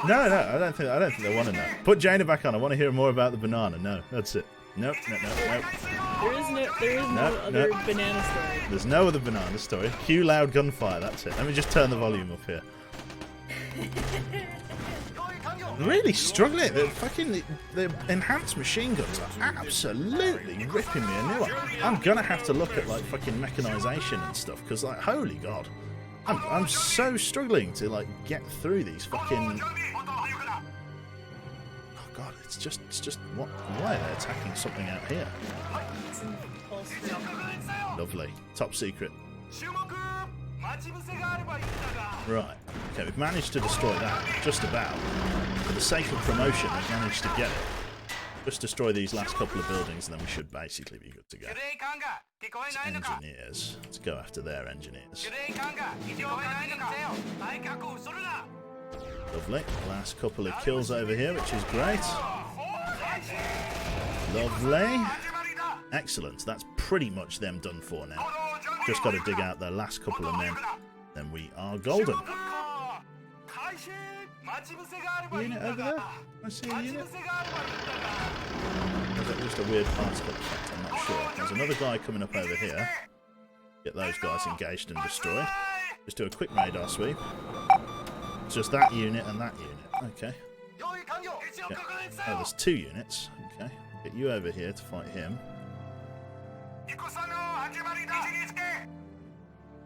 No, I don't think they want to know. Put Jaina back on. I want to hear more about the banana. No, that's it. Nope. There is no other banana story. There's no other banana story. Cue loud gunfire. That's it. Let me just turn the volume up here. I'm really struggling. The enhanced machine guns are absolutely ripping me a new one. I'm gonna have to look at like fucking mechanization and stuff because like holy god, I'm so struggling to like get through these fucking. Oh god, it's just what? Why are they attacking something out here? Lovely, top secret. Right, okay, we've managed to destroy that, just about. For the sake of promotion, we've managed to get it. Just destroy these last couple of buildings and then we should basically be good to go. It's engineers. Let's go after their engineers. Lovely. Last couple of kills over here, which is great. Lovely. Excellent. That's pretty much them done for now. Just got to dig out their last couple of men. Then we are golden. Unit over there? I see a unit. Is that just a weird particle effect? I'm not sure. There's another guy coming up over here. Get those guys engaged and destroyed. Just do a quick radar sweep. It's just that unit and that unit. Okay. Oh, there's two units. Okay. Get you over here to fight him.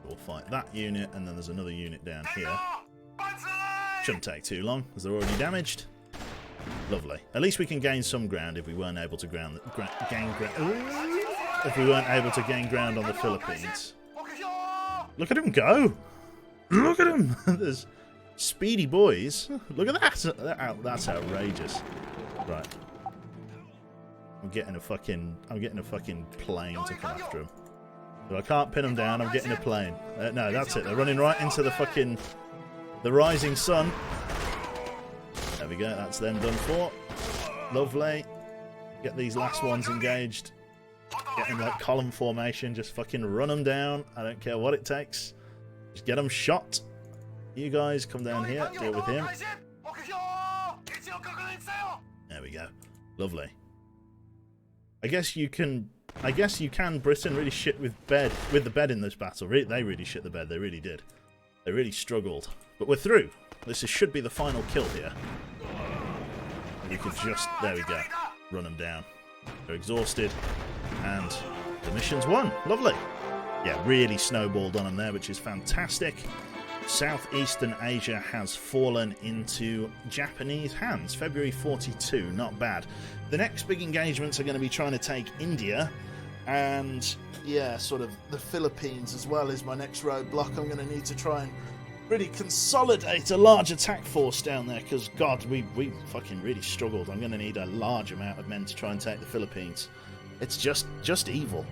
We'll fight that unit, and then there's another unit down here. Shouldn't take too long, as they're already damaged. Lovely. At least we can gain some ground if we weren't able to gain ground on the Philippines. Look at him go! Look at him! There's speedy boys. Look at that! That's outrageous. Right. I'm getting a fucking plane to come after him. But I can't pin them down. I'm getting a plane. No, that's it. They're running right into the rising sun. There we go. That's them done for. Lovely. Get these last ones engaged. Get in like column formation. Just fucking run them down. I don't care what it takes. Just get them shot. You guys come down here. Deal with him. There we go. Lovely. I guess you can, Britain, really shit with the bed in this battle. They really shit the bed. They really did. They really struggled. But we're through. This should be the final kill here. We could just, there we go, run them down. They're exhausted. And the mission's won. Lovely. Yeah, really snowballed on them there, which is fantastic. Southeastern Asia has fallen into Japanese hands. February 42, not bad. The next big engagements are going to be trying to take India and, yeah, sort of the Philippines as well is my next roadblock. I'm going to need to try and really consolidate a large attack force down there because, God, we fucking really struggled. I'm going to need a large amount of men to try and take the Philippines. It's just evil.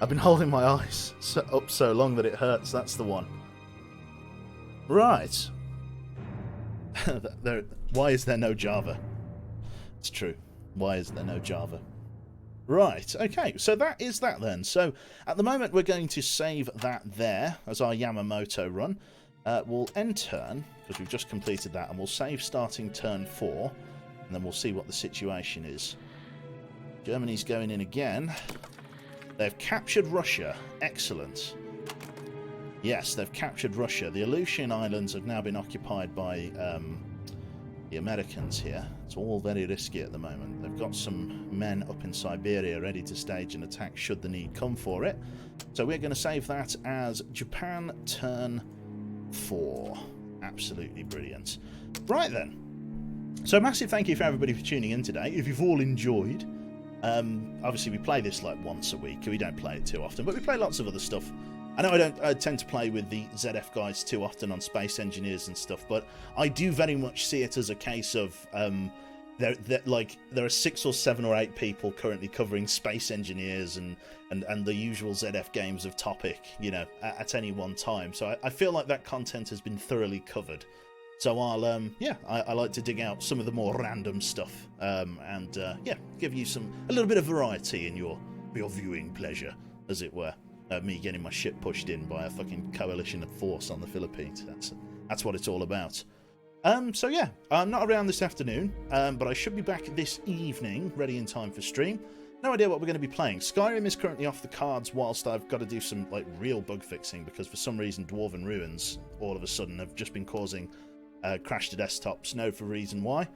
I've been holding my eyes up so long that it hurts. That's the one. Right. Why is there no Java? It's true. Why is there no Java? Right, okay, so that is that then. So, at the moment we're going to save that there as our Yamamoto run. We'll end turn, because we've just completed that, and we'll save starting turn 4, and then we'll see what the situation is. Germany's going in again. They've captured Russia. Excellent. Yes, they've captured Russia. The Aleutian Islands have now been occupied by the Americans here. It's all very risky at the moment. They've got some men up in Siberia ready to stage an attack should the need come for it. So we're going to save that as Japan turn 4. Absolutely brilliant. Right then. So massive thank you for everybody for tuning in today. If you've all enjoyed, obviously we play this like once a week. We don't play it too often, but we play lots of other stuff. I know I don't tend to play with the ZF guys too often on Space Engineers and stuff, but I do very much see it as a case of there are 6 or 7 or 8 people currently covering Space Engineers and the usual ZF games of topic, you know, at any one time. So I feel like that content has been thoroughly covered. So I'll I like to dig out some of the more random stuff and give you a little bit of variety in your viewing pleasure, as it were. me getting my ship pushed in by a fucking coalition of force on the Philippines. That's what it's all about. So yeah, I'm not around this afternoon, but I should be back this evening, ready in time for stream. No idea what we're going to be playing. Skyrim is currently off the cards whilst I've got to do some like real bug fixing, because for some reason Dwarven Ruins all of a sudden have just been causing crash to desktops. No for reason why.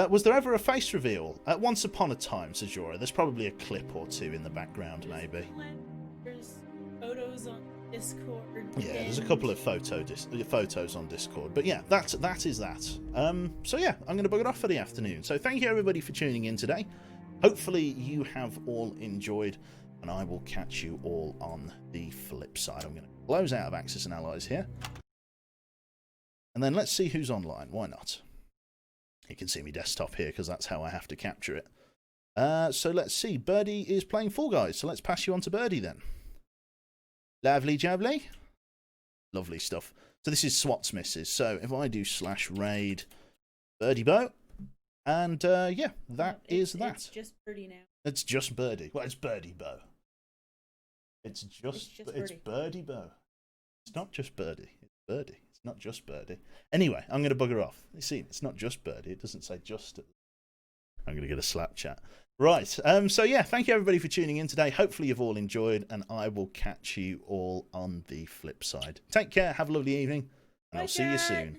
Was there ever a face reveal? Once upon a time, says Jora. There's probably a clip or two in the background, maybe. There's photos on Discord. Yeah, there's a couple of photos on Discord. But yeah, that is that. So yeah, I'm going to bug it off for the afternoon. So thank you everybody for tuning in today. Hopefully you have all enjoyed, and I will catch you all on the flip side. I'm going to close out of Axis and Allies here. And then let's see who's online. Why not? You can see me desktop here because that's how I have to capture it. So let's see. Birdie is playing Fall Guys, so let's pass you on to Birdie then. Lovely jubbly. Lovely stuff. So this is SWAT's misses. So if I do /raid Birdie Bow, and yeah, that is that. It's just Birdie now. It's just Birdie. Well, it's Birdie Bow. It's Birdie Bow. It's not just Birdie. It's Birdie. It's not just Birdie. Anyway, I'm going to bugger off. You see, it's not just Birdie. It doesn't say just. I'm going to get a slap chat. Right. So yeah, thank you everybody for tuning in today. Hopefully you've all enjoyed, and I will catch you all on the flip side. Take care. Have a lovely evening, and I'll see you soon.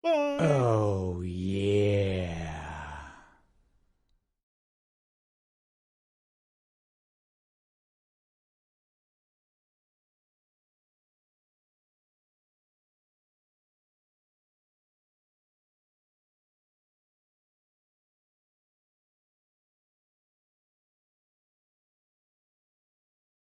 Bye. Oh, yeah.